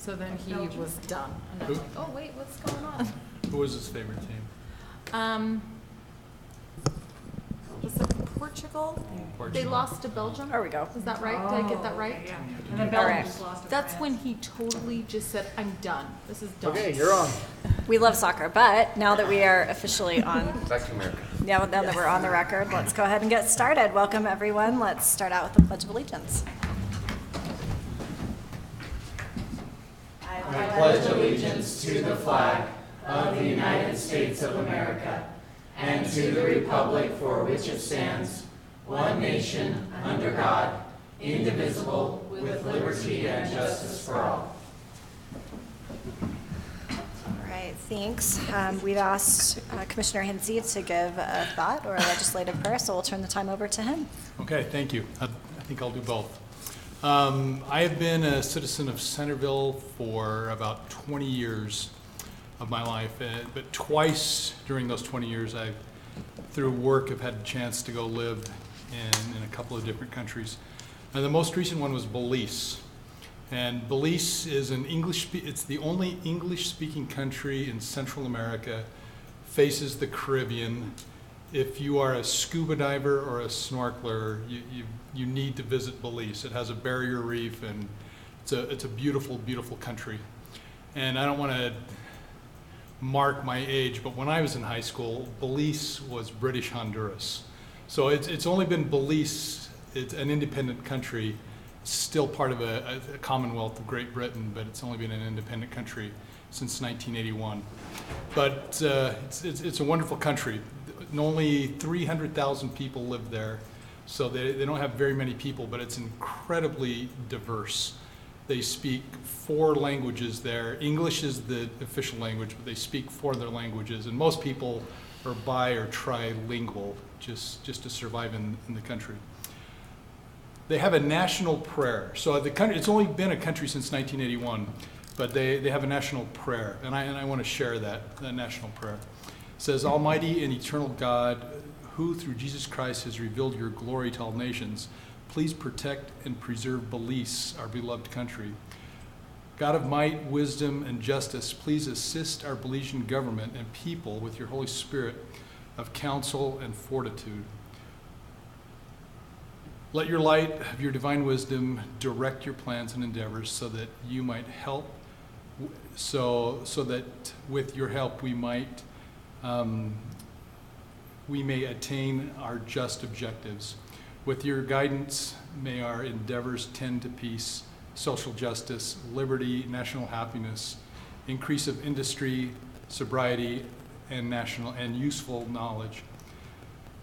So then he was done. And I'm like, oh, wait, what's going on? Who was his favorite team? Was it Portugal? They lost to Belgium. There we go. Is that right? Did I get that right? Yeah. And then Belgium just lost to That's France. when he totally just said, I'm done. This is done. Okay, you're on. We love soccer, but now that we are officially on, Back to America. now that we're on the record, let's go ahead and get started. Welcome, everyone. Let's start out with the Pledge of Allegiance. I pledge allegiance to the flag of the United States of America and to the republic for which it stands, one nation, under God, indivisible, with liberty and justice for all. All right, thanks. We've asked Commissioner Hinsey to give a thought or a legislative prayer, so we'll turn the time over to him. Okay, thank you. I think I'll do both. I have been a citizen of Centerville for about 20 years of my life, but twice during those 20 years, through work, have had a chance to go live in a couple of different countries. And the most recent one was Belize. And Belize is it's the only English-speaking country in Central America, faces the Caribbean. If you are a scuba diver or a snorkeler, you need to visit Belize. It has a barrier reef, and it's a beautiful, beautiful country. And I don't want to mark my age, but when I was in high school, Belize was British Honduras. So it's only been Belize, it's an independent country, still part of a Commonwealth of Great Britain, but it's only been an independent country since 1981. But it's a wonderful country. Only 300,000 people live there, so they don't have very many people, but it's incredibly diverse. They speak 4 languages there. English is the official language, but they speak 4 other languages, and most people are bi or trilingual just to survive in the country. They have a national prayer. So the country, it's only been a country since 1981, but they have a national prayer, and I want to share that national prayer. It says, Almighty and eternal God, who through Jesus Christ has revealed your glory to all nations, please protect and preserve Belize, our beloved country. God of might, wisdom, and justice, please assist our Belizean government and people with your Holy Spirit of counsel and fortitude. Let your light of your divine wisdom direct your plans and endeavors so that you might help, so that with your help we may attain our just objectives. With your guidance, may our endeavors tend to peace, social justice, liberty, national happiness, increase of industry, sobriety, and useful knowledge.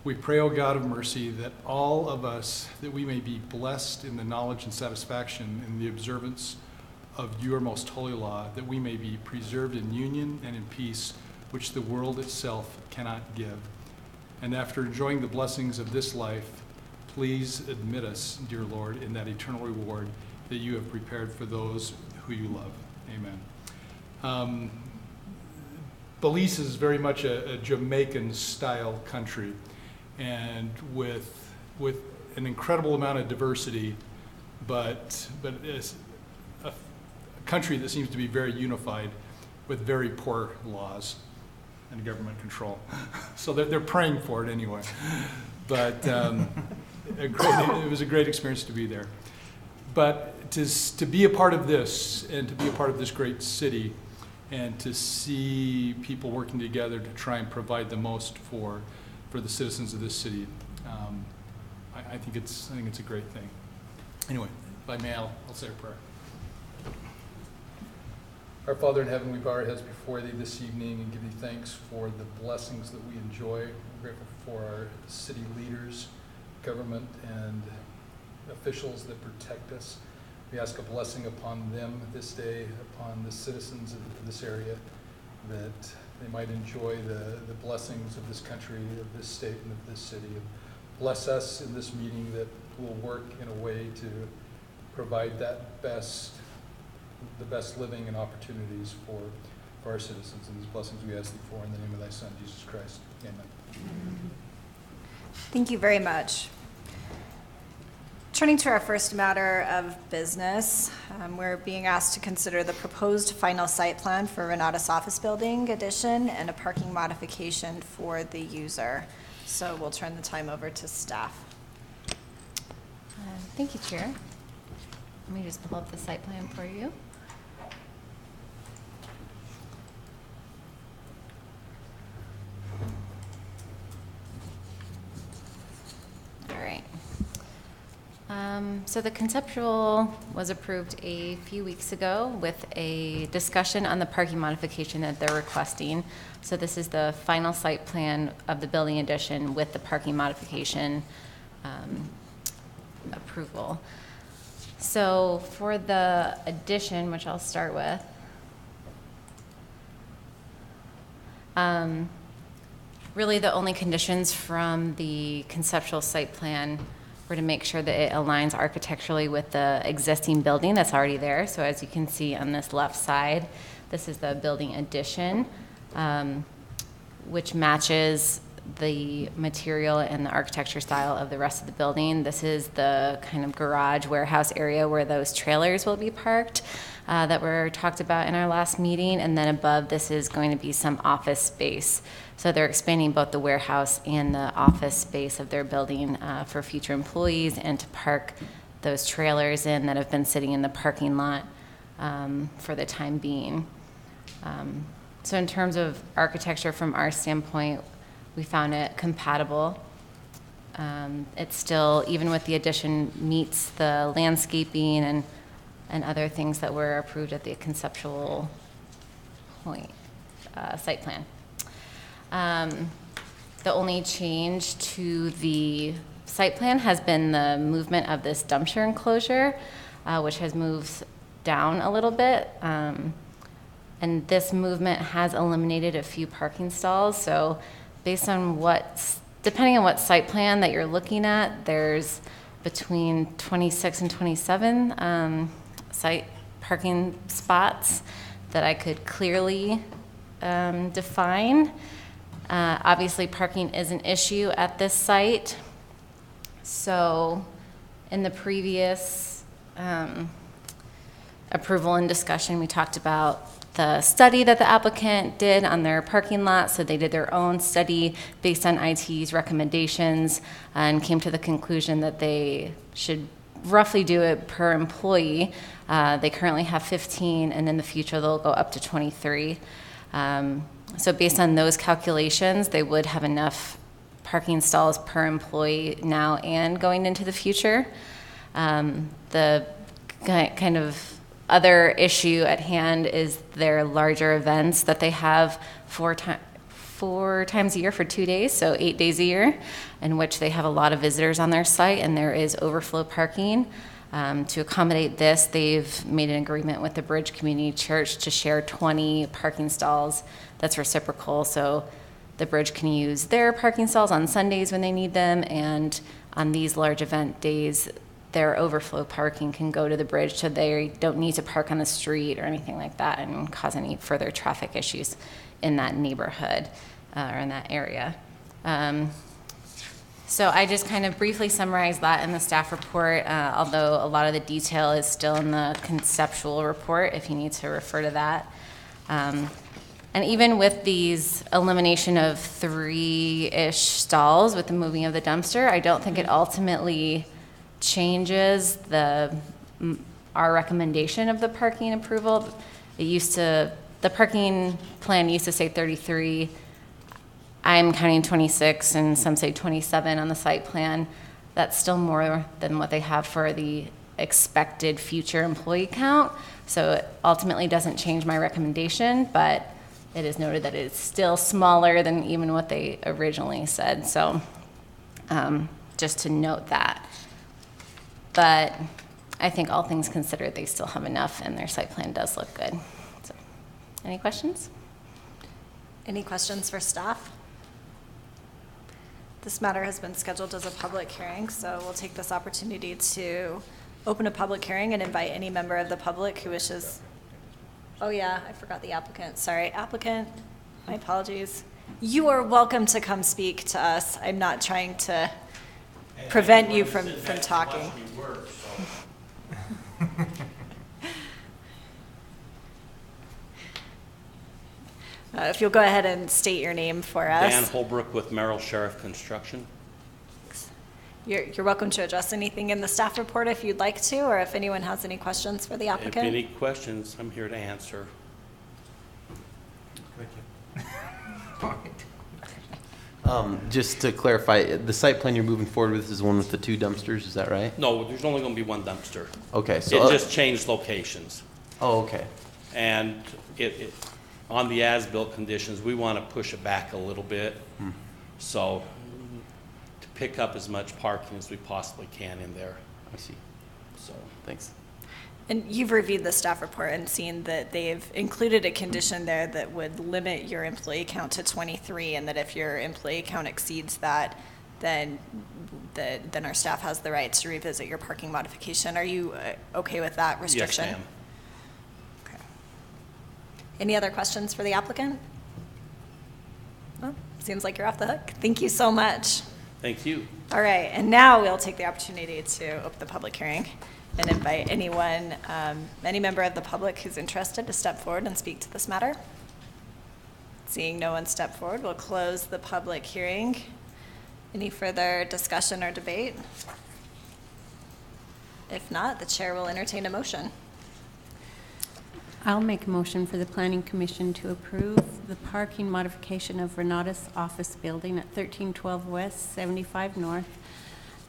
We pray, O God of mercy, that all of us, that we may be blessed in the knowledge and satisfaction in the observance of your most holy law, that we may be preserved in union and in peace, which the world itself cannot give. And after enjoying the blessings of this life, please admit us, dear Lord, in that eternal reward that you have prepared for those who you love. Amen. Belize is very much a Jamaican-style country, and with an incredible amount of diversity, but it's a country that seems to be very unified with very poor laws and government control. So they're praying for it anyway. But it was a great experience to be there. But to be a part of this, and to be a part of this great city, and to see people working together to try and provide the most for the citizens of this city, I think it's a great thing. Anyway, if I may, I'll say a prayer. Our Father in heaven, we bow our heads before thee this evening and give thee thanks for the blessings that we enjoy. We're grateful for our city leaders, government, and officials that protect us. We ask a blessing upon them this day, upon the citizens of this area, that they might enjoy the blessings of this country, of this state, and of this city. And bless us in this meeting that will work in a way to provide the best living and opportunities for our citizens. And these blessings we ask thee for in the name of thy Son, Jesus Christ. Amen. Thank you very much. Turning to our first matter of business, we're being asked to consider the proposed final site plan for Renatus Office Building addition and a parking modification for the user. So we'll turn the time over to staff. Thank you, Chair. Let me just pull up the site plan for you. All right. So the conceptual was approved a few weeks ago with a discussion on the parking modification that they're requesting. So this is the final site plan of the building addition with the parking modification approval. So for the addition, which I'll start with, really the only conditions from the conceptual site plan were to make sure that it aligns architecturally with the existing building that's already there. So as you can see on this left side, this is the building addition, which matches the material and the architecture style of the rest of the building. This is the kind of garage warehouse area where those trailers will be parked that were talked about in our last meeting. And then above this is going to be some office space. So they're expanding both the warehouse and the office space of their building for future employees and to park those trailers in that have been sitting in the parking lot for the time being. So in terms of architecture from our standpoint, we found it compatible. It still, even with the addition, meets the landscaping and other things that were approved at the conceptual point, site plan. The only change to the site plan has been the movement of this dumpster enclosure, which has moved down a little bit. And this movement has eliminated a few parking stalls. So based on depending on what site plan that you're looking at, there's between 26 and 27 site parking spots that I could clearly define. Obviously, parking is an issue at this site. So in the previous approval and discussion, we talked about the study that the applicant did on their parking lot. So they did their own study based on IT's recommendations and came to the conclusion that they should roughly do it per employee. They currently have 15, and in the future they'll go up to 23. So based on those calculations, they would have enough parking stalls per employee now and going into the future. The kind of other issue at hand is their larger events that they have four times a year for 2 days, so 8 days a year, in which they have a lot of visitors on their site, and there is overflow parking. To accommodate this, they've made an agreement with the Bridge Community Church to share 20 parking stalls. That's reciprocal, so the Bridge can use their parking stalls on Sundays when they need them, and on these large event days, their overflow parking can go to the Bridge, so they don't need to park on the street or anything like that and cause any further traffic issues in that neighborhood or in that area. So I just kind of briefly summarized that in the staff report, although a lot of the detail is still in the conceptual report if you need to refer to that. And even with these elimination of 3-ish stalls with the moving of the dumpster, I don't think it ultimately changes our recommendation of the parking approval. The parking plan used to say 33. I'm counting 26, and some say 27 on the site plan. That's still more than what they have for the expected future employee count. So it ultimately doesn't change my recommendation, but it is noted that it's still smaller than even what they originally said. So just to note that. But I think all things considered, they still have enough, and their site plan does look good. So, any questions? Any questions for staff? This matter has been scheduled as a public hearing, so we'll take this opportunity to open a public hearing and invite any member of the public who wishes. Oh yeah, I forgot the applicant. Sorry, applicant, my apologies. You are welcome to come speak to us. I'm not trying to prevent you from talking. If you'll go ahead and state your name for us. Dan Holbrook with Merrill Sheriff Construction. You're welcome to address anything in the staff report if you'd like to, or if anyone has any questions for the If applicant. any questions, I'm here to answer. Just to clarify, the site plan you're moving forward with is the one with the 2 dumpsters, is that right? No, there's only going to be 1 dumpster. Okay, so. It just changed locations. Oh, okay. And on the as-built conditions, we want to push it back a little bit. So to pick up as much parking as we possibly can in there. I see. So Thanks. And you've reviewed the staff report and seen that they've included a condition there that would limit your employee count to 23, and that if your employee count exceeds that, then our staff has the right to revisit your parking modification. Are you okay with that restriction? Yes, ma'am. Okay. Any other questions for the applicant? Well, seems like you're off the hook. Thank you so much. Thank you. All right, and now we'll take the opportunity to open the public hearing and invite anyone, any member of the public who's interested to step forward and speak to this matter. Seeing no one step forward, we'll close the public hearing. Any further discussion or debate? If not, the chair will entertain a motion. I'll make a motion for the Planning Commission to approve the parking modification of Renata's office building at 1312 West, 75 North,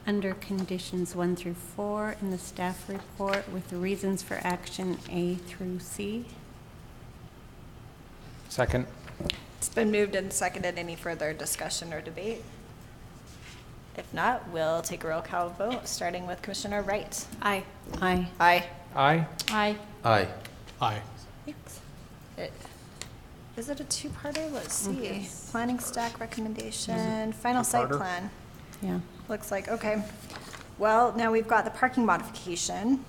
under conditions 1 through 4 in the staff report with the reasons for action A through C. Second. It's been moved and seconded. Any further discussion or debate? If not, we'll take a roll call vote, starting with Commissioner Wright. Aye. Aye. Aye. Aye. Aye. Aye. Aye. Is it a two-parter? Let's see. Yes. Planning stack recommendation, final site two-parter? plan. Yeah. Looks like, okay. Well, now we've got the parking modification.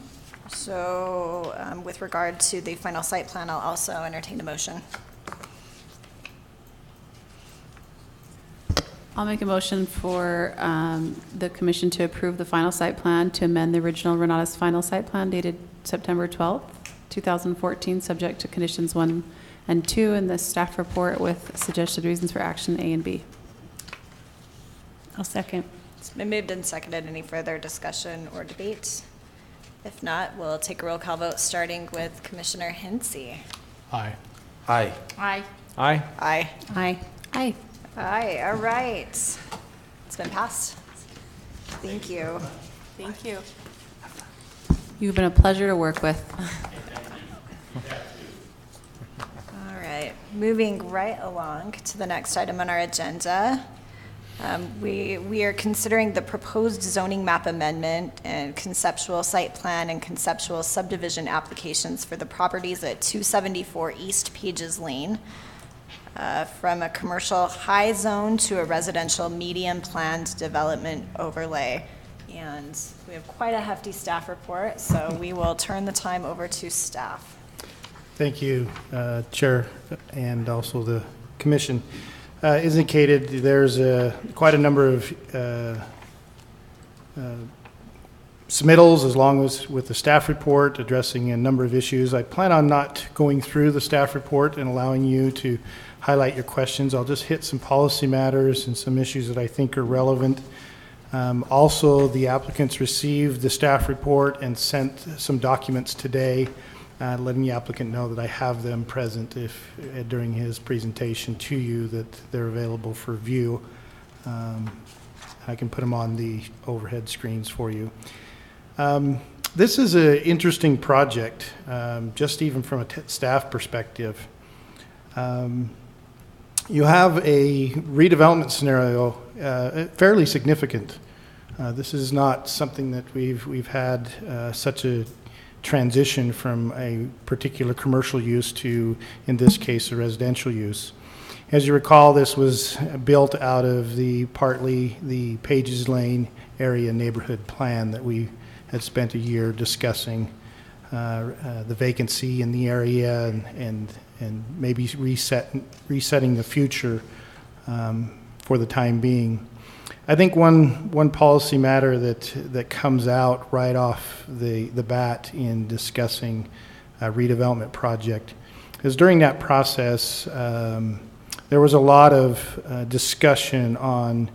So with regard to the final site plan, I'll also entertain a motion. I'll make a motion for the commission to approve the final site plan to amend the original Renata's final site plan dated September 12th, 2014, subject to conditions 1 and 2 in the staff report with suggested reasons for action A and B. I'll second. It's been moved and seconded. Any further discussion or debate? If not, we'll take a roll call vote, starting with Commissioner Hensey. Aye. Aye. Aye. Aye. Aye. Aye. Aye. Aye, all right. It's been passed. Thank you. Thank you. You've been a pleasure to work with. All right, moving right along to the next item on our agenda. We are considering the proposed zoning map amendment and conceptual site plan and conceptual subdivision applications for the properties at 274 East Pages Lane, from a commercial high zone to a residential medium planned development overlay. And we have quite a hefty staff report, so we will turn the time over to staff. Thank you, Chair, and also the Commission. As indicated, there's quite a number of submittals, as long as with the staff report addressing a number of issues. I plan on not going through the staff report and allowing you to highlight your questions. I'll just hit some policy matters and some issues that I think are relevant. Also, the applicants received the staff report and sent some documents today, letting the applicant know that I have them present if during his presentation to you, that they're available for view. I can put them on the overhead screens for you. This is an interesting project, just even from a staff perspective. You have a redevelopment scenario, fairly significant. This is not something that we've had such a transition from a particular commercial use to, in this case, a residential use. As you recall, this was built out of partly the Pages Lane area neighborhood plan that we had spent a year discussing the vacancy in the area and maybe resetting the future for the time being. I think one policy matter that comes out right off the bat in discussing a redevelopment project is during that process, there was a lot of discussion on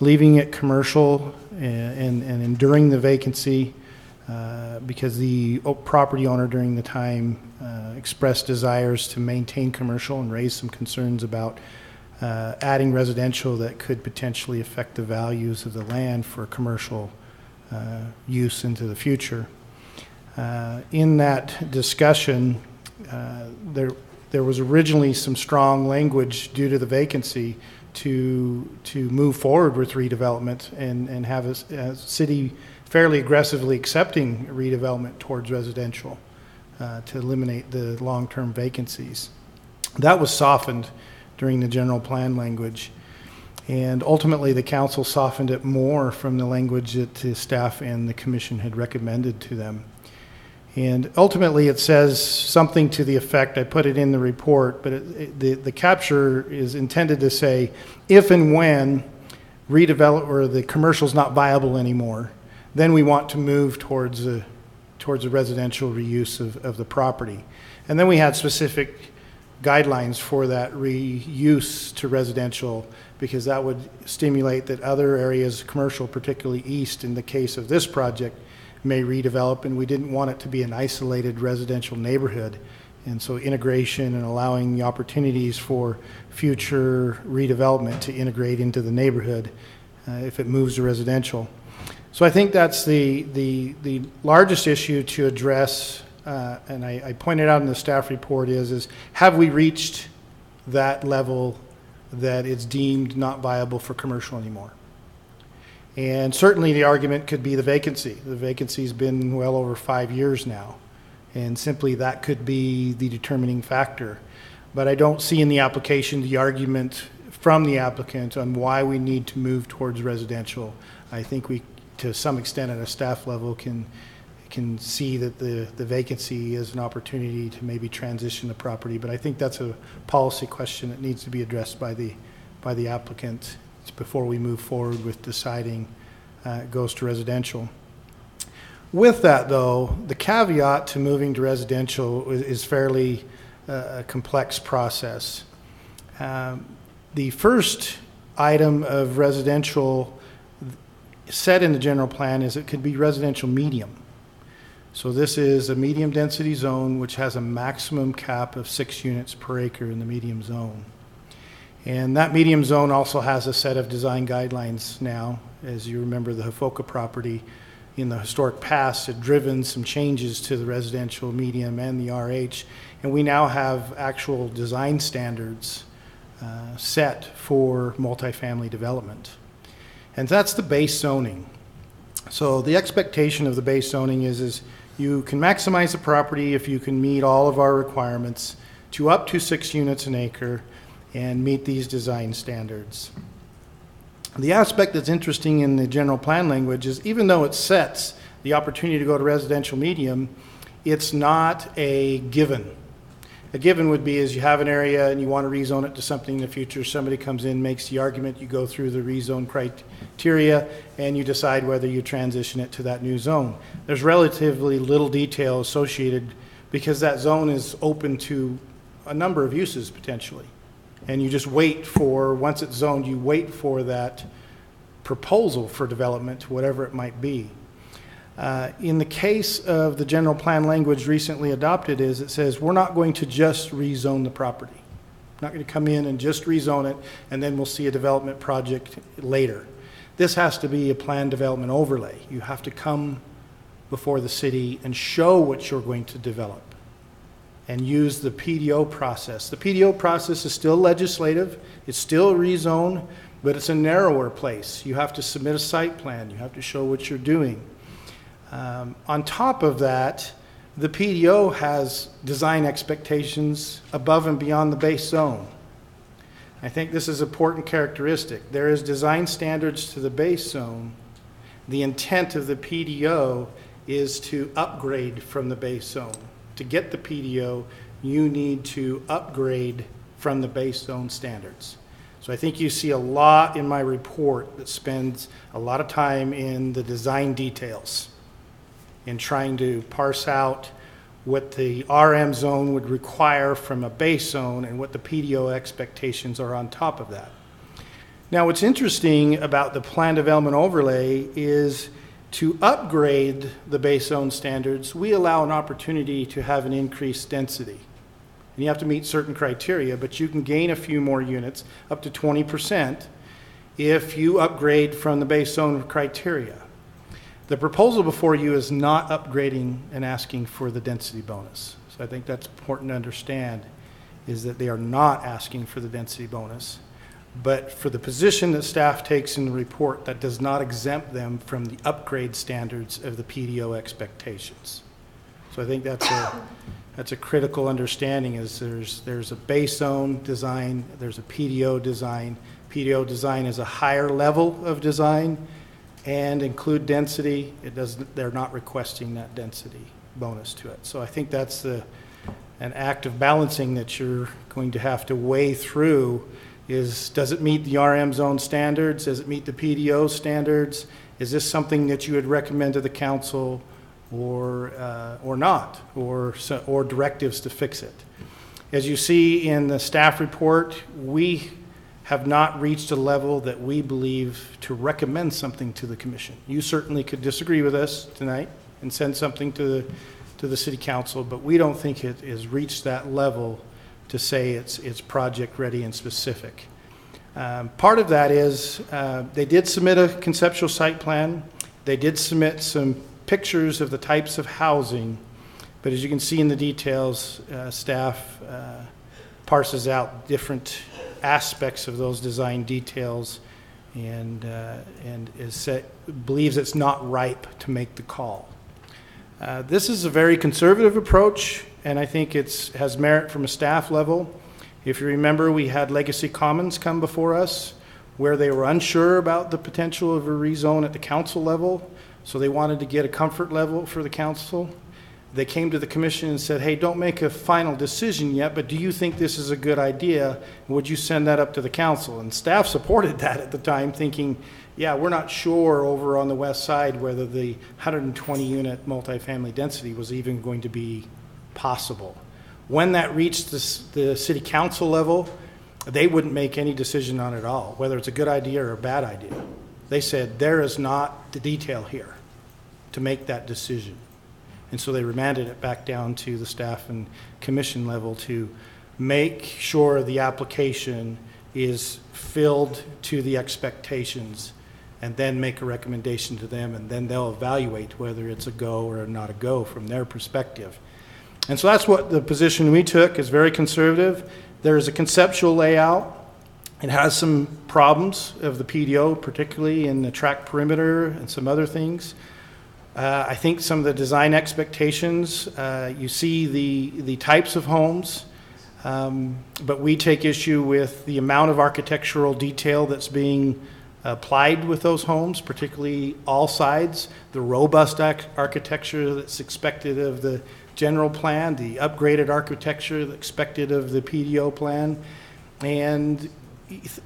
leaving it commercial and enduring the vacancy because the property owner during the time expressed desires to maintain commercial and raised some concerns about adding residential that could potentially affect the values of the land for commercial use into the future. In that discussion, there was originally some strong language due to the vacancy to move forward with redevelopment and have a city fairly aggressively accepting redevelopment towards residential to eliminate the long-term vacancies. That was softened during the general plan language, and ultimately the council softened it more from the language that the staff and the commission had recommended to them. And ultimately it says something to the effect, I put it in the report, but the capture is intended to say if and when redevelop or the commercial's not viable anymore, then we want to move towards a residential reuse of the property. And then we had specific guidelines for that reuse to residential, because that would stimulate that other areas, commercial, particularly east in the case of this project, may redevelop, and we didn't want it to be an isolated residential neighborhood. And so integration and allowing the opportunities for future redevelopment to integrate into the neighborhood if it moves to residential. So I think that's the largest issue to address, and I pointed out in the staff report is have we reached that level that it's deemed not viable for commercial anymore? And certainly the argument could be the vacancy. The vacancy's been well over 5 years now, and simply that could be the determining factor. But I don't see in the application the argument from the applicant on why we need to move towards residential. I think we, to some extent at a staff level, can see that the vacancy is an opportunity to maybe transition the property. But I think that's a policy question that needs to be addressed by the applicant before we move forward with deciding it goes to residential. With that, though, the caveat to moving to residential is fairly a complex process. The first item of residential set in the general plan is it could be residential medium. So this is a medium density zone which has a maximum cap of 6 units per acre in the medium zone. And that medium zone also has a set of design guidelines now. As you remember, the Hafoka property in the historic past had driven some changes to the residential medium and the RH, and we now have actual design standards set for multifamily development. And that's the base zoning. So the expectation of the base zoning is you can maximize the property if you can meet all of our requirements to up to 6 units an acre and meet these design standards. The aspect that's interesting in the general plan language is even though it sets the opportunity to go to residential medium, it's not a given. A given would be is you have an area and you want to rezone it to something in the future, somebody comes in, makes the argument, you go through the rezone criteria, and you decide whether you transition it to that new zone. There's relatively little detail associated because that zone is open to a number of uses potentially. And you just wait for, once it's zoned, you wait for that proposal for development, whatever it might be. In the case of the general plan language recently adopted is it says we're not going to just rezone the property. We're not going to come in and just rezone it and then we'll see a development project later. This has to be a planned development overlay. You have to come before the city and show what you're going to develop and use the PDO process. The PDO process is still legislative, it's still a rezone, but it's a narrower place. You have to submit a site plan, you have to show what you're doing. On top of that, the PDO has design expectations above and beyond the base zone. I think this is an important characteristic. There is design standards to the base zone. The intent of the PDO is to upgrade from the base zone. To get the PDO, you need to upgrade from the base zone standards. So I think you see a lot in my report that spends a lot of time in the design details, in trying to parse out what the RM zone would require from a base zone and what the PDO expectations are on top of that. Now, what's interesting about the plan development overlay is to upgrade the base zone standards, we allow an opportunity to have an increased density. And you have to meet certain criteria, but you can gain a few more units, up to 20%, if you upgrade from the base zone criteria. The proposal before you is not upgrading and asking for the density bonus. So I think that's important to understand, is that they are not asking for the density bonus. But for the position that staff takes in the report, that does not exempt them from the upgrade standards of the PDO expectations. So I think that's a critical understanding, is there's a base zone design, there's a PDO design. PDO design is a higher level of design and include density. They're not requesting that density bonus to it. So I think that's an act of balancing that you're going to have to weigh through. Does it meet the RM zone standards? Does it meet the PDO standards? Is this something that you would recommend to the council or not, or directives to fix it? As you see in the staff report, we have not reached a level that we believe to recommend something to the commission. You certainly could disagree with us tonight and send something to the city council, but we don't think it has reached that level to say it's project ready and specific. Part of that is they did submit a conceptual site plan. They did submit some pictures of the types of housing, but as you can see in the details, staff parses out different aspects of those design details and believes it's not ripe to make the call. This is a very conservative approach, and I think it has merit from a staff level. If you remember, we had Legacy Commons come before us where they were unsure about the potential of a rezone at the council level, so they wanted to get a comfort level for the council. They came to the commission and said, hey, don't make a final decision yet, but do you think this is a good idea? Would you send that up to the council? And staff supported that at the time, thinking, yeah, we're not sure over on the west side whether the 120 unit multifamily density was even going to be possible. When that reached the city council level, they wouldn't make any decision on it at all, whether it's a good idea or a bad idea. They said, there is not the detail here to make that decision. And so they remanded it back down to the staff and commission level to make sure the application is filled to the expectations, and then make a recommendation to them, and then they'll evaluate whether it's a go or not a go from their perspective. And so that's what the position we took, is very conservative. There is a conceptual layout. It has some problems of the PDO, particularly in the track perimeter and some other things. I think some of the design expectations, you see the types of homes, but we take issue with the amount of architectural detail that's being applied with those homes, particularly all sides, the robust architecture that's expected of the general plan, the upgraded architecture that's expected of the PDO plan. And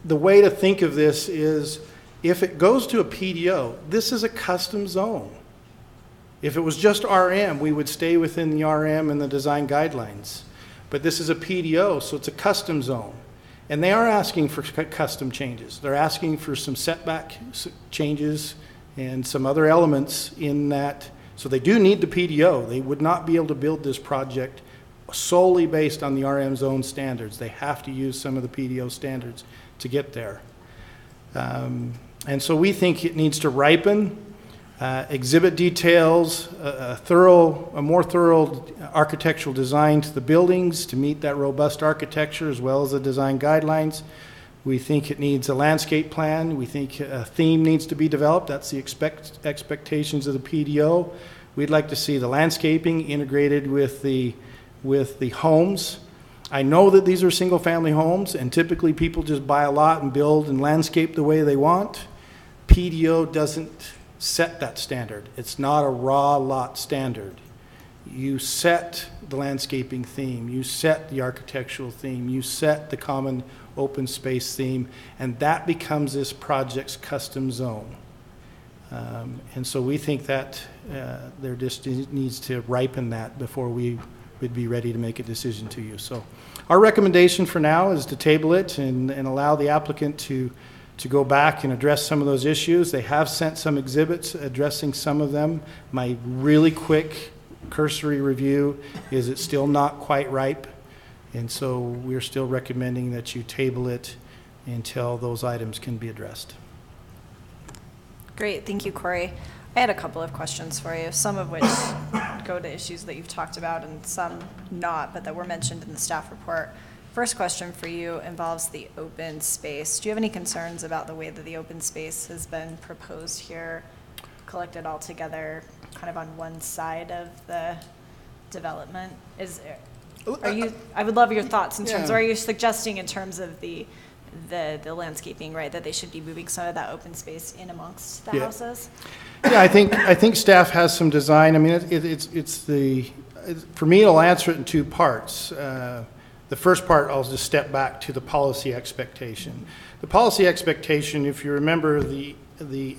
the way to think of this is, if it goes to a PDO, this is a custom zone. If it was just RM, we would stay within the RM and the design guidelines. But this is a PDO, so it's a custom zone. And they are asking for custom changes. They're asking for some setback changes and some other elements in that. So they do need the PDO. They would not be able to build this project solely based on the RM zone standards. They have to use some of the PDO standards to get there. And so we think it needs to ripen. Exhibit details, a more thorough architectural design to the buildings to meet that robust architecture as well as the design guidelines. We think it needs a landscape plan. We think a theme needs to be developed. That's the expectations of the PDO. We'd like to see the landscaping integrated with the homes. I know that these are single family homes, and typically people just buy a lot and build and landscape the way they want. PDO doesn't set that standard. It's not a raw lot standard. you set the landscaping theme, you set the architectural theme, you set the common open space theme, and that becomes this project's custom zone. And so we think that there just needs to ripen that before we would be ready to make a decision to you. So our recommendation for now is to table it and allow the applicant to go back and address some of those issues. They have sent some exhibits addressing some of them. My really quick cursory review is it's still not quite ripe, and so we're still recommending that you table it until those items can be addressed. Great, thank you, Corey. I had a couple of questions for you, some of which go to issues that you've talked about and some not, but that were mentioned in the staff report. First question for you involves the open space. Do you have any concerns about the way that the open space has been proposed here, collected all together, kind of on one side of the development? I would love your thoughts in terms, Yeah. are you suggesting in terms of the landscaping, right, that they should be moving some of that open space in amongst the Yeah. houses? Yeah, I think staff has some design. I mean, for me, it'll answer it in two parts. The first part, I'll just step back to the policy expectation. The policy expectation, if you remember, the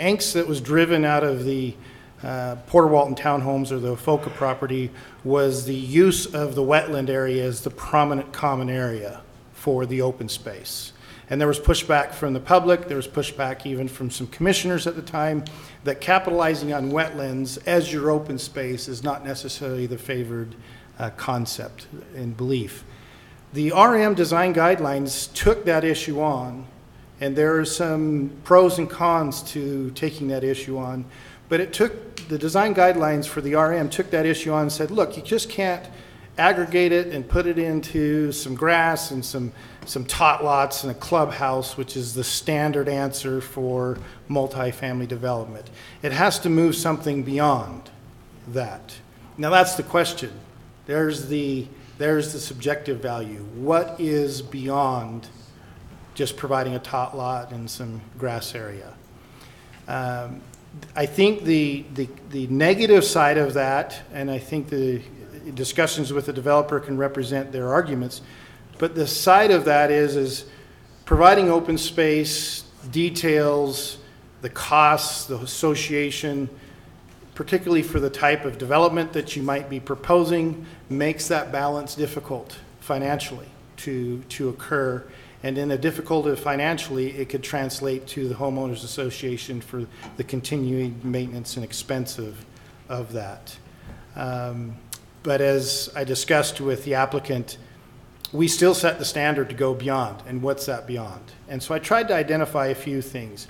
angst that was driven out of the Porter Walton townhomes or the FOCA property was the use of the wetland area as the prominent common area for the open space. And there was pushback from the public, there was pushback even from some commissioners at the time, that capitalizing on wetlands as your open space is not necessarily the favored concept and belief. The RM design guidelines took that issue on, and there are some pros and cons to taking that issue on, but it took, the design guidelines for the RM took that issue on and said, look, you just can't aggregate it and put it into some grass and some tot lots and a clubhouse, which is the standard answer for multifamily development. It has to move something beyond that. Now that's the question. There's the subjective value. What is beyond just providing a tot lot and some grass area? I think the negative side of that, and I think the discussions with the developer can represent their arguments, but the side of that is providing open space, details, the costs, the association, particularly for the type of development that you might be proposing, makes that balance difficult financially to occur. And in a difficulty financially, it could translate to the homeowners association for the continuing maintenance and expense of that. But as I discussed with the applicant, we still set the standard to go beyond. And what's that beyond? And so I tried to identify a few things.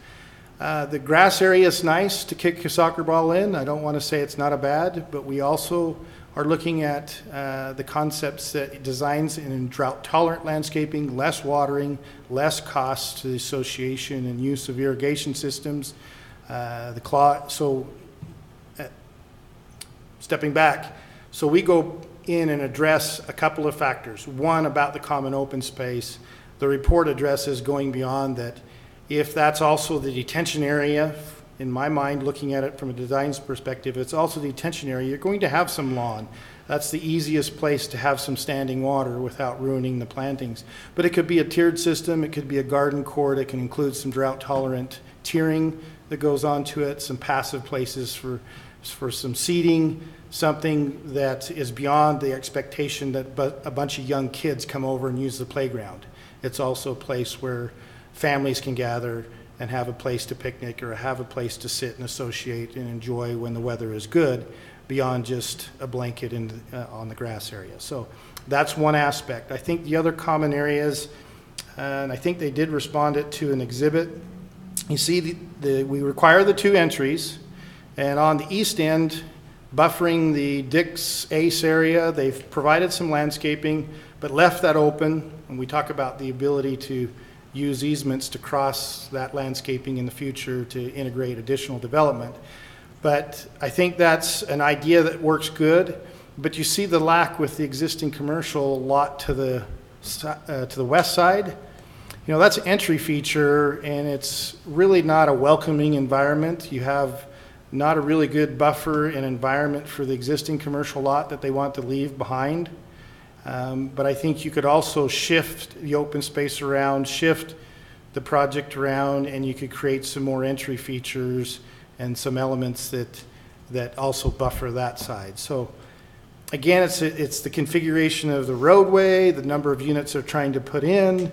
The grass area is nice to kick a soccer ball in. I don't want to say it's not a bad, but we also are looking at the concepts that designs in drought-tolerant landscaping, less watering, less costs to the association and use of irrigation systems. Stepping back, so we go in and address a couple of factors. One, about the common open space. The report addresses going beyond that. If that's also the detention area, in my mind, looking at it from a design perspective, it's also the detention area. You're going to have some lawn. That's the easiest place to have some standing water without ruining the plantings. But it could be a tiered system. It could be a garden court. It can include some drought-tolerant tiering that goes onto it, some passive places for some seating, something that is beyond the expectation that a bunch of young kids come over and use the playground. It's also a place where families can gather and have a place to picnic or have a place to sit and associate and enjoy when the weather is good, beyond just a blanket on the grass area. So that's one aspect. I think the other common areas, and I think they did respond it to an exhibit. You see, we require the two entries, and on the east end, buffering the Dix Ace area, they've provided some landscaping, but left that open. And we talk about the ability to use easements to cross that landscaping in the future to integrate additional development. But I think that's an idea that works good. But you see the lack with the existing commercial lot to the west side. You know, that's an entry feature, and it's really not a welcoming environment. You have not a really good buffer and environment for the existing commercial lot that they want to leave behind. But I think you could also shift the open space around, shift the project around, and you could create some more entry features and some elements that also buffer that side. So again, it's the configuration of the roadway, the number of units they're trying to put in,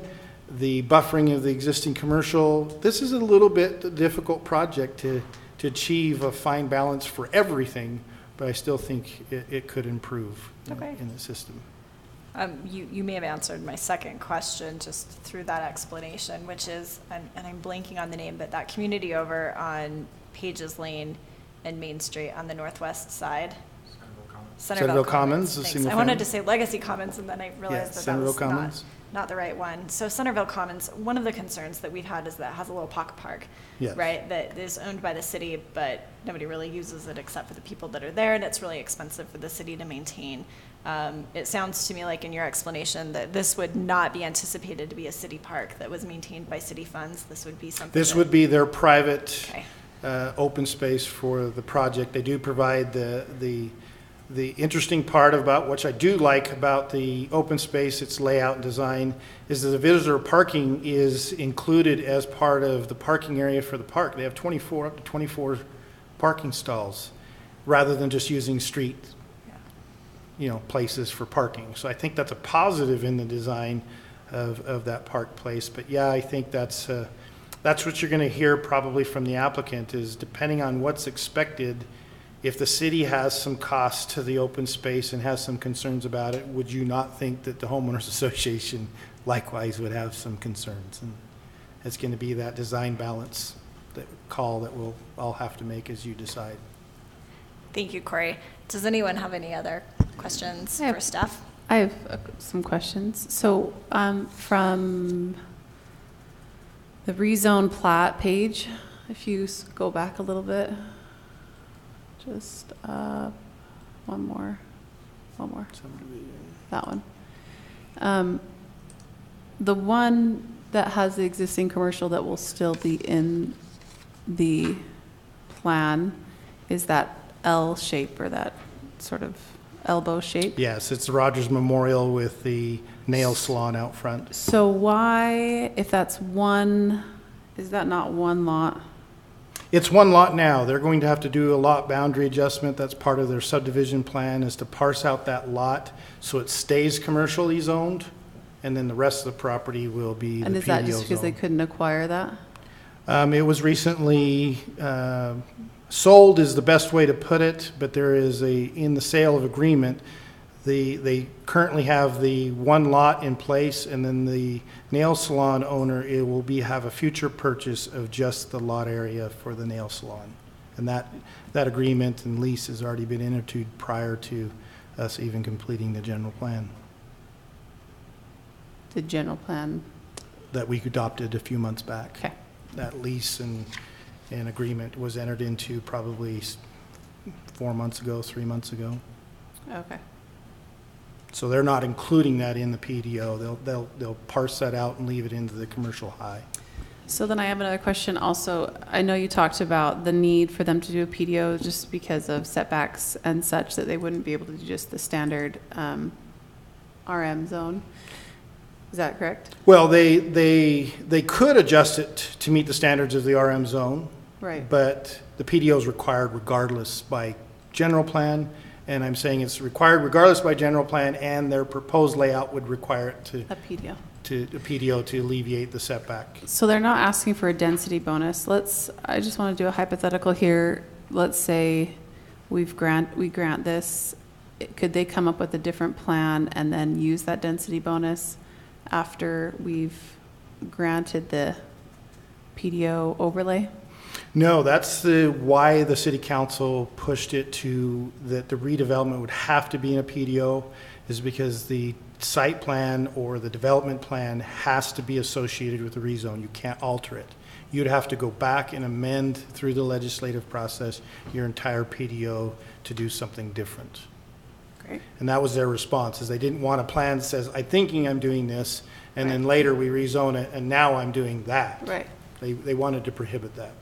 the buffering of the existing commercial. This is a little bit difficult project to achieve a fine balance for everything, but I still think it could improve Okay. in the system. You may have answered my second question just through that explanation, which is, and I'm blanking on the name, but that community over on Pages Lane and Main Street on the northwest side. Centerville Commons, the Thanks. single I wanted family. to say Legacy Commons, and then I realized that Centerville was Commons. not the right one. So Centerville Commons, one of the concerns that we've had is that it has a little pocket park, Yes. right? That is owned by the city, but nobody really uses it except for the people that are there, and it's really expensive for the city to maintain. It sounds to me like in your explanation that this would not be anticipated to be a city park that was maintained by city funds. This would be something. This would be their private Okay. open space for the project. They do provide the interesting part about, which I do like about the open space, its layout and design, is that the visitor parking is included as part of the parking area for the park. They have up to 24 parking stalls, rather than just using street, places for parking. So I think that's a positive in the design of that park place. But yeah, I think that's what you're going to hear probably from the applicant, is depending on what's expected. If the city has some costs to the open space and has some concerns about it, would you not think that the homeowners association likewise would have some concerns? And it's going to be that design balance, that call that we'll all have to make as you decide. Thank you, Corey. Does anyone have any other questions I have- for staff? I have some questions. So from the rezone plat page, if you go back a little bit, just one more, that one. The one that has the existing commercial that will still be in the plan is that L shape, or that sort of elbow shape. Yes, it's the Rogers Memorial with the nail salon out front. So why, if that's one, is that not one lot? It's one lot now. They're going to have to do a lot boundary adjustment. That's part of their subdivision plan, is to parse out that lot so it stays commercially zoned, and then the rest of the property will be the PDO zone. And is that just because they couldn't acquire that? It was recently sold, is the best way to put it, but there is in the sale of agreement, they currently have the one lot in place, and then the nail salon owner, have a future purchase of just the lot area for the nail salon. And that agreement and lease has already been entered into prior to us even completing the general plan The general plan, that we adopted a few months back. okay. That lease and agreement was entered into probably 4 months ago, 3 months ago. Okay. So they're not including that in the PDO. They'll parse that out and leave it into the commercial high. So then I have another question also. I know you talked about the need for them to do a PDO just because of setbacks and such, that they wouldn't be able to do just the standard RM zone. Is that correct? Well, they could adjust it to meet the standards of the RM zone, Right. but the PDO is required regardless by general plan. And I'm saying it's required regardless by general plan, and their proposed layout would require it A PDO. to the PDO to alleviate the setback. So they're not asking for a density bonus. I just want to do a hypothetical here. Let's say we grant this. Could they come up with a different plan and then use that density bonus after we've granted the PDO overlay? No, that's why the city council pushed it to that the redevelopment would have to be in a PDO, is because the site plan or the development plan has to be associated with the rezone. You can't alter it. You'd have to go back and amend through the legislative process your entire PDO to do something different. Great. And that was their response, is they didn't want a plan that says, I'm thinking I'm doing this, and then later we rezone it, and now I'm doing that. Right. They wanted to prohibit that.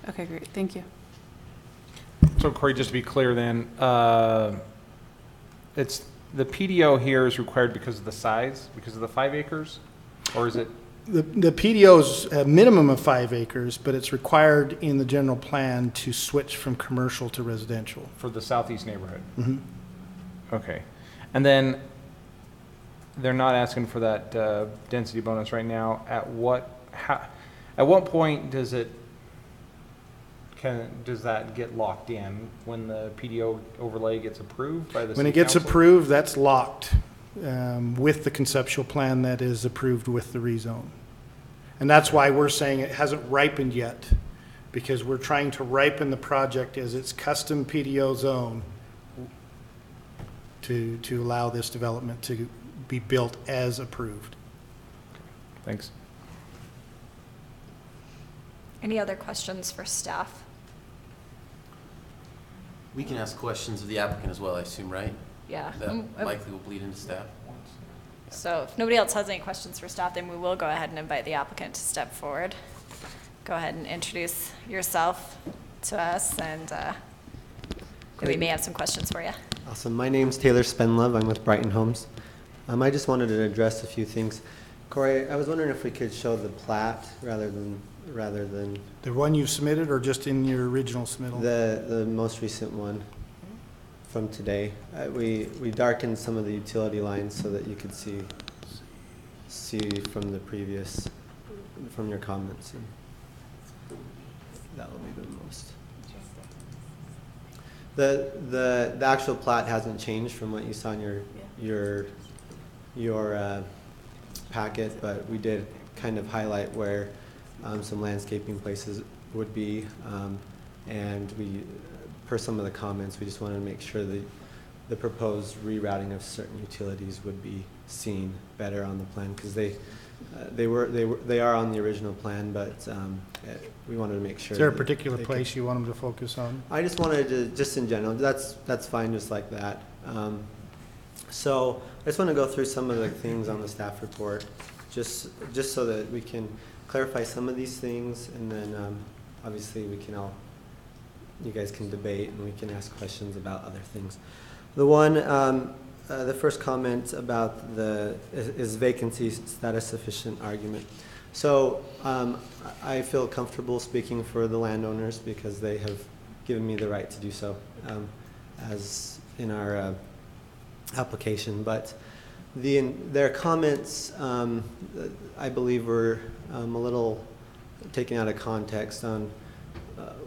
Okay, great. Thank you. So Corey, just to be clear then, it's, the PDO here is required because of the size, because of the 5 acres? Or is it? The PDO's a minimum of 5 acres, but it's required in the general plan to switch from commercial to residential. For the southeast neighborhood? Mhm. Okay. And then they're not asking for that density bonus right now. At what point does that get locked in? When the PDO overlay gets approved by the city When it gets council? approved, that's locked with the conceptual plan that is approved with the rezone. And that's why we're saying it hasn't ripened yet, because we're trying to ripen the project as its custom PDO zone to allow this development to be built as approved. Thanks. Any other questions for staff? We can ask questions of the applicant as well, I assume, right? Yeah. That likely will bleed into staff. So if nobody else has any questions for staff, then we will go ahead and invite the applicant to step forward. Go ahead and introduce yourself to us, and we may have some questions for you. Awesome. My name's Taylor Spenlove. I'm with Brighton Homes. I just wanted to address a few things. Corey, I was wondering if we could show the plat rather than The one you submitted, or just in your original submittal? the most recent one from today. We darkened some of the utility lines so that you could see from the previous, from your comments. And that will be the most. The actual plat hasn't changed from what you saw in your packet, but we did kind of highlight where some landscaping places would be, and we, per some of the comments, we just wanted to make sure the proposed rerouting of certain utilities would be seen better on the plan, because they are on the original plan, but we wanted to make sure. Is there a particular place you want them to focus on? I just wanted to, just in general, that's fine, just like that. So I just want to go through some of the things on the staff report, just so that we can clarify some of these things, and then obviously you guys can debate and we can ask questions about other things. The one, the first comment about is vacancy status sufficient argument. So I feel comfortable speaking for the landowners because they have given me the right to do so, as in our application. But their comments, I believe, were a little taken out of context on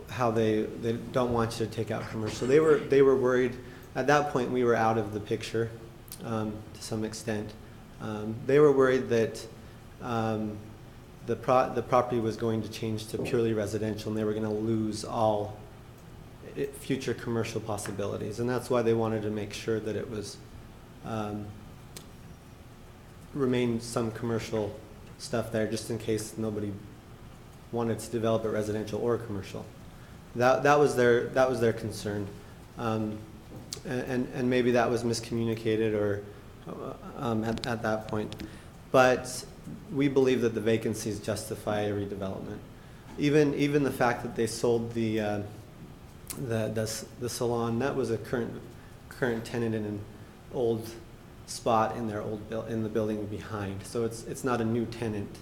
how they don't want you to take out commercial. They were worried. At that point, we were out of the picture to some extent. They were worried that the property was going to change to purely residential, and they were going to lose all future commercial possibilities. And that's why they wanted to make sure that it was remain some commercial stuff there, just in case nobody wanted to develop it residential or commercial. That was their concern, and maybe that was miscommunicated or at that point. But we believe that the vacancies justify a redevelopment. Even the fact that they sold the salon, that was a current tenant in an old spot in their in the building behind. So it's not a new tenant.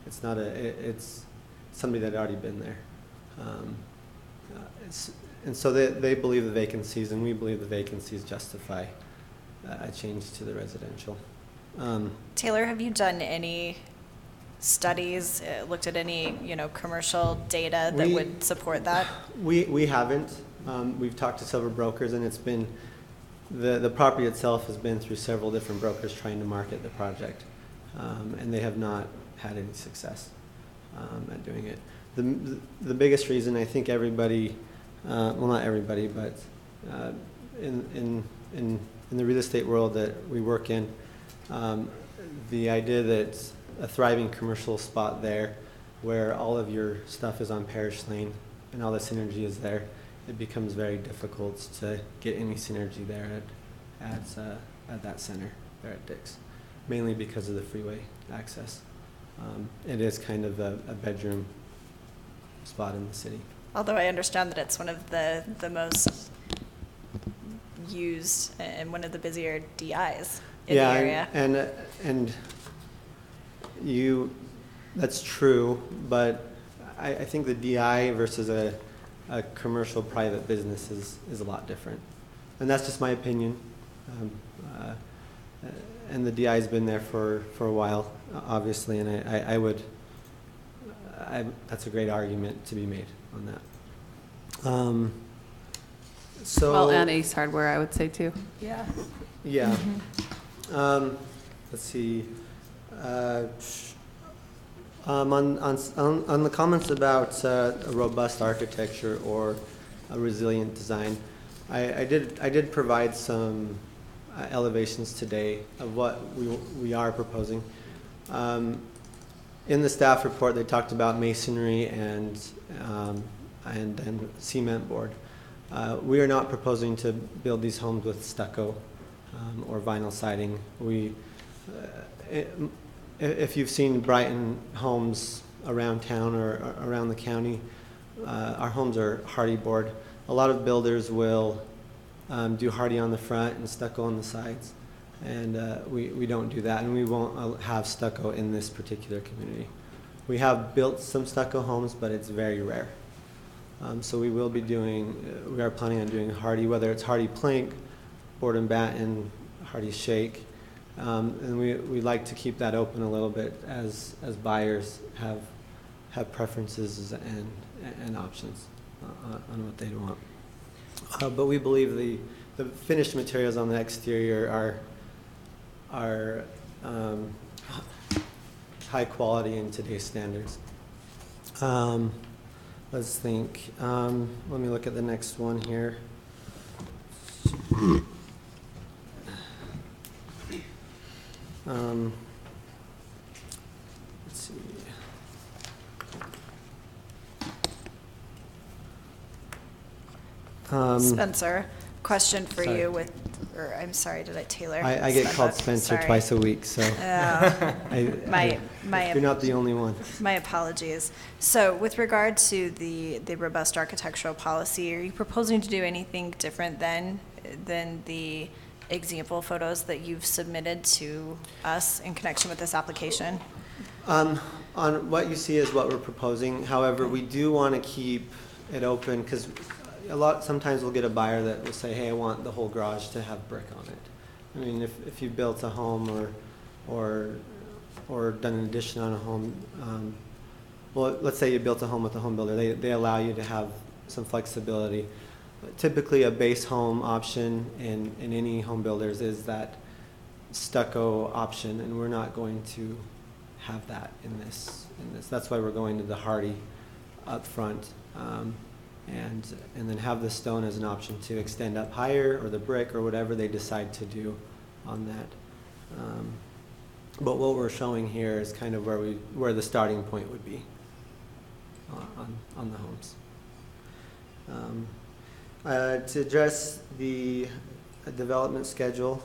It's somebody that had already been there. And so they believe the vacancies, and we believe the vacancies justify a change to the residential. Taylor, have you done any studies, looked at any commercial data that would support that? We haven't. We've talked to several brokers, and it's been the property itself has been through several different brokers trying to market the project, and they have not had any success at doing it. The biggest reason, I think everybody, well, not everybody, but in the real estate world that we work in, the idea that a thriving commercial spot there where all of your stuff is on Parish Lane and all the synergy is there, it becomes very difficult to get any synergy there at that center there at Dick's, mainly because of the freeway access. It is kind of a bedroom spot in the city. Although I understand that it's one of the most used and one of the busier DIs in the area. And that's true, but I think the DI versus a commercial private business is a lot different. And that's just my opinion. And the DI's been there for a while, obviously, and that's a great argument to be made on that. Well, and Ace Hardware, I would say too. Yeah. Yeah. Let's see. On the comments about a robust architecture or a resilient design, I did provide some elevations today of what we are proposing. In the staff report, they talked about masonry and cement board. We are not proposing to build these homes with stucco or vinyl siding. If you've seen Brighton homes around town or around the county, our homes are hardy board. A lot of builders will do hardy on the front and stucco on the sides, and we don't do that, and we won't have stucco in this particular community. We have built some stucco homes, but it's very rare. So we are planning on doing hardy, whether it's hardy plank, board and batten, hardy shake. And we like to keep that open a little bit as buyers have preferences and options on what they want. But we believe the finished materials on the exterior are high quality in today's standards. Let's think. Let me look at the next one here. Let's see. Spencer, question for Sorry. you I'm sorry, did I Taylor? I get called Spencer Sorry. twice a week, so you're not the only one. My apologies. So with regard to the robust architectural policy, are you proposing to do anything different than the example photos that you've submitted to us in connection with this application? On what you see is what we're proposing. However, we do want to keep it open because sometimes we'll get a buyer that will say, hey, I want the whole garage to have brick on it. I mean, if you built a home or done an addition on a home, well, let's say you built a home with a home builder, they allow you to have some flexibility. Typically, a base home option in any home builders is that stucco option, and we're not going to have that in this. That's why we're going to the hardy up front, and then have the stone as an option to extend up higher, or the brick, or whatever they decide to do on that. But what we're showing here is kind of where the starting point would be on the homes. To address the development schedule,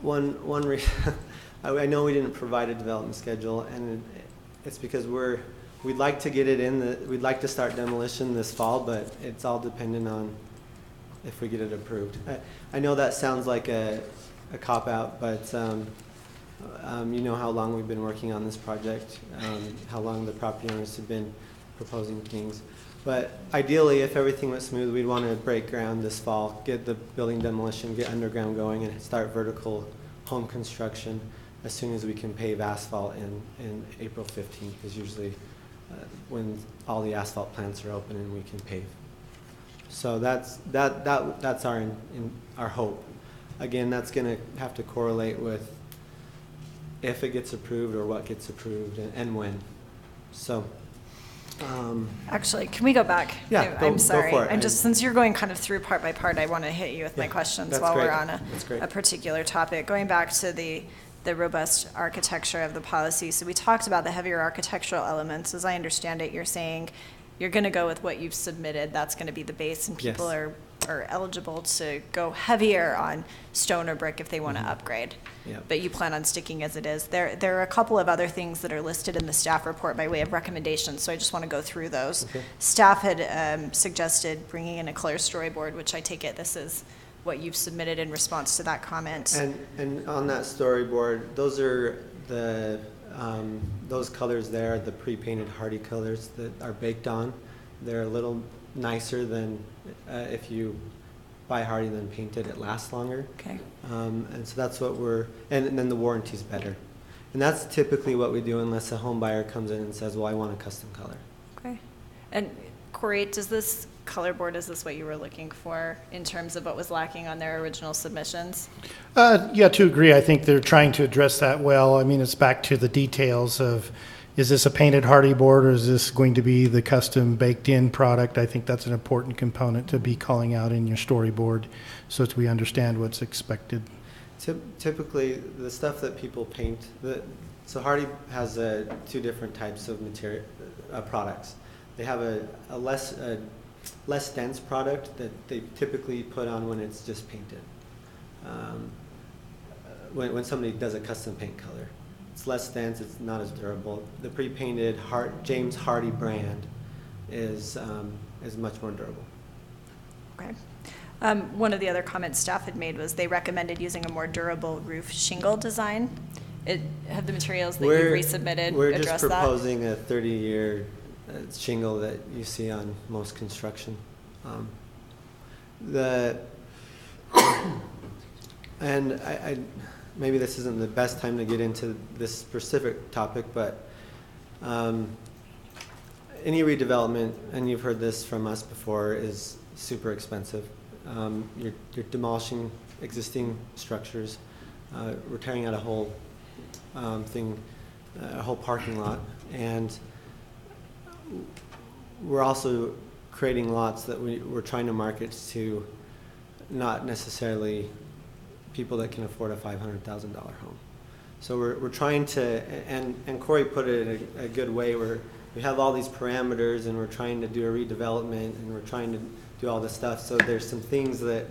I know we didn't provide a development schedule, and it's because we'd like to get it we'd like to start demolition this fall, but it's all dependent on if we get it approved. I know that sounds like a cop-out, but you know how long we've been working on this project, how long the property owners have been proposing things. But ideally, if everything went smooth, we'd want to break ground this fall, get the building demolition, get underground going, and start vertical home construction as soon as we can pave asphalt in April 15th, is usually when all the asphalt plants are open and we can pave. So that's our hope. Again, that's going to have to correlate with if it gets approved or what gets approved and when. So. Actually, can we go back? Yeah, I'm sorry. go for it. Since you're going kind of through part by part, I want to hit you with my questions while we're on a particular topic. Going back to the robust architecture of the policy. So we talked about the heavier architectural elements. As I understand it, you're saying you're going to go with what you've submitted. That's going to be the base, and people are are eligible to go heavier on stone or brick if they want to upgrade. Yeah. But you plan on sticking as it is. There are a couple of other things that are listed in the staff report by way of recommendations, so I just want to go through those. Okay. Staff had suggested bringing in a color storyboard, which I take it this is what you've submitted in response to that comment. And on that storyboard, those are the, those colors there, the pre-painted hardy colors that are baked on. They're a little nicer than if you buy hardy then painted, it lasts longer. Okay. And so that's what and then the warranty's better. And that's typically what we do unless a home buyer comes in and says, well, I want a custom color. Okay. And Corey, does this color board, is this what you were looking for in terms of what was lacking on their original submissions? Yeah, to agree. I think they're trying to address that well. I mean, it's back to the details of, is this a painted hardy board or is this going to be the custom baked in product? I think that's an important component to be calling out in your storyboard so that we understand what's expected. Typically, the stuff that people paint, so Hardy has two different types of material products. They have a less dense product that they typically put on when it's just painted. When somebody does a custom paint color, it's less dense, it's not as durable. The pre-painted James Hardy brand is much more durable. Okay. One of the other comments staff had made was they recommended using a more durable roof shingle design. Have the materials that you resubmitted We're just addressed that? proposing a 30-year shingle that you see on most construction. And I maybe this isn't the best time to get into this specific topic, but any redevelopment, and you've heard this from us before, is super expensive. You're demolishing existing structures. We're tearing out a whole a whole parking lot, and we're also creating lots that we're trying to market to not necessarily people that can afford a $500,000 home. So we're trying to, and Corey put it in a good way, where we have all these parameters and we're trying to do a redevelopment and we're trying to do all this stuff. So there's some things that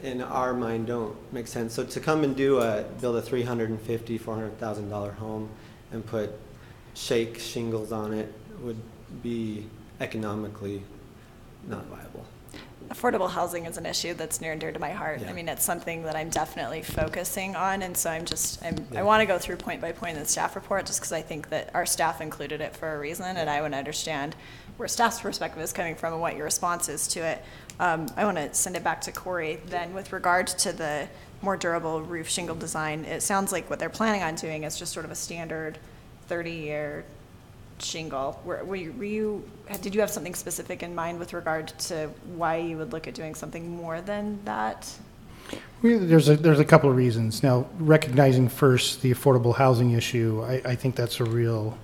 in our mind don't make sense. So to come and build a $350,000, $400,000 home and put shake shingles on it would be economically not viable. Affordable housing is an issue that's near and dear to my heart. Yeah. I mean, it's something that I'm definitely focusing on, and so I want to go through point by point in the staff report, just because I think that our staff included it for a reason, and I want to understand where staff's perspective is coming from and what your response is to it. I want to send it back to Corey then with regard to the more durable roof shingle design. It sounds like what they're planning on doing is just sort of a standard 30-year shingle. Did you have something specific in mind with regard to why you would look at doing something more than that? There's a couple of reasons. Now, recognizing first the affordable housing issue, I think that's a real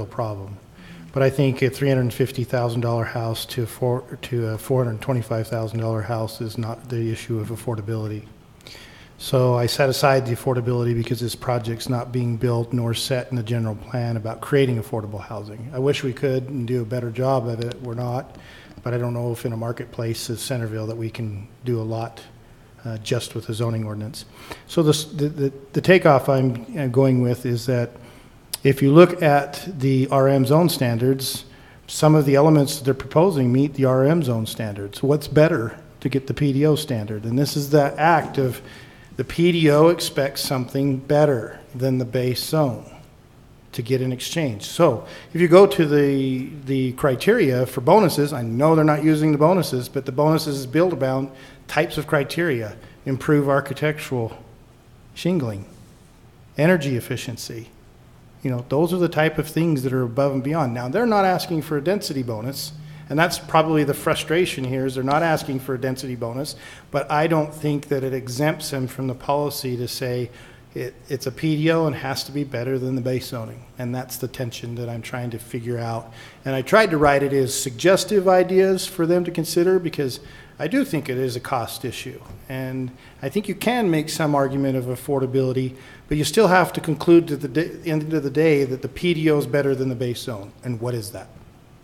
problem. But I think a $350,000 house to a $425,000 house is not the issue of affordability. So I set aside the affordability because this project's not being built nor set in the general plan about creating affordable housing. I wish we could and do a better job of it. We're not, but I don't know if in a marketplace as Centerville that we can do a lot just with the zoning ordinance. So the takeoff I'm going with is that if you look at the RM zone standards, some of the elements that they're proposing meet the RM zone standards. What's better to get the PDO standard? And this is the act of the PDO expects something better than the base zone to get an exchange. So if you go to the criteria for bonuses, I know they're not using the bonuses, but the bonuses is built around types of criteria: improve architectural shingling, energy efficiency. You know, those are the type of things that are above and beyond. Now, they're not asking for a density bonus, and that's probably the frustration here, is they're not asking for a density bonus, but I don't think that it exempts them from the policy to say it's a PDO and has to be better than the base zoning. And that's the tension that I'm trying to figure out. And I tried to write it as suggestive ideas for them to consider, because I do think it is a cost issue. And I think you can make some argument of affordability, but you still have to conclude at the end of the day that the PDO is better than the base zone. And what is that?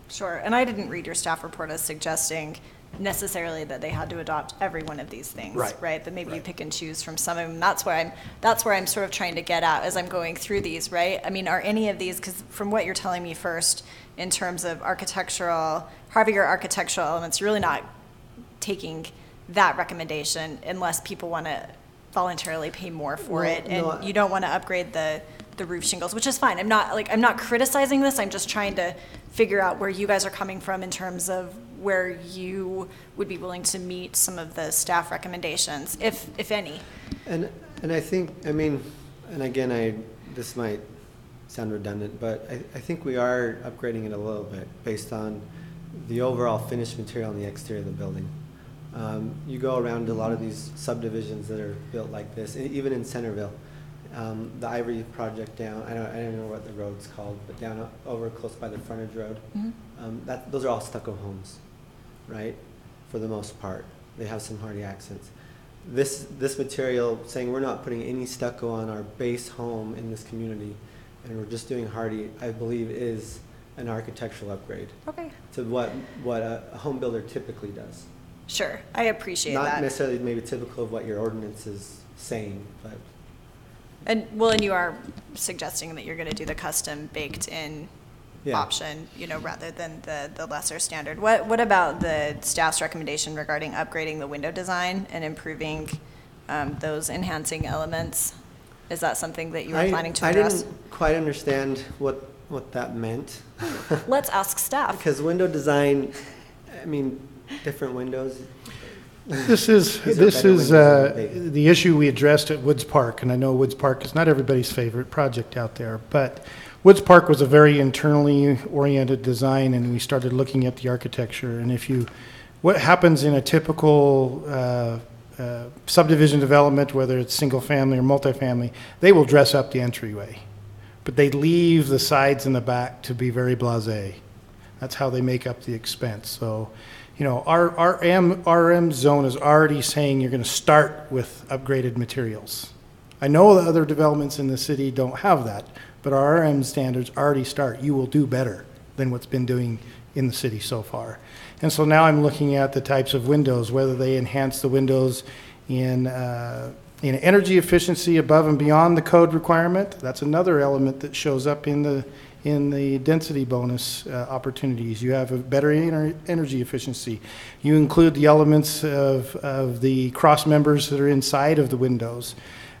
Sure, and I didn't read your staff report as suggesting necessarily that they had to adopt every one of these things, Right. right? But maybe you Right. pick and choose from some of them. That's where I'm sort of trying to get at as I'm going through these, right? I mean, are any of these, because from what you're telling me first, in terms of heavier architectural elements, you're really not taking that recommendation unless people want to voluntarily pay more for Well, it, and no, you don't want to upgrade the roof shingles, which is fine. I'm not criticizing this. I'm just trying to figure out where you guys are coming from in terms of where you would be willing to meet some of the staff recommendations, if any. And I think, I mean, and again, this might sound redundant, but I think we are upgrading it a little bit based on the overall finished material on the exterior of the building. You go around to a lot of these subdivisions that are built like this, even in Centerville. The Ivory project down, I don't know what the road's called, but down over close by the frontage road. Those are all stucco homes, right? For the most part, they have some hardy accents. This material, saying we're not putting any stucco on our base home in this community, and we're just doing hardy, I believe is an architectural upgrade Okay. to what a home builder typically does. Sure, I appreciate Not that. necessarily maybe typical of what your ordinance is saying, but And you are suggesting that you're going to do the custom baked in yeah. option, rather than the lesser standard. What about the staff's recommendation regarding upgrading the window design and improving those enhancing elements? Is that something that you were planning to address? I didn't quite understand what that meant. Let's ask staff. Because window design, I mean, different windows. This is These are better windows than the issue we addressed at Woods Park, and I know Woods Park is not everybody's favorite project out there, but Woods Park was a very internally oriented design, and we started looking at the architecture. And what happens in a typical subdivision development, whether it's single family or multifamily, they will dress up the entryway, but they leave the sides and the back to be very blasé. That's how they make up the expense. So, our RM zone is already saying you're going to start with upgraded materials. I know the other developments in the city don't have that, but our RM standards already start. You will do better than what's been doing in the city so far. And so now I'm looking at the types of windows, whether they enhance the windows in energy efficiency above and beyond the code requirement. That's another element that shows up in the density bonus opportunities. You have a better energy efficiency. You include the elements of the cross members that are inside of the windows.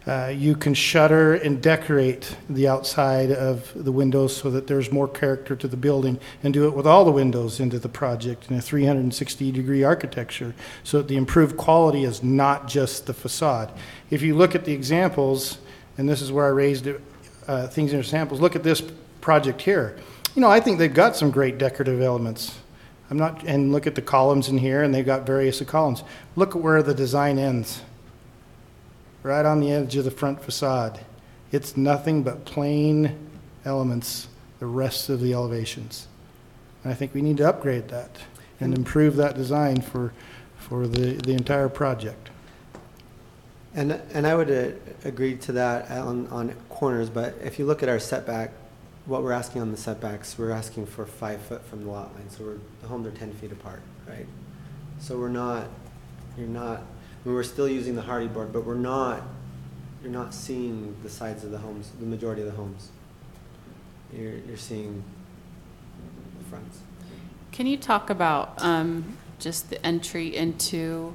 You can shutter and decorate the outside of the windows so that there's more character to the building, and do it with all the windows into the project in a 360-degree architecture, so that the improved quality is not just the facade. If you look at the examples, and this is where I raised things in samples, look at this project here. I think they've got some great decorative elements. And look at the columns in here, and they've got various columns. Look at where the design ends. Right on the edge of the front facade. It's nothing but plain elements, the rest of the elevations. And I think we need to upgrade that and improve that design for the entire project. And I would agree to that on corners, but if you look at our setback, what we're asking on the setbacks, we're asking for 5 foot from the lot line, so the homes are 10 feet apart, right? So we're still using the hardy board, but you're not seeing the sides of the homes, the majority of the homes. You're seeing the fronts. Can you talk about just the entry into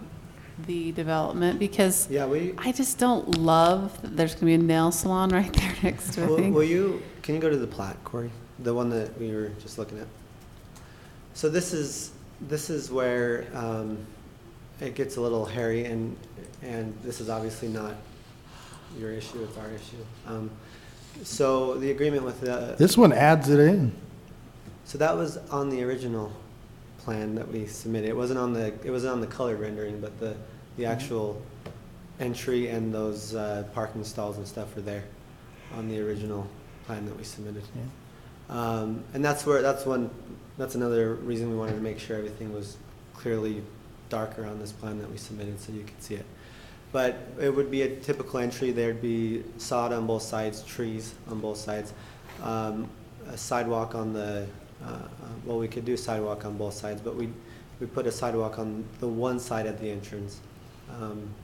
the development? Because I just don't love that there's going to be a nail salon right there next to it. Can you go to the plat, Corey? The one that we were just looking at. So this is where it gets a little hairy, and this is obviously not your issue, it's our issue. So the agreement with This one adds it in. So that was on the original plan that we submitted. It wasn't on the colored rendering, but the actual entry and those parking stalls and stuff are there on the original plan that we submitted. Yeah. And that's another reason we wanted to make sure everything was clearly darker on this plan that we submitted so you could see it. But it would be a typical entry. There'd be sod on both sides, trees on both sides, a sidewalk on the, we could do sidewalk on both sides, but we put a sidewalk on the one side at the entrance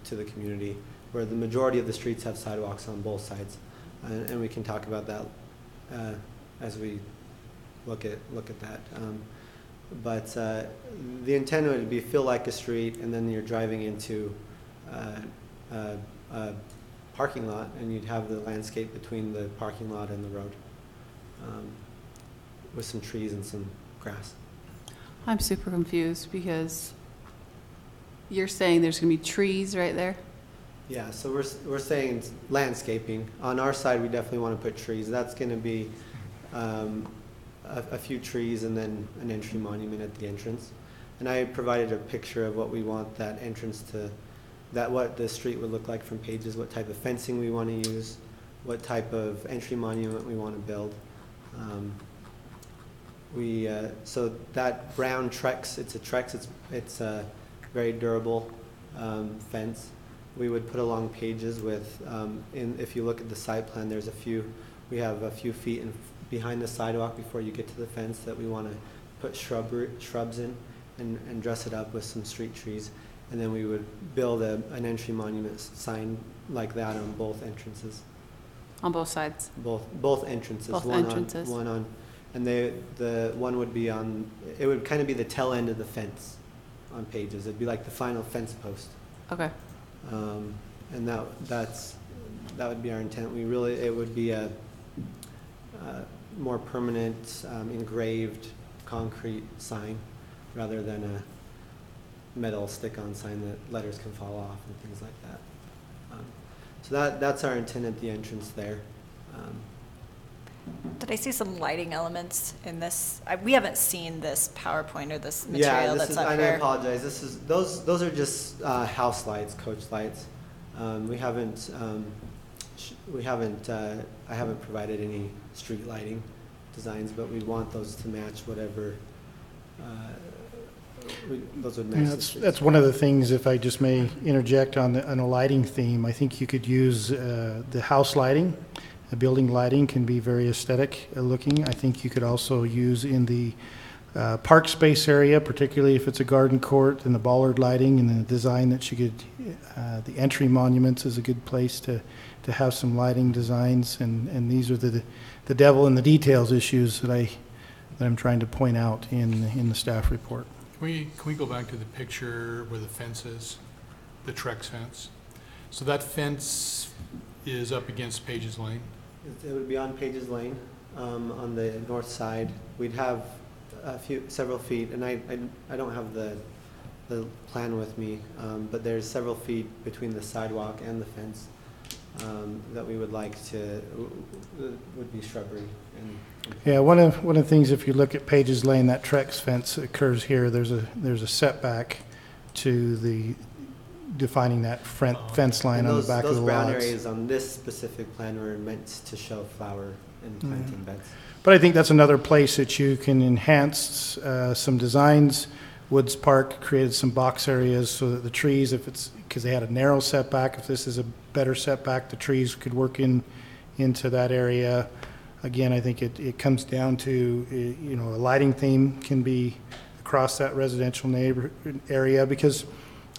to the community, where the majority of the streets have sidewalks on both sides. And we can talk about that as we look at that. But the intent would be feel like a street, and then you're driving into a parking lot, and you'd have the landscape between the parking lot and the road, with some trees and some grass. I'm super confused because you're saying there's going to be trees right there? Yeah, so we're saying landscaping. On our side, we definitely want to put trees. That's going to be a few trees and then an entry monument at the entrance. And I provided a picture of what we want that entrance to, what the street would look like from pages, what type of fencing we want to use, what type of entry monument we want to build. So that brown Trex, it's a Trex, it's a very durable fence. We would put along pages with, if you look at the site plan, we have a few feet behind the sidewalk before you get to the fence that we want to put shrubs in and dress it up with some street trees. And then we would build an entry monument sign like that on both entrances. On both sides? Both entrances. Both one entrances. And the one would be it would kind of be the tail end of the fence on pages. It'd be like the final fence post. Okay. And that would be our intent. It would be a more permanent, engraved concrete sign rather than a metal stick-on sign that letters can fall off and things like that. So that's our intent at the entrance there. Did I see some lighting elements in this? We haven't seen this PowerPoint or this material that's up I here. apologize. Those are just house lights, coach lights. I haven't provided any street lighting designs, but we want those to match whatever. Those would match. Yeah, that's one of the things, if I just may interject on a lighting theme. I think you could use the house lighting. The building lighting can be very aesthetic looking. I think you could also use in the park space area, particularly if it's a garden court, and the bollard lighting and the design that you could, the entry monuments is a good place to have some lighting designs. And these are the devil in the details issues that I'm trying to point out in the staff report. Can we go back to the picture where the fence is, the Trex fence? So that fence is up against Pages Lane. It would be on Pages Lane, on the north side. We'd have several feet, and I don't have the plan with me, but there's several feet between the sidewalk and the fence that we would like would be shrubbery. Yeah, one of the things, if you look at Pages Lane, that Trex fence occurs here. There's a setback to the defining that fence line on the back of the lots. Those brown areas on this specific plan were meant to show flower and planting beds. But I think that's another place that you can enhance some designs. Woods Park created some box areas so that the trees, because they had a narrow setback, if this is a better setback, the trees could work into that area. Again, I think it comes down to, a lighting theme can be across that residential neighborhood area, because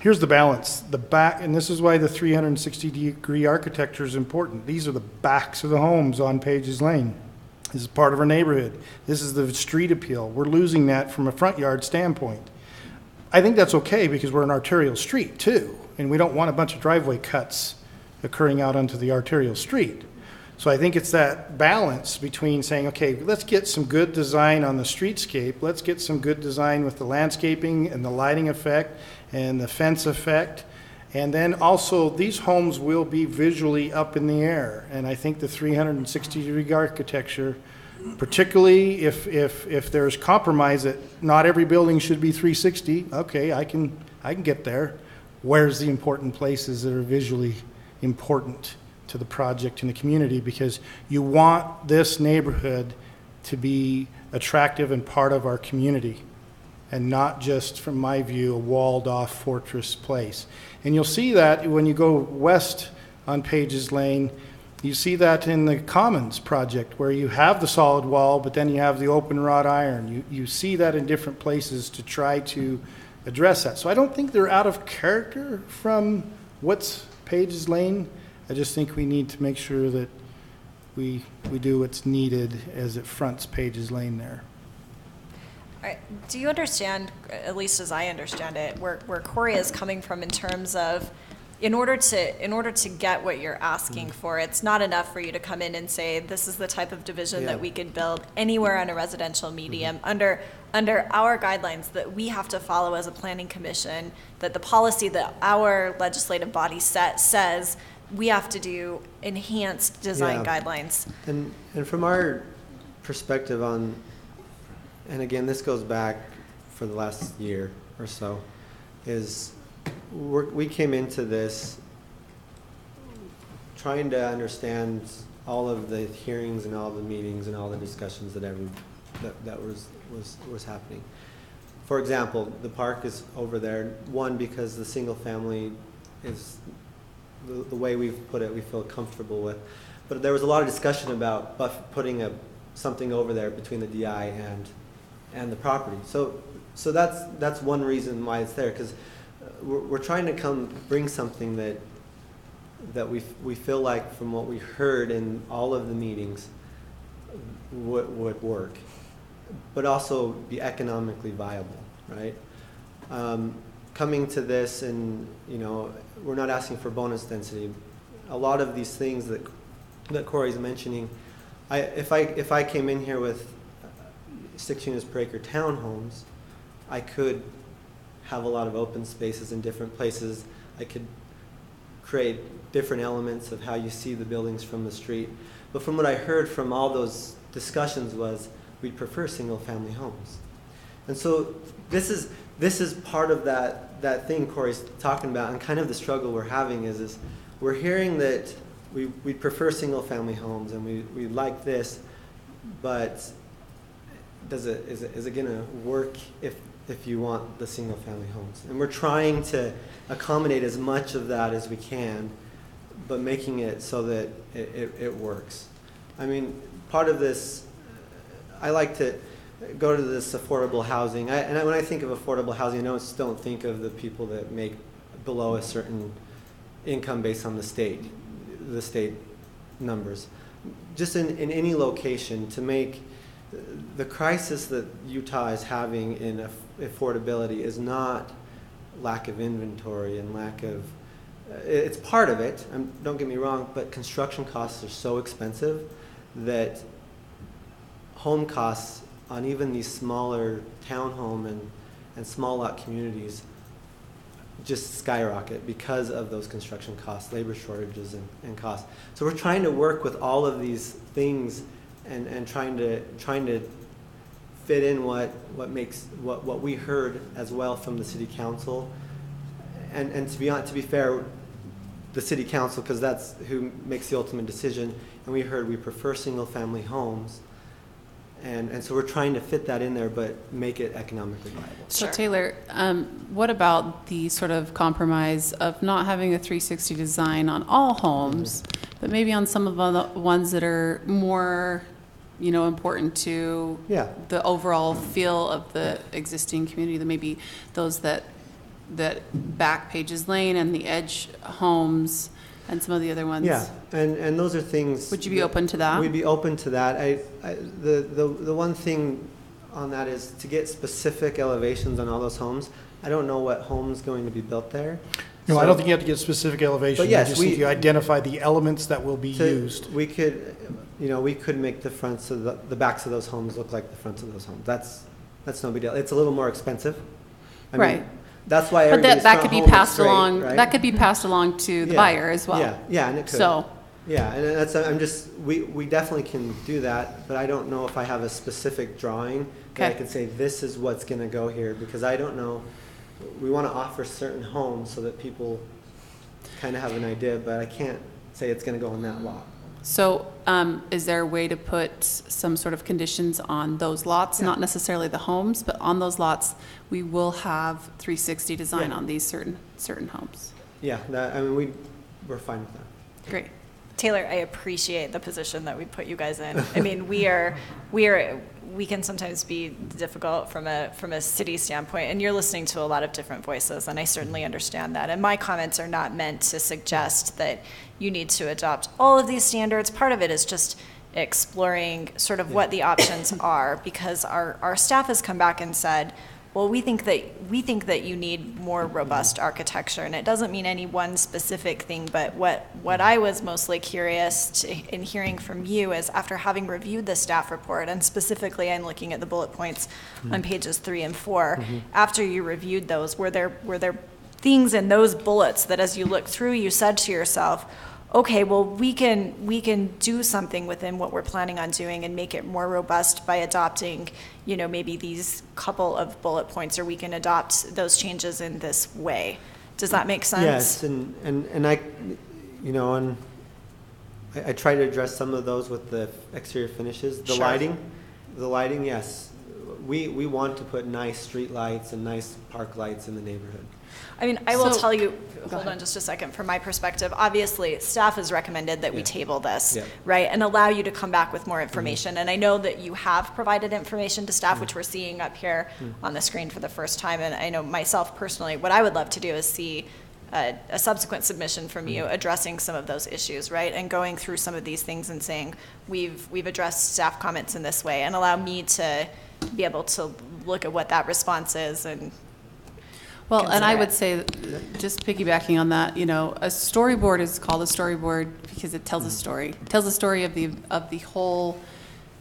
here's the balance. The back, and this is why the 360-degree architecture is important. These are the backs of the homes on Pages Lane. This is part of our neighborhood. This is the street appeal. We're losing that from a front yard standpoint. I think that's okay because we're an arterial street too, and we don't want a bunch of driveway cuts occurring out onto the arterial street. So I think it's that balance between saying, okay, let's get some good design on the streetscape. Let's get some good design with the landscaping and the lighting effect and the fence effect. And then also these homes will be visually up in the air. And I think the 360-degree architecture, particularly if there's compromise that not every building should be 360, okay, I can get there. Where's the important places that are visually important to the project and the community? Because you want this neighborhood to be attractive and part of our community, and not just, from my view, a walled-off fortress place. And you'll see that when you go west on Pages Lane. You see that in the Commons project, where you have the solid wall, but then you have the open wrought iron. You see that in different places to try to address that. So I don't think they're out of character from what's Page's Lane. I just think we need to make sure that we do what's needed as it fronts Page's Lane there. Do you understand, at least as I understand it, where Corey is coming from in terms of, in order to get what you're asking for, it's not enough for you to come in and say, this is the type of division that we could build anywhere on a residential medium under our guidelines that we have to follow as a planning commission, that the policy that our legislative body says we have to do enhanced design guidelines. And from our perspective on, and again, this goes back for the last year or so, is we came into this trying to understand all of the hearings and all the meetings and all the discussions that was happening. For example, the park is over there, one, because the single family is the way we've put it, we feel comfortable with. But there was a lot of discussion about putting something over there between the DI and the property. So that's one reason why it's there, because we're trying to bring something that we feel like, from what we heard in all of the meetings, would work, but also be economically viable, right? Coming to this, and we're not asking for bonus density. A lot of these things that Corey's mentioning, if I came in here with 6 units per acre townhomes, I could have a lot of open spaces in different places. I could create different elements of how you see the buildings from the street. But from what I heard from all those discussions was, we'd prefer single family homes. And so this is part of that thing Corey's talking about, and kind of the struggle we're having is we're hearing that we prefer single family homes and we like this, but is it gonna work if you want the single family homes? And we're trying to accommodate as much of that as we can, but making it so that it works. I mean, part of this, I like to go to this affordable housing. When I think of affordable housing, I don't think of the people that make below a certain income based on the state numbers. Just in any location, to make the crisis that Utah is having in affordability is not lack of inventory and lack of, it's part of it, don't get me wrong, but construction costs are so expensive that home costs on even these smaller townhome and small lot communities just skyrocket because of those construction costs, labor shortages and costs. So we're trying to work with all of these things and trying to fit in what we heard as well from the city council, and to be fair, the city council, because that's who makes the ultimate decision, and we heard we prefer single family homes, and so we're trying to fit that in there but make it economically viable. So Taylor, what about the sort of compromise of not having a 360 design on all homes, but maybe on some of the ones that are more important to the overall feel of the existing community, that maybe those that back Pages Lane and the edge homes and some of the other ones? Yeah, and those are things. Would you be open to that? We'd be open to that. The one thing on that is to get specific elevations on all those homes. I don't know what home's going to be built there. No, so I don't think you have to get specific elevation. But yes, you just need to identify the elements that will be used. We could, we could make the fronts of the backs of those homes look like the fronts of those homes. That's no big deal. It's a little more expensive. I mean, that's why. But that could be passed along. Right? That could be passed along to the buyer as well. Yeah, and it could. So. Yeah, and that's we definitely can do that, but I don't know if I have a specific drawing that I could say this is what's going to go here, because I don't know. We want to offer certain homes so that people kind of have an idea, but I can't say it's going to go on that lot. So is there a way to put some sort of conditions on those lots, not necessarily the homes, but on those lots, we will have 360 design on these certain homes? Yeah, we're fine with that. Great. Taylor, I appreciate the position that we put you guys in. I mean, we we can sometimes be difficult from a city standpoint, and you're listening to a lot of different voices, and I certainly understand that. And my comments are not meant to suggest that you need to adopt all of these standards. Part of it is just exploring sort of what the options are, because our staff has come back and said, well, we think that you need more robust architecture, and it doesn't mean any one specific thing, but what I was mostly curious in hearing from you is, after having reviewed the staff report, and specifically I'm looking at the bullet points on pages 3 and 4, after you reviewed those, were there things in those bullets that as you looked through, you said to yourself, okay, well, we can do something within what we're planning on doing and make it more robust by adopting, maybe these couple of bullet points, or we can adopt those changes in this way. Does that make sense? Yes, and I, and I try to address some of those with the exterior finishes. The Sure. lighting, yes. We want to put nice street lights and nice park lights in the neighborhood. I mean, I will So- tell you, Go hold ahead. on just a second, from my perspective, obviously, staff has recommended that we Yeah. table this, Yeah. right, and allow you to come back with more information. And I know that you have provided information to staff, which we're seeing up here on the screen for the first time. And I know myself personally, what I would love to do is see a subsequent submission from you addressing some of those issues, right? And going through some of these things and saying, we've addressed staff comments in this way, and allow me to be able to look at what that response is and Well, and I consider would it. say, just piggybacking on that, a storyboard is called a storyboard because it tells a story. It tells a story of the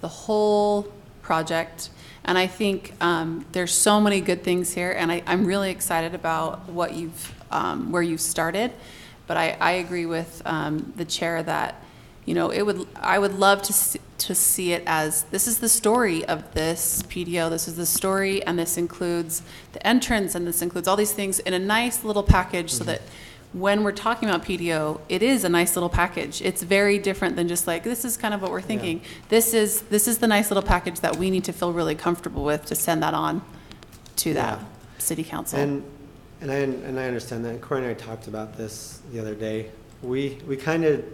whole project. And I think there's so many good things here, and I'm really excited about what where you've started. But I agree with the chair that I would love to see it as, this is the story of this PDO, this is the story, and this includes the entrance, and this includes all these things in a nice little package, so that when we're talking about PDO, it is a nice little package. It's very different than just like, this is kind of what we're thinking. This is the nice little package that we need to feel really comfortable with to send that on to that city council. And I understand that. Corey and I talked about this the other day. We kind of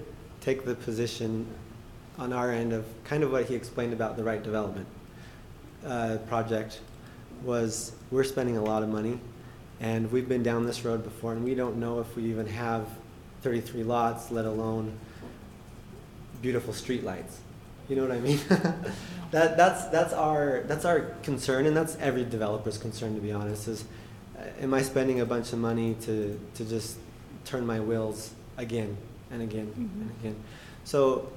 take the position on our end of kind of what he explained about the right development project. Was we're spending a lot of money, and we've been down this road before, and we don't know if we even have 33 lots, let alone beautiful street lights. You know what I mean? That's our concern, and that's every developer's concern, to be honest, is am I spending a bunch of money to just turn my wheels again and again and again? So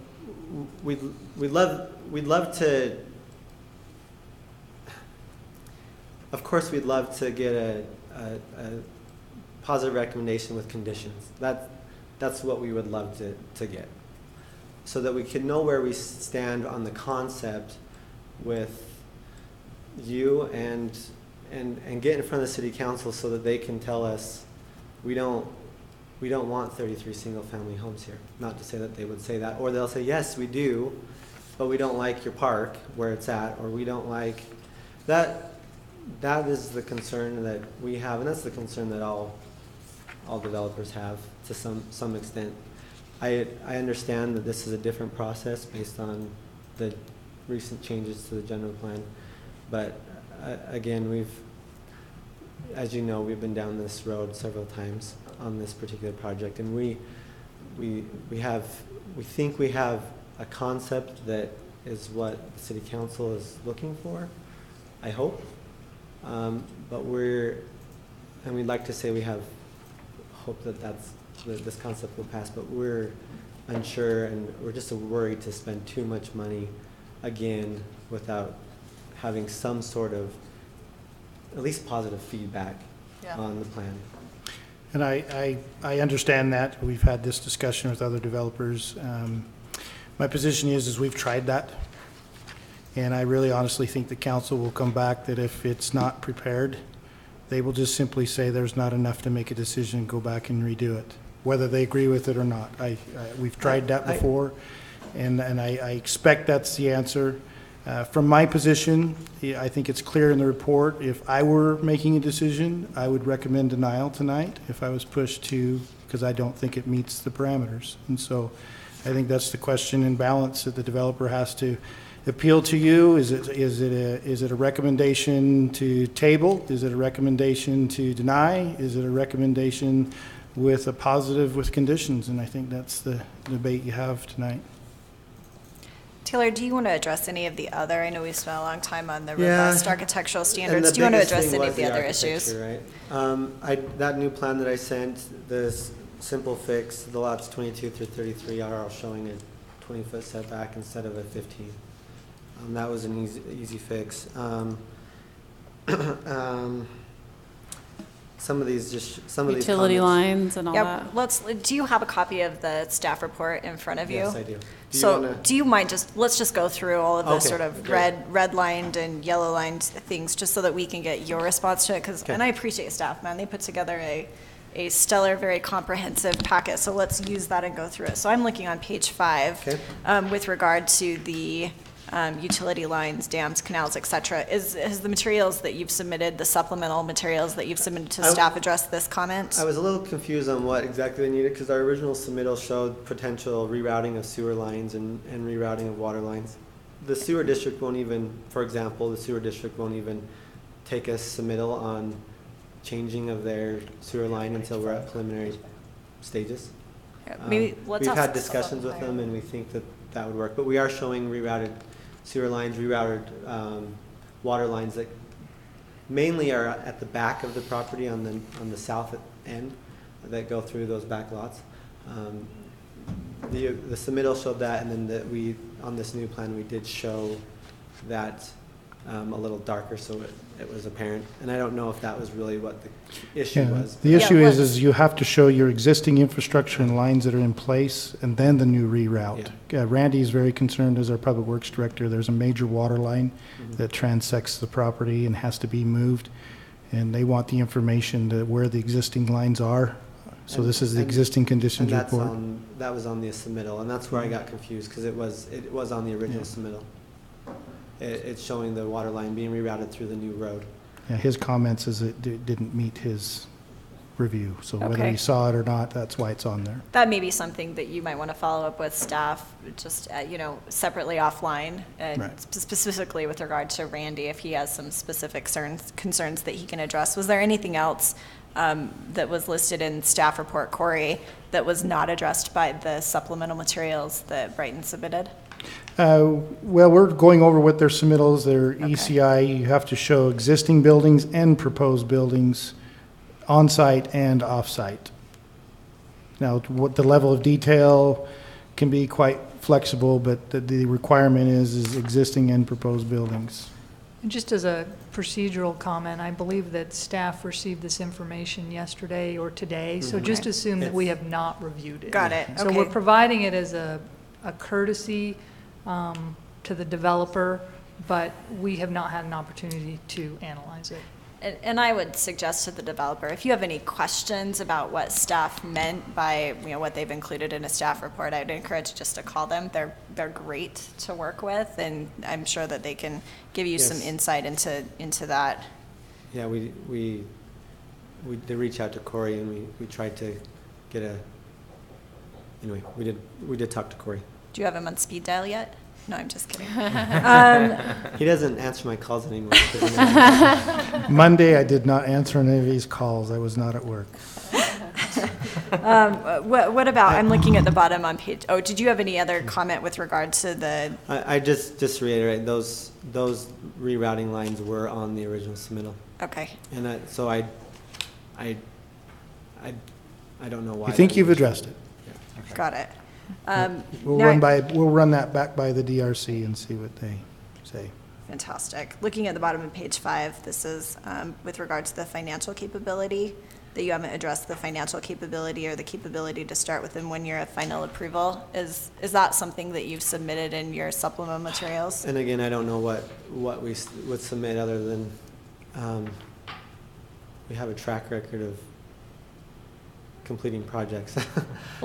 we'd love to, of course, we'd love to get a positive recommendation with conditions. That's what we would love to get, so that we can know where we stand on the concept with you, and get in front of the city council so that they can tell us we don't want 33 single-family homes here. Not to say that they would say that, or they'll say, yes, we do, but we don't like your park where it's at, or we don't like that. That is the concern that we have, and that's the concern that all developers have to some extent. I understand that this is a different process based on the recent changes to the general plan, but again, as you know, we've been down this road several times on this particular project, and we think we have a concept that is what the city council is looking for, I hope. But we'd like to say we have hope that this concept will pass, but we're unsure, and we're just worried to spend too much money again without having some sort of at least positive feedback on the plan. And I understand that. We've had this discussion with other developers. My position is we've tried that. And I really honestly think the council will come back that if it's not prepared, they will just simply say there's not enough to make a decision and go back and redo it, whether they agree with it or not. We've tried that before, and I expect that's the answer. From my position, I think it's clear in the report. If I were making a decision, I would recommend denial tonight if I was pushed to, because I don't think it meets the parameters. And so I think that's the question and balance that the developer has to appeal to you. Is it a recommendation to table? Is it a recommendation to deny? Is it a recommendation with a positive with conditions? And I think that's the debate you have tonight. Taylor, do you want to address any of the other, I know we spent a long time on the Yeah. robust architectural And standards. the Do you want to biggest address thing any was of the other issues? architecture, Right? That new plan that I sent, this simple fix, the lots 22 through 33 are all showing a 20-foot setback instead of a 15. That was an easy fix. Some of these Utility comments- lines and all Yeah, that. do you have a copy of the staff report in front of you? Yes, I do. Do you So wanna- do you mind let's just go through all of the Okay, sort of great. red-lined and yellow-lined things, just so that we can get your response to it, Okay. and I appreciate staff, man, they put together a stellar, very comprehensive packet, so let's use that and go through it. So I'm looking on page 5, Okay. with regard to the utility lines, dams, canals, et cetera. Has the materials that you've submitted, the supplemental materials that you've submitted to I- staff address this comment? I was a little confused on what exactly they needed, because our original submittal showed potential rerouting of sewer lines and rerouting of water lines. The sewer district won't even, for example, the sewer district won't even take a submittal on changing of their sewer line until we're at preliminary stages. Yeah, maybe let's We've ask had discussions with them, and we think that that would work, but we are showing rerouted sewer lines, rerouted water lines that mainly are at the back of the property on the south end that go through those back lots. The submittal showed that, and then on this new plan, we did show that a little darker, so it was apparent. And I don't know if that was really what the issue Yeah, was. the Yeah, issue let's- is you have to show your existing infrastructure and lines that are in place, and then the new reroute. Randy is very concerned as our Public Works Director. There's a major water line that transects the property and has to be moved, and they want the information to where the existing lines are. So this is the And- existing conditions And report. that was on the submittal, and that's where I got confused, because it was on the original submittal. It's showing the water line being rerouted through the new road. Yeah, his comments is it didn't meet his review, so whether Okay. he saw it or not, that's why it's on there. That may be something that you might want to follow up with staff, just, separately offline, and Right. specifically with regard to Randy, if he has some specific concerns that he can address. Was there anything else that was listed in staff report, Corey, that was not addressed by the supplemental materials that Brighton submitted? Well, we're going over what their submittals, their ECI. You have to show existing buildings and proposed buildings on-site and off-site. Now, what the level of detail can be quite flexible, but the requirement is existing and proposed buildings. And just as a procedural comment, I believe that staff received this information yesterday or today, so just assume that we have not reviewed it. Got it, So we're okay. providing it as a courtesy to the developer, but we have not had an opportunity to analyze it. And I would suggest to the developer, if you have any questions about what staff meant by, what they've included in a staff report, I'd encourage just to call them. They're great to work with, and I'm sure that they can give you some Yes. insight into that. Yeah, we did reach out to Corey, and we tried to get anyway, we did talk to Corey. Do you have him on speed dial yet? No, I'm just kidding. He doesn't answer my calls anymore. Monday, I did not answer any of these calls. I was not at work. What about, I'm looking at the bottom on page, did you have any other comment with regard to the, I just reiterate, those rerouting lines were on the original submittal. okay. And so I don't know why. You think that you've was- addressed it? Got it. We'll Now- we'll run that back by the DRC and see what they say. Fantastic. Looking at the bottom of page 5, this is with regard to the financial capability, that you haven't addressed the financial capability or the capability to start within 1 year of final approval. Is that something that you've submitted in your supplemental materials? And again, I don't know what we would submit other than we have a track record of completing projects.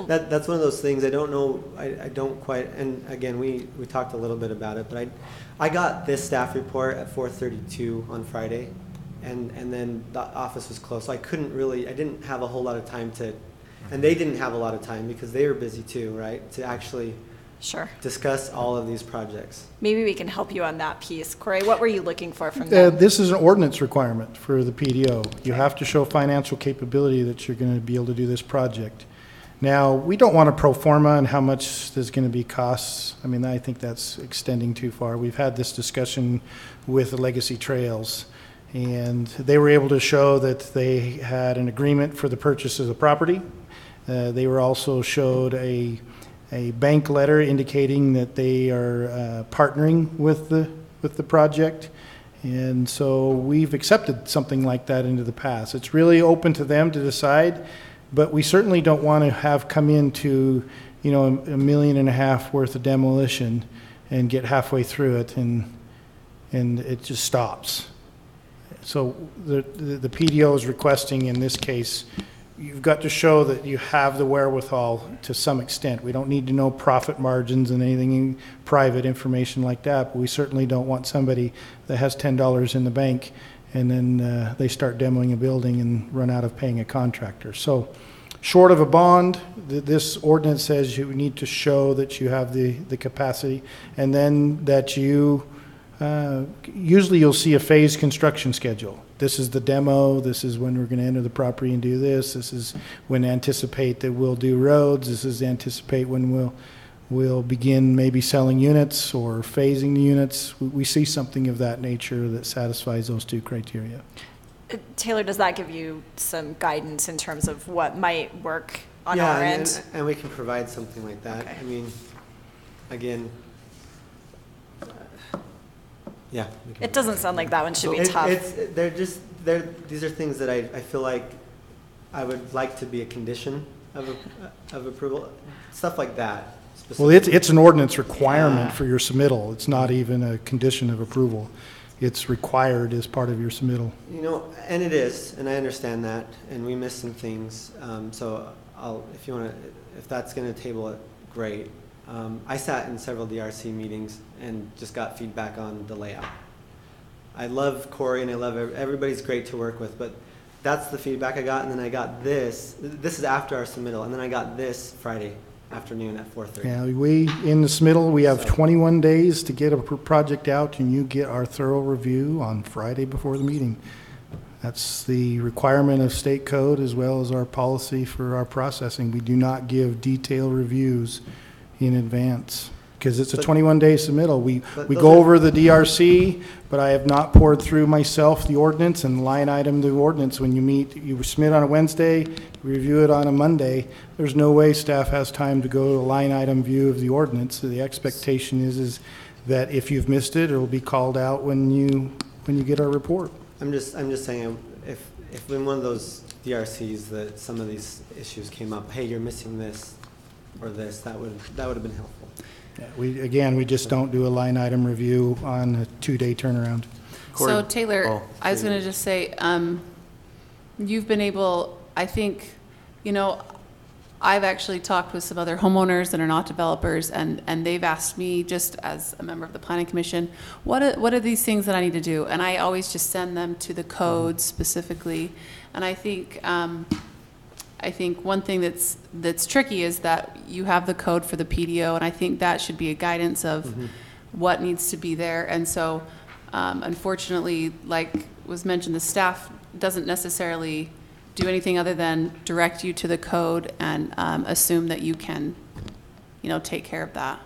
That's one of those things I don't know, I don't quite, and again, we talked a little bit about it, but I got this staff report at 4:32 on Friday, and then the office was closed, so I didn't have a whole lot of time to And they didn't have a lot of time because they were busy too, right? To actually Sure. discuss all of these projects. Maybe we can help you on that piece. Corey, what were you looking for from them? This is an ordinance requirement for the PDO. You have to show financial capability that you're going to be able to do this project. Now, we don't want to pro forma on how much there's going to be costs. I mean, I think that's extending too far. We've had this discussion with the Legacy Trails, and they were able to show that they had an agreement for the purchase of the property. They were also showed a bank letter indicating that they are partnering with the project. And so we've accepted something like that into the past. It's really open to them to decide, but we certainly don't want to have come into, $1.5 million worth of demolition and get halfway through it and it just stops. So the PDO is requesting in this case, you've got to show that you have the wherewithal to some extent. We don't need to know profit margins and anything private information like that, but we certainly don't want somebody that has $10 in the bank and then they start demoing a building and run out of paying a contractor. So short of a bond, this ordinance says you need to show that you have the capacity, and then that you, usually you'll see a phased construction schedule. This is the demo, this is when we're going to enter the property and do this is when anticipate that we'll do roads, this is anticipate when we'll begin maybe selling units or phasing the units. We see something of that nature that satisfies those two criteria. Taylor, does that give you some guidance in terms of what might work on our end? And we can provide something like that. Okay. I mean, again, yeah. It doesn't sound like that one should be tough. These are things that I feel like I would like to be a condition of approval, stuff like that. Well, it's an ordinance requirement for your submittal. It's not even a condition of approval. It's required as part of your submittal. And it is, and I understand that, and we missed some things. So if that's going to table it, great. I sat in several DRC meetings and just got feedback on the layout. I love Corey and I love everybody's great to work with, but that's the feedback I got, and then I got this. This is after our submittal, and then I got this Friday afternoon at 4:30. Yeah, in the submittal, we have 21 days to get a project out, and you get our thorough review on Friday before the meeting. That's the requirement of state code as well as our policy for our processing. We do not give detailed reviews in advance because it's a 21-day submittal. We go over the DRC, but I have not poured through myself the ordinance and line item the ordinance. When you meet, you submit on a Wednesday, review it on a Monday. There's no way staff has time to go to a line item view of the ordinance. So the expectation is that if you've missed it, it will be called out when you get our report. I'm just saying, if in one of those DRCs that some of these issues came up, hey, you're missing this or this, that would have been helpful. Yeah, we just don't do a line item review on a 2-day turnaround. So Taylor, I was going to just say, you've been able, I think, I've actually talked with some other homeowners that are not developers, and they've asked me, just as a member of the Planning Commission, what are these things that I need to do? And I always just send them to the code specifically. And I think one thing that's tricky is that you have the code for the PDO, and I think that should be a guidance of what needs to be there. And so, unfortunately, like was mentioned, the staff doesn't necessarily do anything other than direct you to the code and assume that you can, take care of that.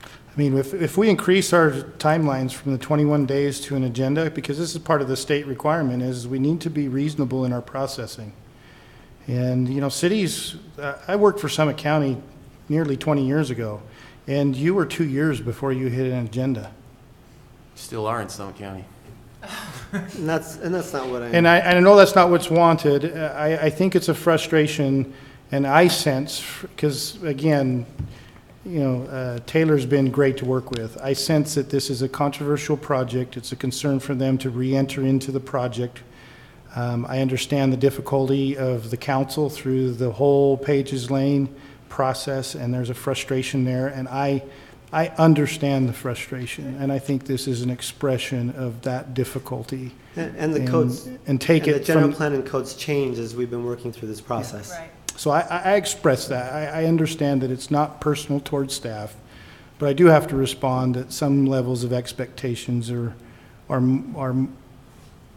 I mean, if we increase our timelines from the 21 days to an agenda, because this is part of the state requirement, is we need to be reasonable in our processing. And, cities, I worked for Summit County nearly 20 years ago, and you were 2 years before you hit an agenda. Still are in Summit County. And that's not what And I know that's not what's wanted. I think it's a frustration, and I sense, because again, Taylor's been great to work with. I sense that this is a controversial project. It's a concern for them to re-enter into the project. I understand the difficulty of the council through the whole Pages Lane process, and there's a frustration there, and I understand the frustration, and I think this is an expression of that difficulty. And the codes and take and it the general from, plan and codes change as we've been working through this process. Right. So I express that. I understand that it's not personal towards staff, but I do have to respond that some levels of expectations are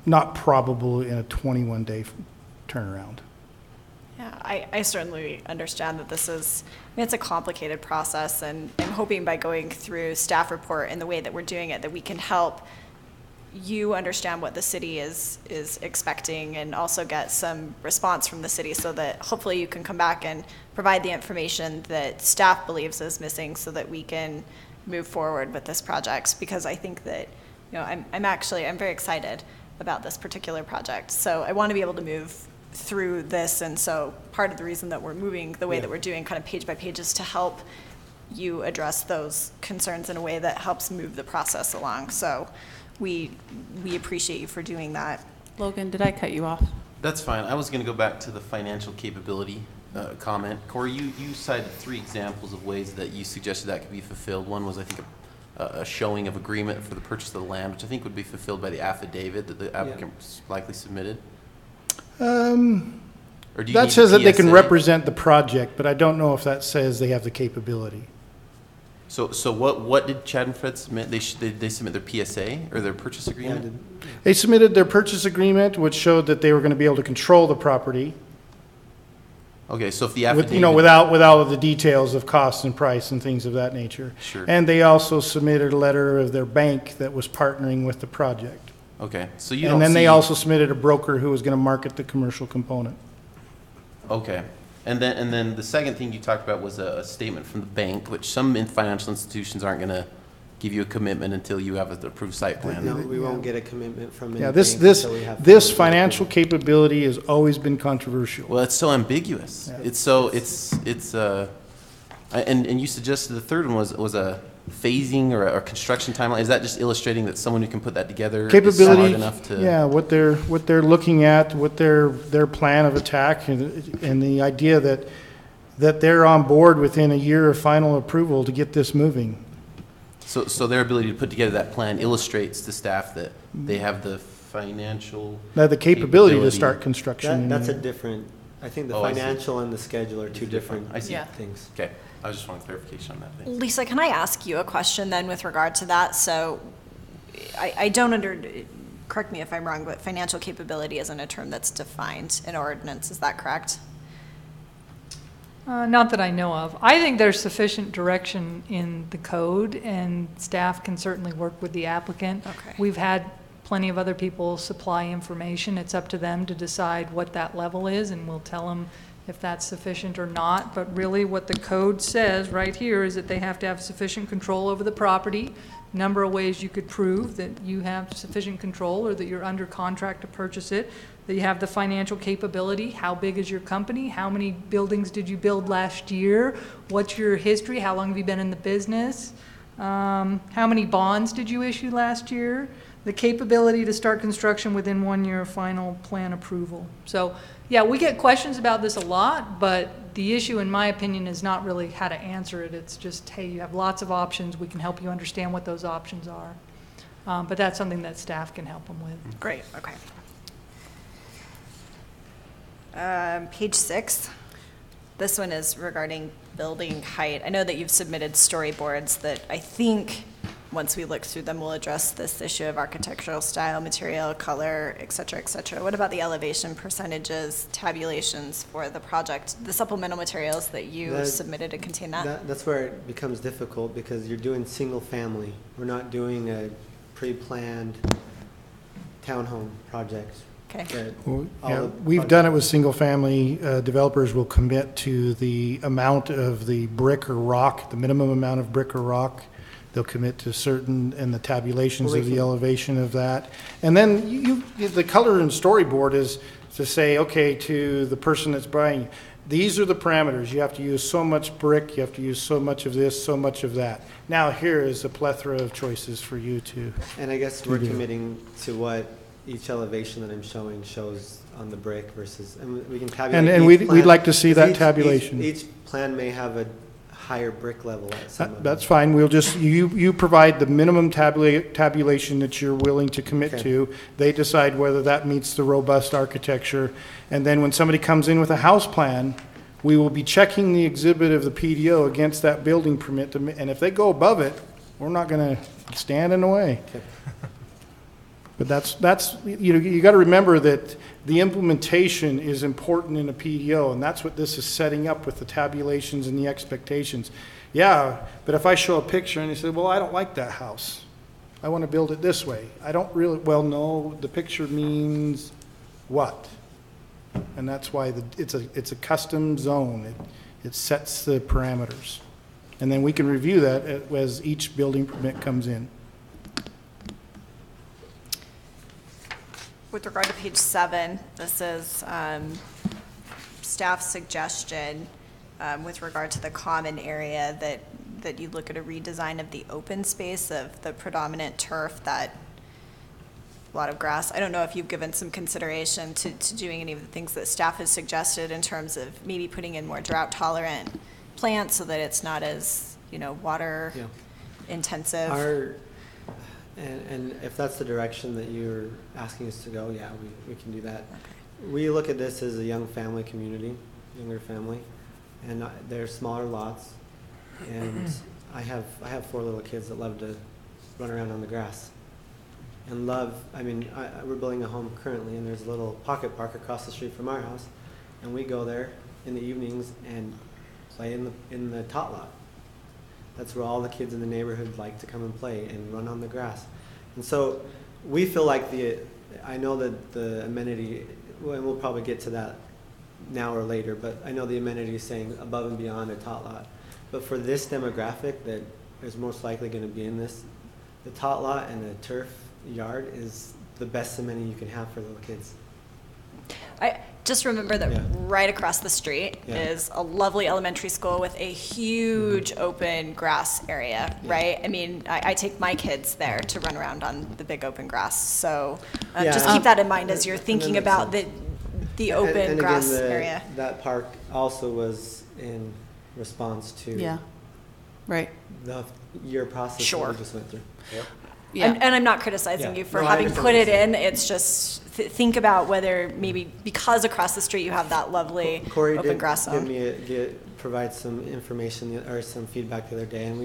not probable in a 21-day turnaround. Yeah, I certainly understand that this is, I mean, it's a complicated process, and I'm hoping by going through staff report and the way that we're doing it, that we can help you understand what the city is expecting and also get some response from the city so that hopefully you can come back and provide the information that staff believes is missing so that we can move forward with this project. Because I think that, you know, I'm very excited about this particular project. So I want to be able to move through this, and so part of the reason that we're moving the way that we're doing kind of page by page is to help you address those concerns in a way that helps move the process along. So we appreciate you for doing that. Logan, did I cut you off? That's fine. I was going to go back to the financial capability comment. Corey, you cited 3 examples of ways that you suggested that could be fulfilled. One was, I think, a showing of agreement for the purchase of the land, which I think would be fulfilled by the affidavit that the applicant likely submitted. Or do you That need says a that they can PSA? represent the project, but I don't know if that says they have the capability. So what did Chad and Fred submit? They submit their PSA or their purchase agreement? They submitted their purchase agreement, which showed that they were going to be able to control the property, Okay, so if the affidavit, with, without the details of cost and price and things of that nature. Sure. And they also submitted a letter of their bank that was partnering with the project. okay, so you don't And then they see- also submitted a broker who was going to market the commercial component. Okay, and then the second thing you talked about was a statement from the bank, which some financial institutions aren't going to give you a commitment until you have an approved site plan. No, we won't get a commitment from any Yeah, bank until we have. this financial capability has always been controversial. Well, it's so ambiguous. Yeah. It's so and you suggested the third one was a phasing or a construction timeline. Is that just illustrating that someone who can put that together is smart Capability, enough to? yeah, what they're looking at, what their plan of attack, and the idea that they're on board within a year of final approval to get this moving. So their ability to put together that plan illustrates to staff that they have the financial. Now, the capability to start construction. That's a different, I think the Oh, I see. financial and the schedule are two different I see. Yeah. things. Okay, I was just wanting clarification on that. Thanks. Lisa, can I ask you a question then with regard to that? So I don't correct me if I'm wrong, but financial capability isn't a term that's defined in ordinance, is that correct? Not that I know of. I think there's sufficient direction in the code, and staff can certainly work with the applicant. Okay. We've had plenty of other people supply information. It's up to them to decide what that level is, and we'll tell them if that's sufficient or not. But really, what the code says right here is that they have to have sufficient control over the property. Number of ways you could prove that you have sufficient control or that you're under contract to purchase it, that you have the financial capability. How big is your company? How many buildings did you build last year? What's your history? How long have you been in the business? How many bonds did you issue last year? The capability to start construction within 1 year of final plan approval. So, yeah, we get questions about this a lot, but the issue, in my opinion, is not really how to answer it. It's just, hey, you have lots of options. We can help you understand what those options are. But that's something that staff can help them with. Great, okay. Page 6, this one is regarding building height. I know that you've submitted storyboards that I think, once we look through them, we'll address this issue of architectural style, material, color, et cetera, et cetera. What about the elevation percentages, tabulations for the project? The supplemental materials that you submitted to contain that? That's where it becomes difficult because you're doing single family. We're not doing a pre-planned townhome project. Okay. Well, yeah, we've done it with single-family. Developers will commit to the amount of the brick or rock, the minimum amount of brick or rock. They'll commit to certain, and the tabulations of the elevation of that. And then the color and storyboard is to say, okay, to the person that's buying, these are the parameters. You have to use so much brick, you have to use so much of this, so much of that. Now here is a plethora of choices for you to. And I guess we're committing to what each elevation that I'm showing shows on the brick versus, and we can tabulate. And we'd like to see that tabulation. Each plan may have a higher brick level at some of them. That's fine. We'll just, you provide the minimum tabulation that you're willing to commit Okay. to. They decide whether that meets the robust architecture. And then when somebody comes in with a house plan, we will be checking the exhibit of the PDO against that building permit, and if they go above it, we're not going to stand in the way. But that's you got to remember that the implementation is important in a PDO, and that's what this is setting up with the tabulations and the expectations. Yeah, but if I show a picture and you say, well, I don't like that house, I want to build it this way. I don't really, well, no, the picture means what? And that's why it's a custom zone. It sets the parameters. And then we can review that as each building permit comes in. With regard to page 7, this is staff's suggestion with regard to the common area that you look at a redesign of the open space of the predominant turf, that a lot of grass. I don't know if you've given some consideration to doing any of the things that staff has suggested in terms of maybe putting in more drought tolerant plants so that it's not as, water intensive. And if that's the direction that you're asking us to go, yeah, we can do that. Okay. We look at this as a young family community, younger family, and they're smaller lots. And I have 4 little kids that love to run around on the grass. And we're building a home currently, and there's a little pocket park across the street from our house, and we go there in the evenings and play in the tot lot. That's where all the kids in the neighborhood like to come and play and run on the grass. And so we feel like I know that the amenity, and we'll probably get to that now or later, but I know the amenity is saying above and beyond a tot lot. But for this demographic that is most likely going to be in this, the tot lot and the turf yard is the best amenity you can have for little kids. I just remember that right across the street is a lovely elementary school with a huge open grass area, right? I mean, I take my kids there to run around on the big open grass. So just keep that in mind as you're thinking about the open grass area. That park also was in response to the year process that we just went through. Yep. Yeah. And I'm not criticizing you for having put it in. It's just think about whether maybe because across the street you have that lovely open grass zone. Corey did provide some information or some feedback the other day, and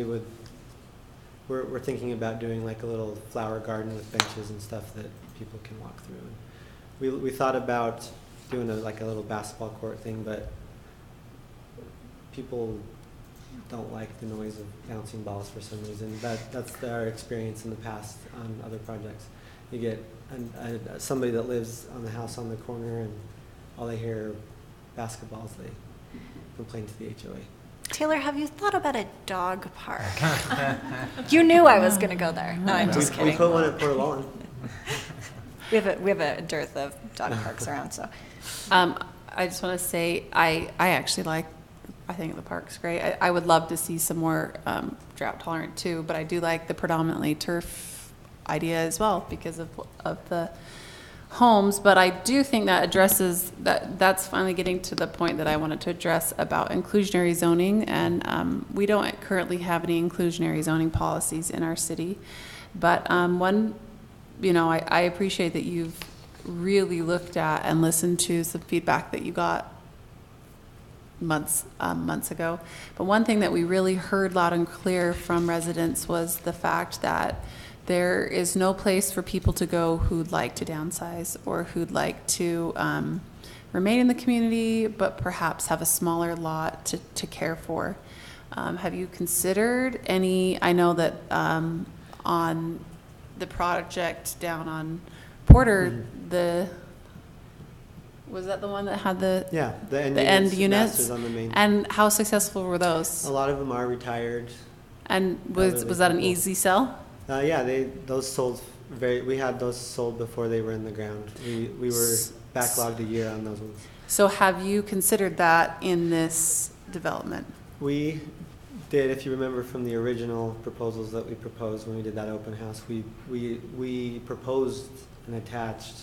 we're thinking about doing like a little flower garden with benches and stuff that people can walk through. And we thought about doing a little basketball court thing, but people don't like the noise of bouncing balls for some reason. That's our experience in the past on other projects. You get somebody that lives on the house on the corner, and all they hear are basketballs. They complain to the HOA. Taylor, have you thought about a dog park? You knew I was going to go there. No, I'm just kidding. We put one at Port Lawn. We have a dearth of dog parks around. So, I just want to say I think the park's great. I would love to see some more drought tolerant too, but I do like the predominantly turf idea as well because of the homes. But I do think that addresses that's finally getting to the point that I wanted to address about inclusionary zoning, and we don't currently have any inclusionary zoning policies in our city. But I appreciate that you've really looked at and listened to some feedback that you got months ago. But one thing that we really heard loud and clear from residents was the fact that there is no place for people to go who'd like to downsize or who'd like to remain in the community, but perhaps have a smaller lot to care for. Have you considered any, I know that on the project down on Porter, was that the one that had the end units? On the main. And how successful were those? A lot of them are retired. And was that an easy sell? Those sold we had those sold before they were in the ground. We were backlogged a year on those ones. So have you considered that in this development? We did, if you remember from the original proposals that we proposed when we did that open house, we proposed and attached.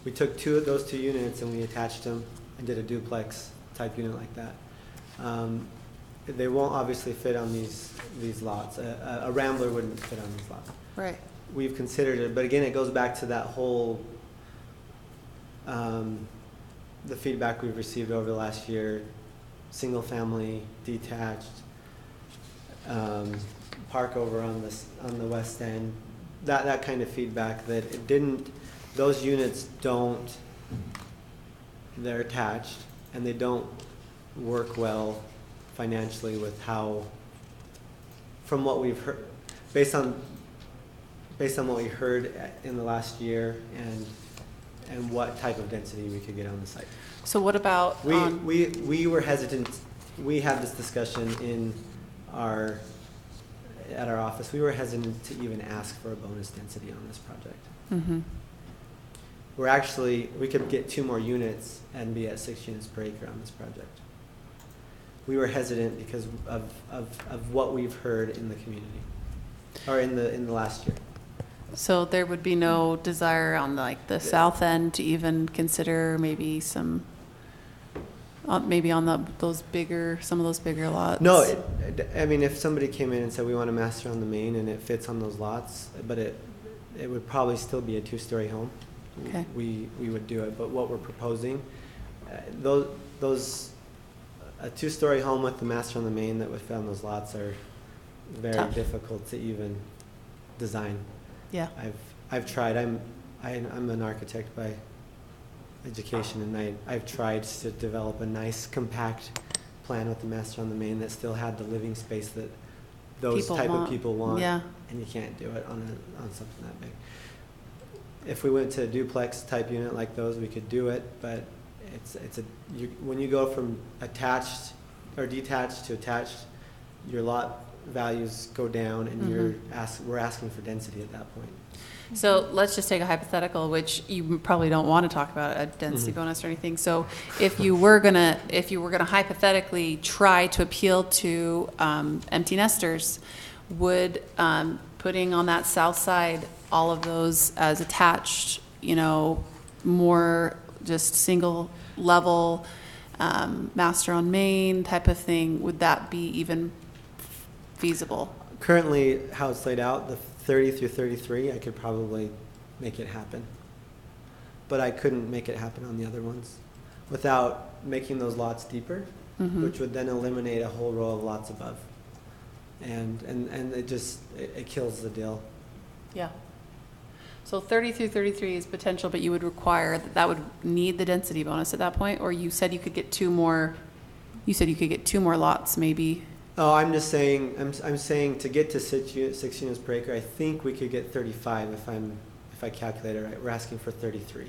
We took those two units and we attached them and did a duplex type unit like that. They won't obviously fit on these lots. A Rambler wouldn't fit on these lots. Right. We've considered it, but again, it goes back to that whole, the feedback we've received over the last year single-family, detached, park over on the west end, that kind of feedback, that it didn't, those units don't, they're attached, and they don't work well financially with how, from what we've heard, based on what we heard in the last year, and what type of density we could get on the site. So what about, We were hesitant, we had this discussion at our office. We were hesitant to even ask for a bonus density on this project. mhm. We could get 2 more units and be at 6 units per acre on this project. We were hesitant because of what we've heard in the community, or in the last year. So there would be no desire on like the south end to even consider maybe some, maybe on some of those bigger lots? No, I mean, if somebody came in and said, we want a master on the main and it fits on those lots, but it would probably still be a 2-story home. Okay. We would do it, but what we're proposing, a 2-story home with the master on the main that would fit on those lots are very Tough. difficult to even design. Yeah. I've tried. I'm an architect by education, and I've tried to develop a nice compact plan with the master on the main that still had the living space that those People type want. of people want. Yeah. And you can't do it on something that big. If we went to a duplex type unit like those, we could do it, but when you go from attached or detached to attached, your lot values go down, and we're asking for density at that point. So let's just take a hypothetical, which you probably don't want to talk about a density bonus or anything. So if you were gonna hypothetically try to appeal to empty nesters, would putting on that south side all of those as attached, more just single level master on main type of thing, would that be even feasible? Currently, how it's laid out, the 30 through 33, I could probably make it happen. But I couldn't make it happen on the other ones without making those lots deeper, which would then eliminate a whole row of lots above. And it kills the deal. Yeah. So 30 through 33 is potential, but you would require that would need the density bonus at that point, or you said you could get 2 more. You said you could get 2 more lots, maybe. Oh, I'm just saying. I'm saying to get to 6 units per acre, I think we could get 35 if I calculate it right. We're asking for 33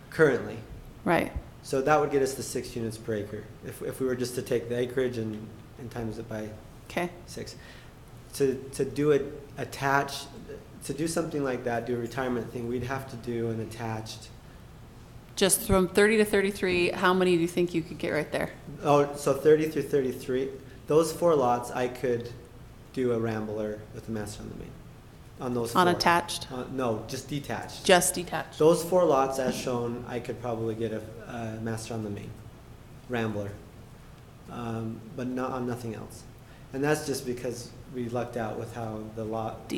currently. Right. So that would get us to 6 units per acre if we were just to take the acreage and times it by 6. To do it attached, to do something like that, do a retirement thing, we'd have to do an attached. Just from 30 to 33, how many do you think you could get right there? Oh, so 30 through 33, those 4 lots, I could do a rambler with the master on the main. On those 4. Unattached? No, just detached. Just detached. Those 4 lots as shown, I could probably get a master on the main, rambler, but not on nothing else. And that's just because we lucked out with how the lot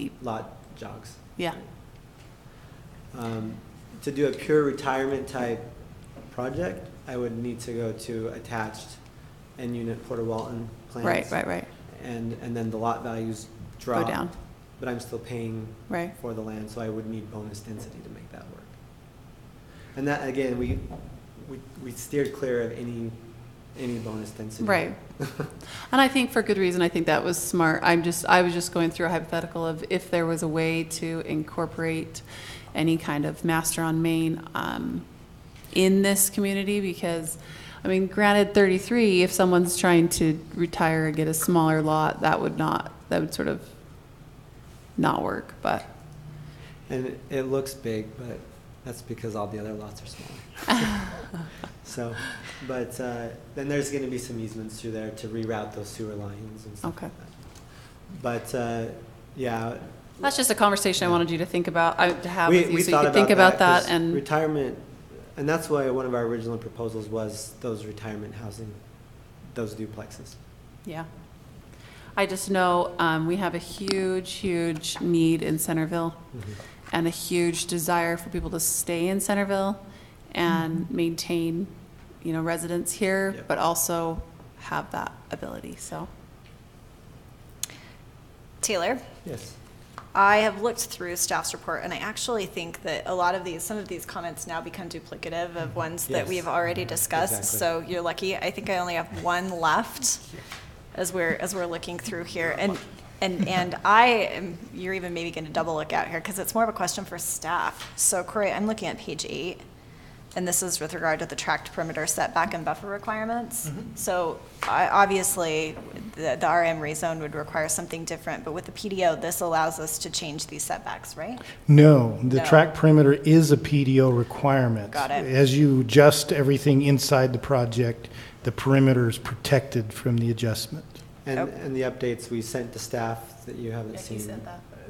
jogs. Yeah. To do a pure retirement type project, I would need to go to attached and unit Porter Walton plans. Right. And then the lot values drop. Go down. But I'm still paying Right. for the land, so I would need bonus density to make that work. And that, again, we steered clear of any bonus density. Right. And I think for good reason. I think that was smart. I was just going through a hypothetical of if there was a way to incorporate any kind of master on main in this community, because I mean, granted 33, if someone's trying to retire and get a smaller lot, that would sort of not work, but. And it looks big, but that's because all the other lots are smaller. So, but then there's going to be some easements through there to reroute those sewer lines and stuff like that. But yeah. That's just a conversation I wanted you to think about, to have with you, We so thought you could think about that. 'cause And retirement, and that's why one of our original proposals was those retirement housing, those duplexes. yeah. I just know we have a huge need in Centerville, and a huge desire for people to stay in Centerville and maintain you know, residents here, Yep. but also have that ability, so. Taylor? Yes. I have looked through staff's report, and I actually think that a lot of these, some of these comments now become duplicative of ones that Yes. we've already discussed. Exactly. So you're lucky. I think I only have one left as we're looking through here. And I am, you're even maybe going to double look out here because it's more of a question for staff. So Corey, I'm looking at page 8. And this is with regard to the tract perimeter setback and buffer requirements. So obviously, the RM rezone would require something different, but with the PDO, this allows us to change these setbacks, right? No, the No. track perimeter is a PDO requirement. Got it. As you adjust everything inside the project, the perimeter is protected from the adjustment. And, Oh. and the updates we sent to staff that you haven't seen.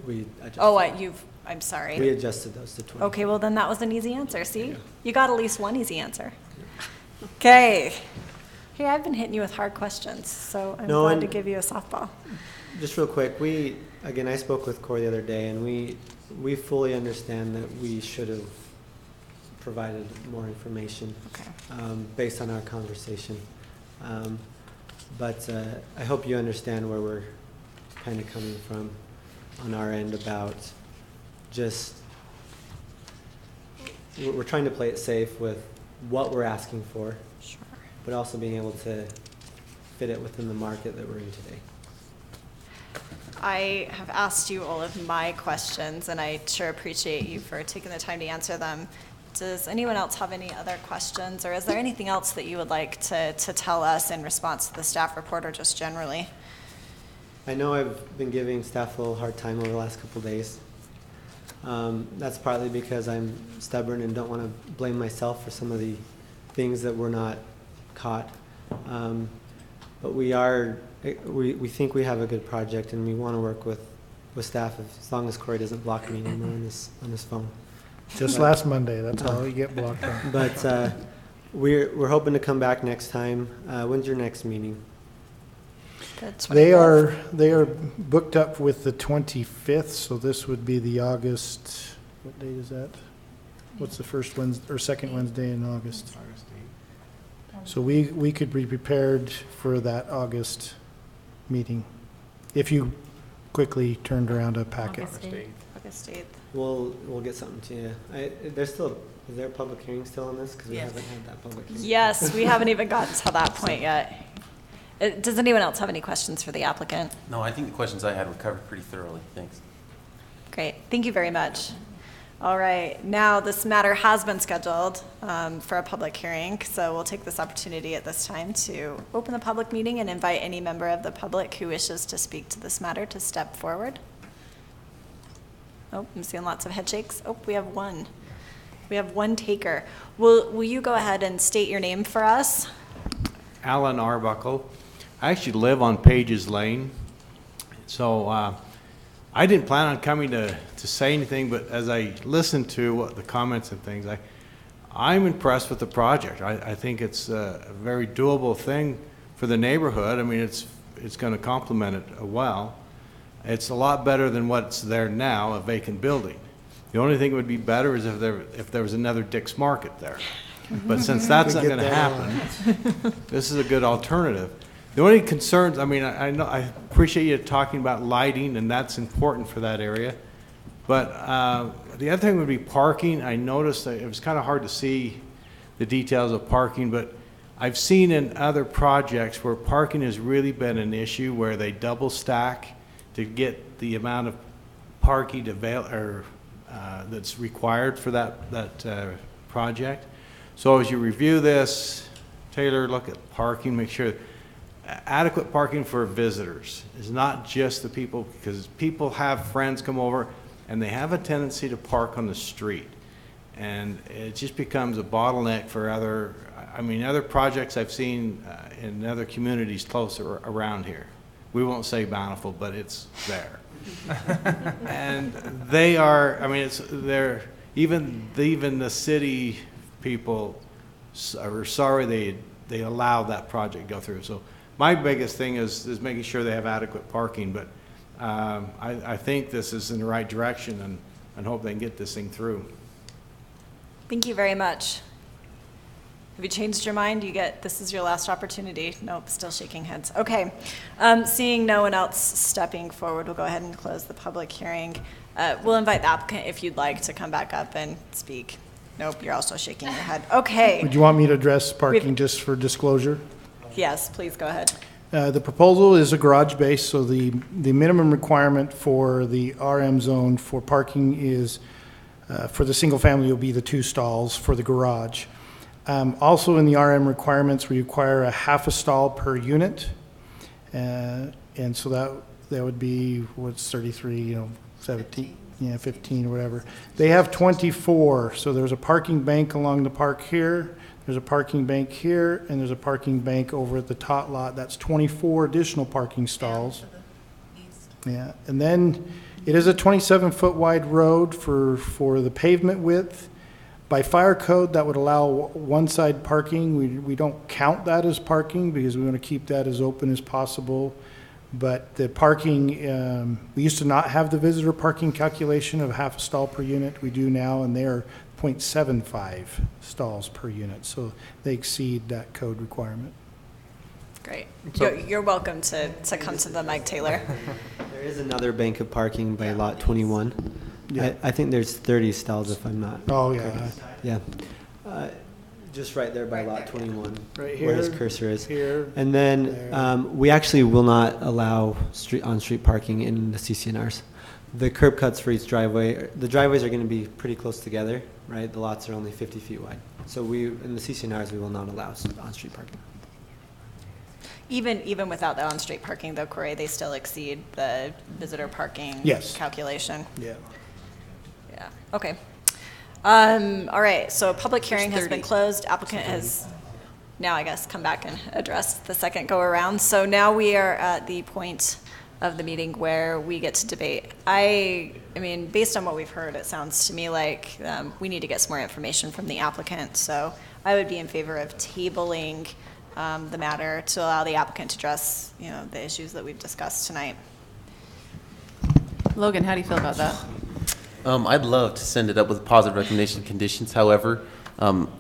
We adjusted. Oh, I'm We sorry. adjusted those to 20. Okay, well then that was an easy answer, see? You got at least one easy answer. Okay. Hey, I've been hitting you with hard questions, so I'm No, glad and- to give you a softball. Just real quick, again, I spoke with Corey the other day, and we fully understand that we should have provided more information Okay. based on our conversation. But I hope you understand where we're kind of coming from on our end about just, we're trying to play it safe with what we're asking for, Sure. but also being able to fit it within the market that we're in today. I have asked you all of my questions, and I sure appreciate you for taking the time to answer them. Does anyone else have any other questions, or is there anything else that you would like to tell us in response to the staff report, or just generally? I know I've been giving staff a little hard time over the last couple of days. That's partly because I'm stubborn and don't want to blame myself for some of the things that were not caught. But we think we have a good project, and we want to work with staff as long as Corey doesn't block me anymore on this phone. Just But- last Monday, that's all you get blocked on. But we're hoping to come back next time. When's your next meeting? They are booked up with the 25th, so this would be the August, what date is that? What's the first Wednesday, or second Wednesday in August? So we could be prepared for that August meeting, if you quickly turned around a packet. August 8th. We'll get something to you. Is there a public hearing still on this? Because we haven't had that public hearing. Yes, we haven't even gotten to that point yet. Does anyone else have any questions for the applicant? No, I think the questions I had were covered pretty thoroughly. Thanks. Great, thank you very much. All right, now this matter has been scheduled for a public hearing, so we'll take this opportunity at this time to open the public meeting and invite any member of the public who wishes to speak to this matter to step forward. Oh, I'm seeing lots of head shakes. Oh, we have one. We have one taker. Will you go ahead and state your name for us? Alan Arbuckle. I actually live on Pages Lane, so I didn't plan on coming to say anything, but as I listened to what the comments and things, I'm impressed with the project. I think it's a very doable thing for the neighborhood. I mean, it's going to complement it well. It's a lot better than what's there now, a vacant building. The only thing that would be better is if there was another Dick's Market there. But since that's not going to happen, this is a good alternative. The only concerns, I mean, I know, I appreciate you talking about lighting, and that's important for that area. But the other thing would be parking. I noticed that it was kind of hard to see the details of parking, but I've seen in other projects where parking has really been an issue, where they double stack to get the amount of parking that's required for that project. So as you review this, Taylor, look at parking, make sure adequate parking for visitors is not just the people, because people have friends come over and they have a tendency to park on the street. And it just becomes a bottleneck for other projects I've seen in other communities closer around here. We won't say Bountiful, but it's there. And they are, I mean, even the city people are sorry they allowed that project to go through. So my biggest thing is making sure they have adequate parking, but I think this is in the right direction, and hope they can get this thing through. Thank you very much. Have you changed your mind? This is your last opportunity. Nope, still shaking heads. Okay. Seeing no one else stepping forward, we'll go ahead and close the public hearing. We'll invite the applicant if you'd like to come back up and speak. Nope, you're also shaking your head. Okay. Would you want me to address parking just for disclosure? Yes, please go ahead. The proposal is a garage base, so the minimum requirement for the RM zone for parking is, for the single family, will be the 2 stalls for the garage. Also in the RM requirements, we require a half a stall per unit. And so that would be, what's 33, 17, 15 or whatever. They have 24, so there's a parking bank along the park here. There's a parking bank here, and there's a parking bank over at the tot lot. That's 24 additional parking stalls. Yeah, and then it is a 27-foot wide road for the pavement width. By fire code, that would allow one-side parking. We don't count that as parking because we want to keep that as open as possible. But the parking, we used to not have the visitor parking calculation of half a stall per unit. We do now, and they're 0.75 stalls per unit, so they exceed that code requirement. Great. So- You're welcome to come to the mic, Taylor. There is another bank of parking by lot 21. Yeah. I think there's 30 stalls if I'm not. Oh, yeah. Yeah. Just right there by lot 21. Right Where his here, cursor is. here. And then we actually will not allow on-street parking in the CCNRs. The curb cuts for each driveway, the driveways are going to be pretty close together, right? The lots are only 50 feet wide. So in the CCNRs, we will not allow on-street parking. Even without the on-street parking, though, Corey, they still exceed the visitor parking Yes. calculation. Yeah. Yeah. Okay. All right. So public hearing has 30. been closed. Applicant has now, I guess, come back and address the second go around. So now we are at the point of the meeting where we get to debate. I mean, based on what we've heard, it sounds to me like we need to get some more information from the applicant. So I would be in favor of tabling the matter to allow the applicant to address, the issues that we've discussed tonight. Logan, how do you feel about that? I'd love to send it up with a positive recommendation conditions. However,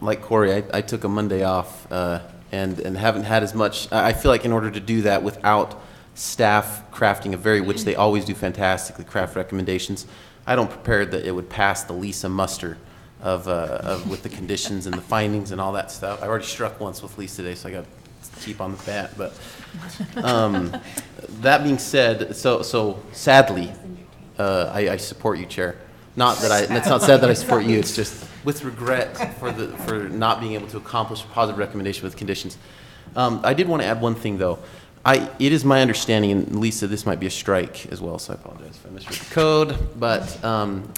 like Corey, I took a Monday off and haven't had as much. I feel like in order to do that without staff crafting which they always do fantastically, craft recommendations, I don't prepare that it would pass the Lisa muster of with the conditions and the findings and all that stuff. I already struck once with Lisa today, so I got to keep on the bat. But that being said, so sadly, I support you, Chair. It's not sad that I support you. It's just with regret for not being able to accomplish a positive recommendation with conditions. I did want to add one thing though. It is my understanding, and Lisa, this might be a strike as well, so I apologize if I misread the code, but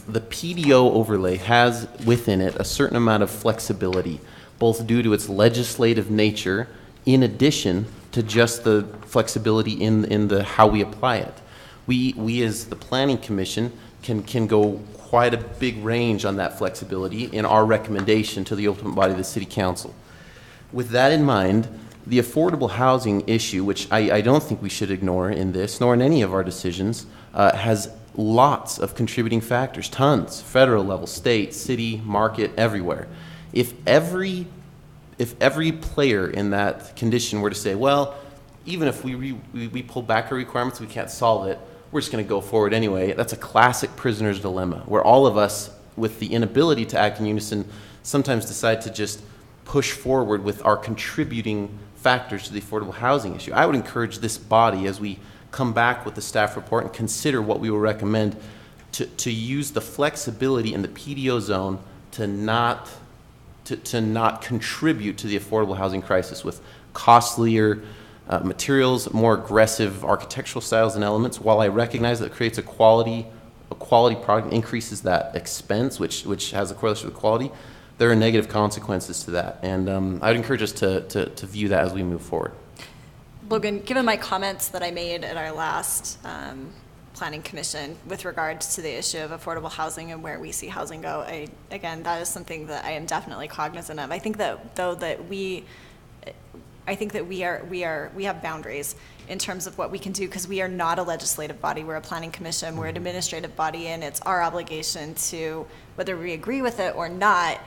the PDO overlay has within it a certain amount of flexibility, both due to its legislative nature, in addition to just the flexibility in the how we apply it. We as the Planning Commission can go quite a big range on that flexibility in our recommendation to the ultimate body of the City Council. With that in mind, the affordable housing issue, which I don't think we should ignore in this, nor in any of our decisions, has lots of contributing factors, tons, federal level, state, city, market, everywhere. If every player in that condition were to say, well, even if we pull back our requirements, we can't solve it, we're just going to go forward anyway. That's a classic prisoner's dilemma, where all of us, with the inability to act in unison, sometimes decide to just push forward with our contributing factors to the affordable housing issue. I would encourage this body, as we come back with the staff report and consider what we will recommend, to use the flexibility in the PDO zone to not contribute to the affordable housing crisis with costlier materials, more aggressive architectural styles and elements. While I recognize that it creates a quality product, increases that expense, which has a correlation with quality, there are negative consequences to that. And I would encourage us to view that as we move forward. Logan, given my comments that I made at our last Planning Commission with regards to the issue of affordable housing and where we see housing go, again, that is something that I am definitely cognizant of. I think that we have boundaries in terms of what we can do, because we are not a legislative body. We're a planning commission. We're an administrative body, and it's our obligation to, whether we agree with it or not,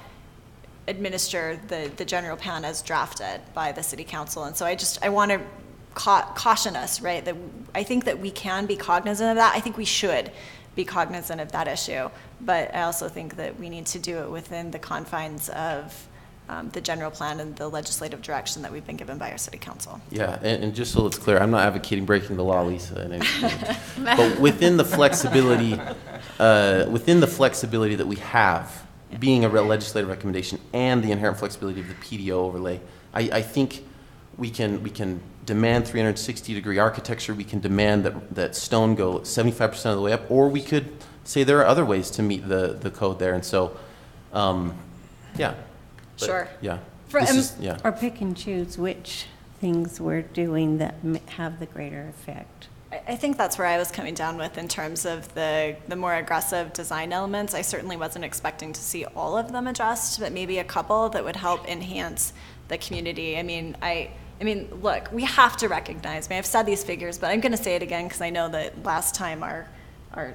administer the general plan as drafted by the city council. And so I want to caution us, right, that I think that we can be cognizant of that. I think we should be cognizant of that issue, but I also think that we need to do it within the confines of the general plan and the legislative direction that we've been given by our city council. Yeah, and just so it's clear, I'm not advocating breaking the law, Lisa, but within the flexibility, that we have, being a legislative recommendation and the inherent flexibility of the PDO overlay, I think we can demand 360-degree architecture. We can demand that stone go 75% of the way up, or we could say there are other ways to meet the code there. And so, yeah. But, sure. Yeah. Yeah. Or pick and choose which things we're doing that have the greater effect. I think that's where I was coming down with in terms of the more aggressive design elements. I certainly wasn't expecting to see all of them addressed, but maybe a couple that would help enhance the community. I mean, look, we have to recognize, I've said these figures, but I'm going to say it again because I know that last time our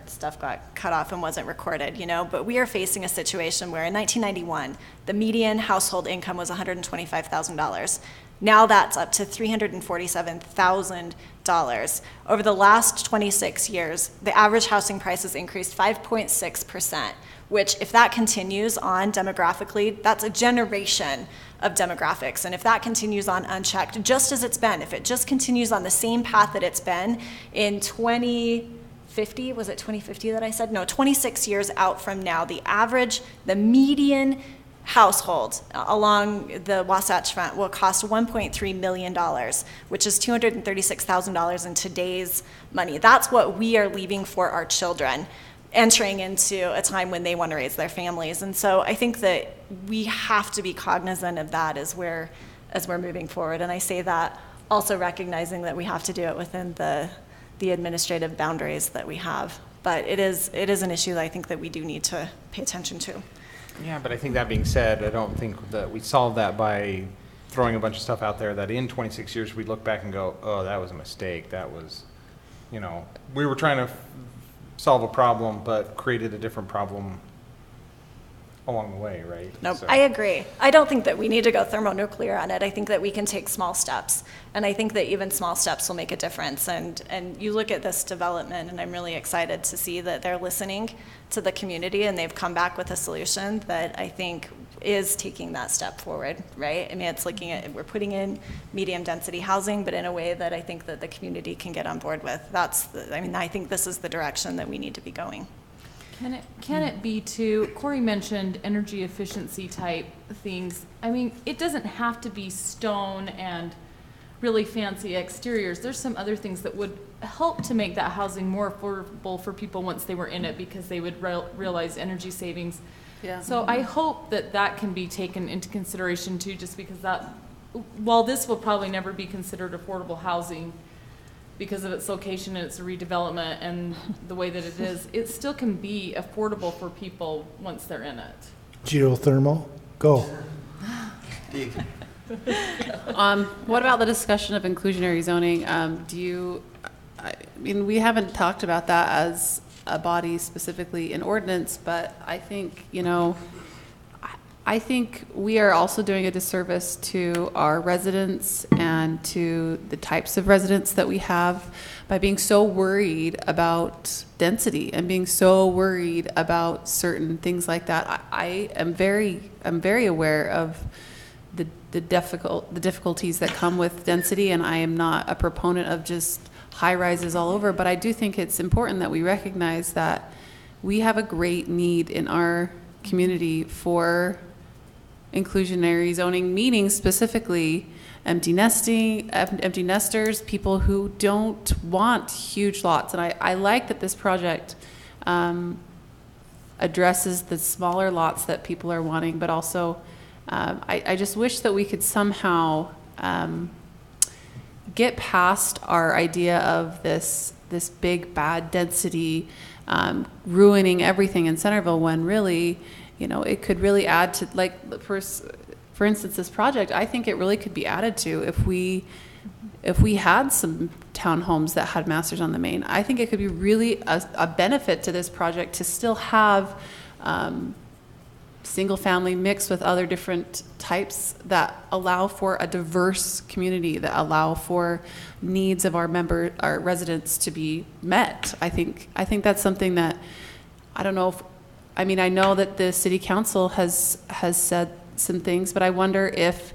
stuff got cut off and wasn't recorded, but we are facing a situation where in 1991, the median household income was $125,000. Now that's up to $347,000. Over the last 26 years, the average housing price has increased 5.6%, which if that continues on demographically, that's a generation of demographics. And if that continues on unchecked, just as it's been, if it just continues on the same path that it's been in 2050, was it 2050 that I said? No, 26 years out from now, the median household along the Wasatch Front will cost $1.3 million, which is $236,000 in today's money. That's what we are leaving for our children, entering into a time when they want to raise their families. And so I think that we have to be cognizant of that as we're moving forward. And I say that also recognizing that we have to do it within the administrative boundaries that we have. But it is an issue that I think that we do need to pay attention to. Yeah, but I think that being said, I don't think that we solve that by throwing a bunch of stuff out there that in 26 years we look back and go, oh, that was a mistake. That was, we were trying to solve a problem, but created a different problem along the way, right? Nope, So. I agree. I don't think that we need to go thermonuclear on it. I think that we can take small steps. And I think that even small steps will make a difference. And you look at this development, and I'm really excited to see that they're listening to the community, and they've come back with a solution that I think is taking that step forward, right? I mean, it's looking at, we're putting in medium density housing, but in a way that I think that the community can get on board with. I think this is the direction that we need to be going. Can it be too, Corey mentioned energy efficiency type things. I mean, it doesn't have to be stone and really fancy exteriors. There's some other things that would help to make that housing more affordable for people once they were in it, because they would realize energy savings. Yeah. So I hope that can be taken into consideration too, just because while this will probably never be considered affordable housing, because of its location and its redevelopment and the way that it is, it still can be affordable for people once they're in it. Geothermal, go. What about the discussion of inclusionary zoning? We haven't talked about that as a body specifically in ordinance, but I think, I think we are also doing a disservice to our residents and to the types of residents that we have by being so worried about density and being so worried about certain things like that. I'm very aware of the difficulties that come with density, and I am not a proponent of just high rises all over, but I do think it's important that we recognize that we have a great need in our community for inclusionary zoning, meaning specifically empty nesters, people who don't want huge lots. And I like that this project addresses the smaller lots that people are wanting, but also I just wish that we could somehow get past our idea of this big bad density ruining everything in Centerville, when really, it could really add to, like, for instance, this project, I think it really could be added to if we had some townhomes that had masters on the main. I think it could be really a benefit to this project to still have single family mixed with other different types that allow for a diverse community, that allow for needs of our residents to be met. I think that's something that, I don't know if, I mean, I know that the city council has said some things, but I wonder if,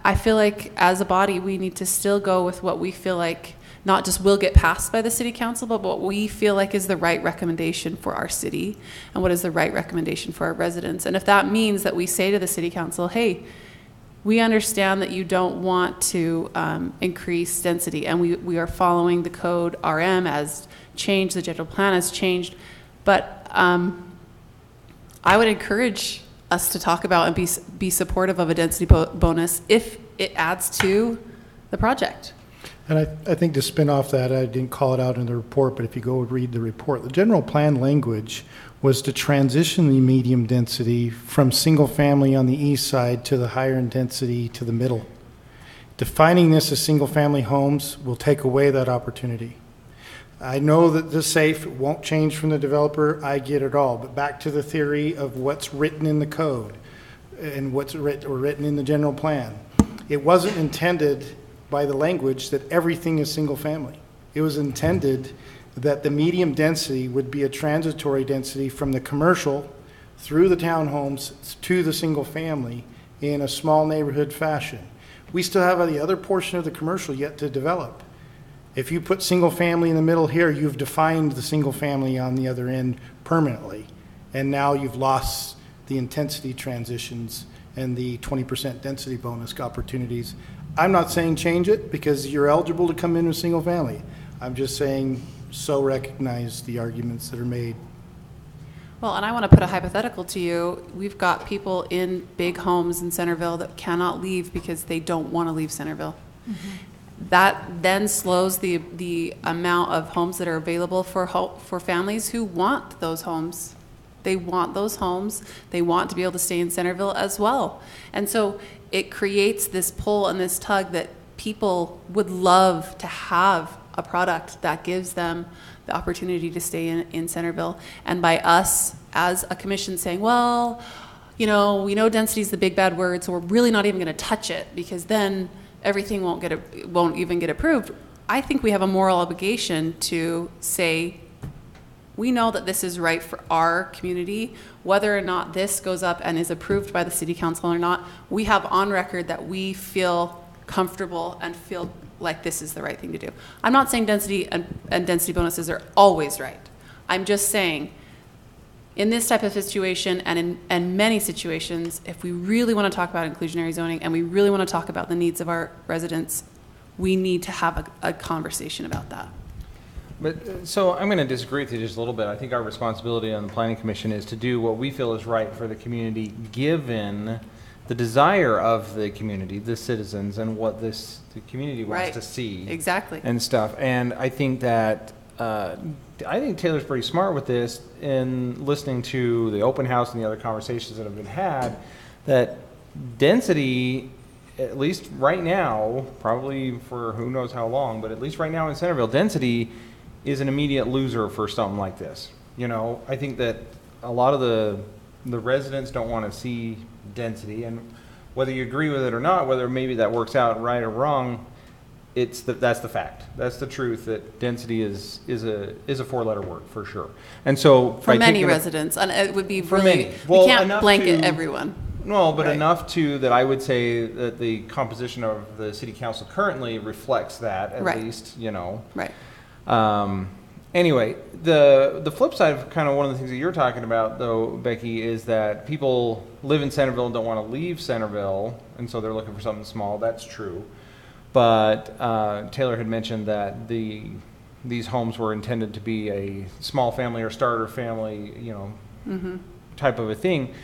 I feel like as a body, we need to still go with what we feel like not just will get passed by the city council, but what we feel like is the right recommendation for our city and what is the right recommendation for our residents. And if that means that we say to the city council, hey, we understand that you don't want to increase density, and we are following the code RM as changed, the general plan has changed, but I would encourage us to talk about and be supportive of a density bonus if it adds to the project. And I think to spin off that, I didn't call it out in the report, but if you go read the report, the general plan language was to transition the medium density from single family on the east side to the higher in density to the middle. Defining this as single family homes will take away that opportunity. I know that the safe won't change from the developer, I get it all, but back to the theory of what's written in the code and what's written in the general plan. It wasn't intended by the language that everything is single family. It was intended that the medium density would be a transitory density from the commercial through the townhomes to the single family in a small neighborhood fashion. We still have the other portion of the commercial yet to develop. If you put single family in the middle here, you've defined the single family on the other end permanently. And now you've lost the intensity transitions and the 20% density bonus opportunities. I'm not saying change it because you're eligible to come in with single family. I'm just saying so recognize the arguments that are made. Well, and I want to put a hypothetical to you. We've got people in big homes in Centerville that cannot leave because they don't want to leave Centerville. Mm-hmm. That then slows the amount of homes that are available for families who want those homes. They want those homes. They want to be able to stay in Centerville as well. And so it creates this pull and this tug that people would love to have a product that gives them the opportunity to stay in Centerville. And by us as a commission saying, well, you know, we know density is the big bad word, so we're really not even going to touch it because then everything won't even get approved. I think we have a moral obligation to say, we know that this is right for our community. Whether or not this goes up and is approved by the city council or not, we have on record that we feel comfortable and feel like this is the right thing to do. I'm not saying density and density bonuses are always right. I'm just saying in this type of situation and in many situations, if we really want to talk about inclusionary zoning and we really want to talk about the needs of our residents, we need to have a conversation about that. But so I'm going to disagree with you just a little bit. I think our responsibility on the Planning Commission is to do what we feel is right for the community, given the desire of the community, the citizens, and what the community wants to see. Exactly. And stuff. And I think that I think Taylor's pretty smart with this in listening to the open house and the other conversations that have been had, that density, at least right now, probably for who knows how long, but at least right now in Centerville, density is an immediate loser for something like this. You know, I think that a lot of the residents don't want to see density, and whether you agree with it or not, whether maybe that works out right or wrong, that's the fact. That's the truth, that density is a four-letter word for sure. And so for many residents, and it would be really, we can't blanket everyone. No, but enough to that I would say that the composition of the city council currently reflects that, at least, you know. Right. Anyway, the flip side of kind of one of the things that you're talking about, though, Becky, is that people live in Centerville and don't want to leave Centerville, and so they're looking for something small. That's true. But Taylor had mentioned that these homes were intended to be a small family or starter family, you know, type of a thing.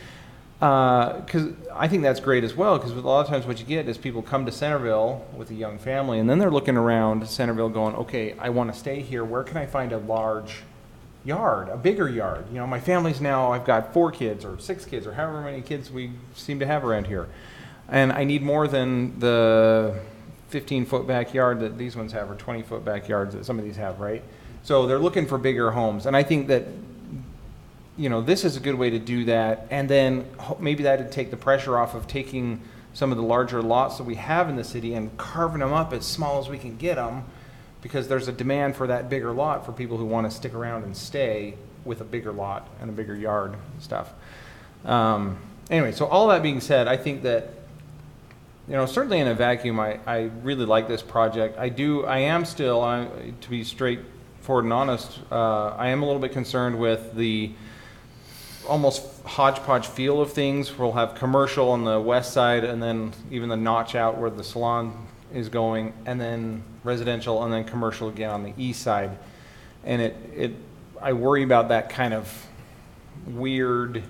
Because I think that's great as well, because a lot of times what you get is people come to Centerville with a young family, and then they're looking around Centerville going, okay, I want to stay here. Where can I find a large yard, a bigger yard? You know, my family's now, I've got 4 kids or 6 kids or however many kids we seem to have around here. And I need more than the 15-foot backyard that these ones have, or 20-foot backyards that some of these have, right? So they're looking for bigger homes. And I think that you know, this is a good way to do that. And then maybe that'd take the pressure off of taking some of the larger lots that we have in the city and carving them up as small as we can get them, because there's a demand for that bigger lot for people who want to stick around and stay with a bigger lot and a bigger yard and stuff. Anyway, so all that being said, I think that, you know, certainly in a vacuum, I really like this project. I am still, to be straightforward and honest, I am a little bit concerned with the almost hodgepodge feel of things. We'll have commercial on the west side, and then even the notch out where the salon is going, and then residential, and then commercial again on the east side. And I worry about that kind of weird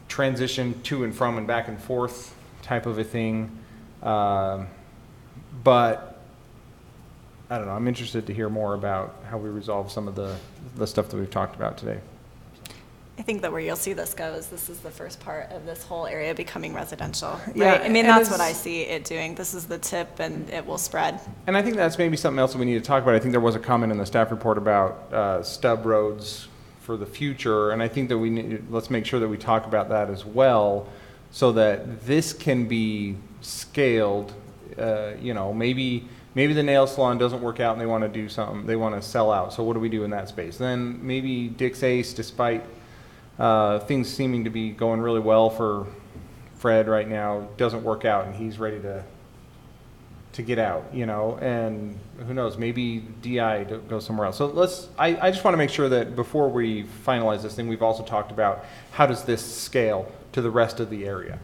transition to and from and back and forth type of a thing. But I don't know, I'm interested to hear more about how we resolve some of the stuff that we've talked about today. I think that where you'll see this go is this is the first part of this whole area becoming residential, right? Yeah, I mean, and that's what I see it doing. This is the tip, and it will spread. And I think that's maybe something else that we need to talk about. I think there was a comment in the staff report about stub roads for the future, and I think that let's make sure that we talk about that as well, so that this can be scaled. You know, maybe the nail salon doesn't work out and they want to do something, they want to sell out. So what do we do in that space? Then maybe Dick's Ace, despite things seeming to be going really well for Fred right now, doesn't work out and he's ready to get out, you know, and who knows, maybe DI to go somewhere else. So I just want to make sure that before we finalize this thing, we've also talked about how does this scale to the rest of the area.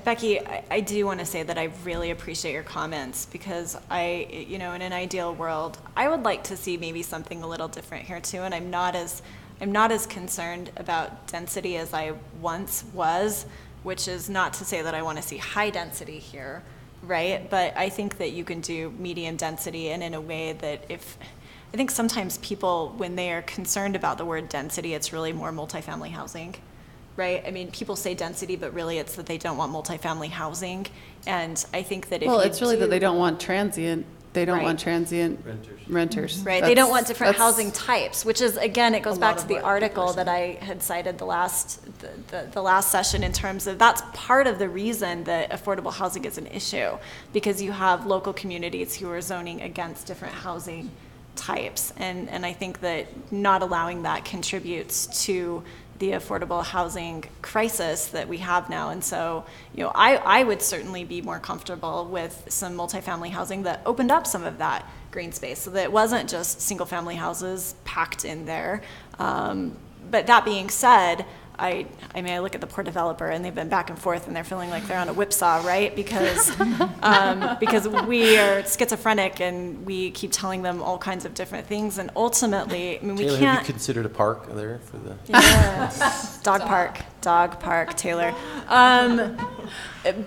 Becky, I do want to say that I really appreciate your comments, because you know, in an ideal world, I would like to see maybe something a little different here too, and I'm not as concerned about density as I once was, which is not to say that I want to see high density here, right? But I think that you can do medium density, and in a way that I think sometimes people, when they are concerned about the word density, it's really more multifamily housing. Right? I mean, people say density, but really it's that they don't want multifamily housing. And I think that if it's really that they don't want transient. They don't Right. want transient renters. Right. They don't want different housing types, which is, again, it goes back to the article that I had cited the last session, in terms of that's part of the reason that affordable housing is an issue, because you have local communities who are zoning against different housing types. And I think that not allowing that contributes to the affordable housing crisis that we have now. And so, you know, I would certainly be more comfortable with some multifamily housing that opened up some of that green space, so that it wasn't just single family houses packed in there. But that being said, I mean, I look at the poor developer, and they've been back and forth, and they're feeling like they're on a whipsaw, right? Because we are schizophrenic, and we keep telling them all kinds of different things, and ultimately, I mean, we Taylor, can't. have you considered a park there for the? Yes, dog park, Taylor.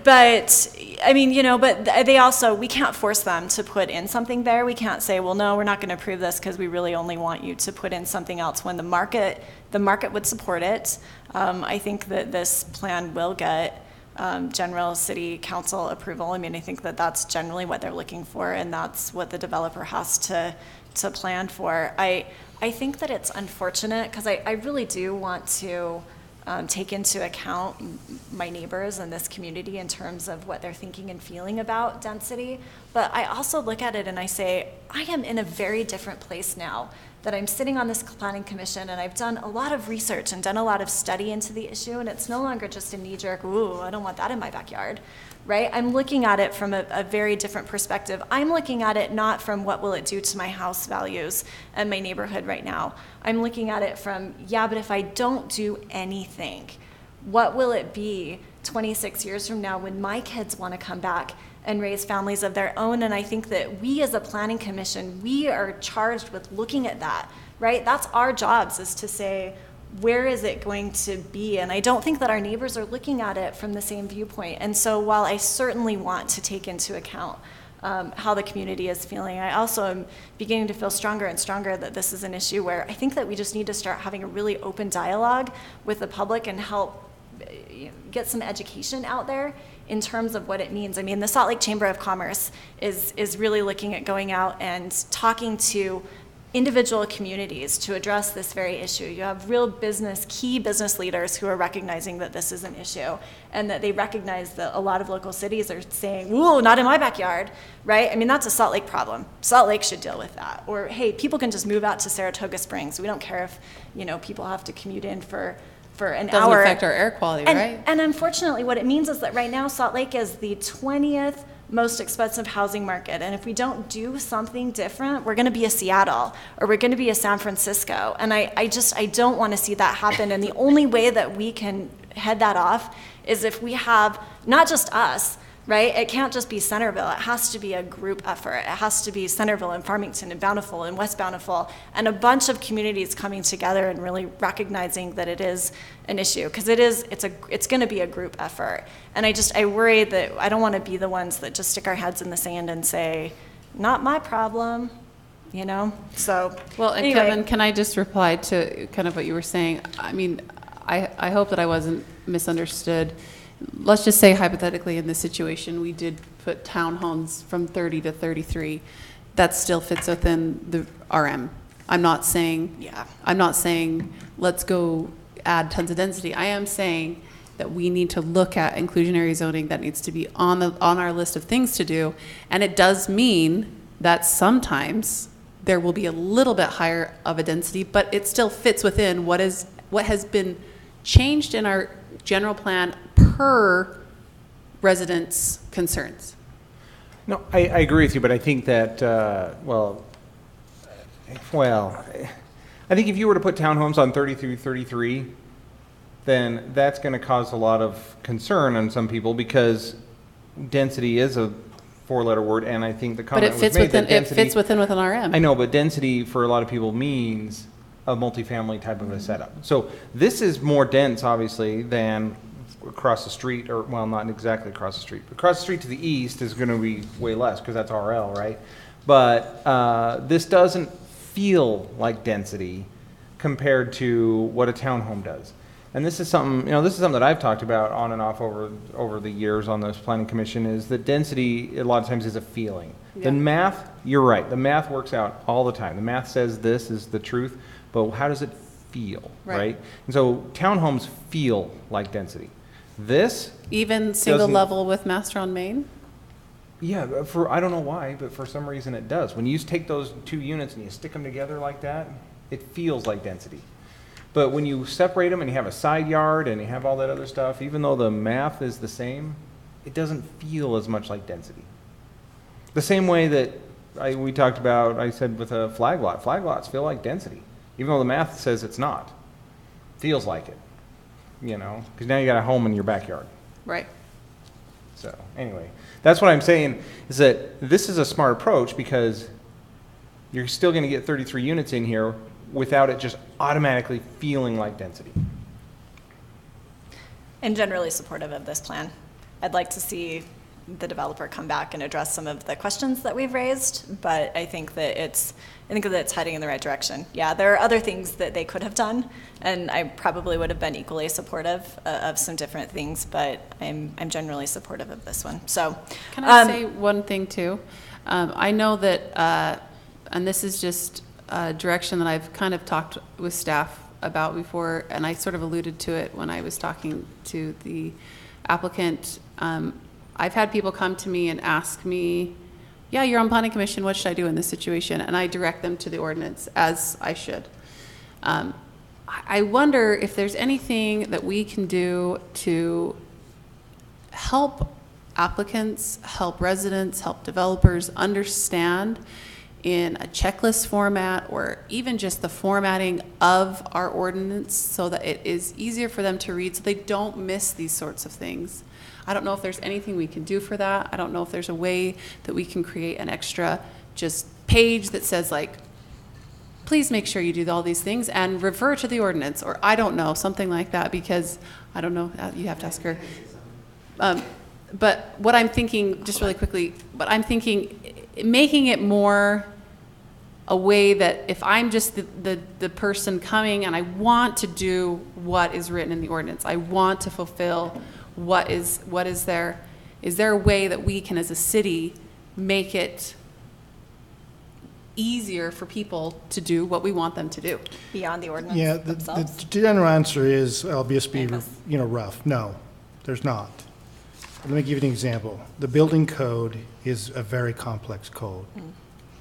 But I mean, you know, but they also, we can't force them to put in something there. We can't say, well, no, we're not going to approve this because we really only want you to put in something else, when the market would support it. I think that this plan will get general city council approval. I mean, I think that that's generally what they're looking for, and that's what the developer has to plan for. I think that it's unfortunate, because I really do want to take into account my neighbors in this community in terms of what they're thinking and feeling about density. But I also look at it and I say, I am in a very different place now, that I'm sitting on this planning commission, and I've done a lot of research and done a lot of study into the issue, and it's no longer just a knee-jerk, ooh, I don't want that in my backyard, right? I'm looking at it from a very different perspective. I'm looking at it not from what will it do to my house values and my neighborhood right now. I'm looking at it from, yeah, but if I don't do anything, what will it be 26 years from now when my kids want to come back and raise families of their own? And I think that we as a planning commission, we are charged with looking at that, right? That's our jobs, is to say, where is it going to be? And I don't think that our neighbors are looking at it from the same viewpoint. And so while I certainly want to take into account how the community is feeling, I also am beginning to feel stronger and stronger that this is an issue where I think that we just need to start having a really open dialogue with the public and help get some education out there in terms of what it means. I mean, the Salt Lake Chamber of Commerce is really looking at going out and talking to individual communities to address this very issue. You have real key business leaders who are recognizing that this is an issue and that they recognize that a lot of local cities are saying, whoa, not in my backyard, right? I mean, that's a Salt Lake problem. Salt Lake should deal with that. Or, hey, people can just move out to Saratoga Springs. We don't care if, people have to commute in for an Doesn't hour. affect our air quality, right? And unfortunately, what it means is that right now, Salt Lake is the 20th most expensive housing market. And if we don't do something different, we're going to be a Seattle or we're going to be a San Francisco. And I don't want to see that happen. And the only way that we can head that off is if we have not just us, right? It can't just be Centerville. It has to be a group effort. It has to be Centerville and Farmington and Bountiful and West Bountiful and a bunch of communities coming together and really recognizing that it is an issue, because it's going to be a group effort. And I worry that I don't want to be the ones that just stick our heads in the sand and say, not my problem, So, well, and anyway. Kevin, can I just reply to kind of what you were saying? I mean, I hope that I wasn't misunderstood. Let's just say hypothetically in this situation, we did put townhomes from 30 to 33. That still fits within the RM. I'm not saying let's go add tons of density. I am saying that we need to look at inclusionary zoning. That needs to be on our list of things to do. And it does mean that sometimes there will be a little bit higher of a density, but it still fits within what has been changed in our general plan per residents' concerns. No, I agree with you, but I think that, I think if you were to put townhomes on 30 through 33, then that's going to cause a lot of concern on some people, because density is a four-letter word, and I think the comment was made that density... It fits within RM. I know, but density for a lot of people means a multifamily type of a setup. So this is more dense, obviously, than across the street, or, well, not exactly across the street. But across the street to the east is going to be way less, because that's RL, right? But this doesn't feel like density compared to what a townhome does. And this is something, that I've talked about on and off over the years on this planning commission, is that density a lot of times is a feeling. Yeah. The math, you're right, the math works out all the time. The math says this is the truth, but how does it feel, right? And so townhomes feel like density. This even single level with master on main? Yeah, I don't know why, but for some reason it does. When you take those two units and you stick them together like that, it feels like density. But when you separate them and you have a side yard and you have all that other stuff, even though the math is the same, it doesn't feel as much like density. The same way that we talked about, I said with a flag lot. Flag lots feel like density, even though the math says it's not. Feels like it, because now you got a home in your backyard. Right. So anyway, that's what I'm saying, is that this is a smart approach, because you're still going to get 33 units in here without it just automatically feeling like density. And generally supportive of this plan. I'd like to see the developer come back and address some of the questions that we've raised, but I think that it's heading in the right direction. Yeah, there are other things that they could have done, and I probably would have been equally supportive of some different things, but I'm generally supportive of this one. So, can I say one thing too? I know that, and this is just a direction that I've kind of talked with staff about before, and I sort of alluded to it when I was talking to the applicant. I've had people come to me and ask me, yeah, you're on planning commission, what should I do in this situation? And I direct them to the ordinance, as I should. I wonder if there's anything that we can do to help applicants, help residents, help developers understand in a checklist format, or even just the formatting of our ordinance, so that it is easier for them to read so they don't miss these sorts of things. I don't know if there's anything we can do for that. I don't know if there's a way that we can create an extra just page that says, like, please make sure you do all these things and refer to the ordinance, or I don't know, something like that, because I don't know, you have to ask her. But what I'm thinking, just really quickly, making it more a way that if I'm just the person coming and I want to do what is written in the ordinance, I want to fulfill what is there, is there a way that we can as a city make it easier for people to do what we want them to do. Beyond the ordinance Yeah, the themselves? general answer is, I'll just be, rough. No, there's not. Let me give you an example. The building code is a very complex code.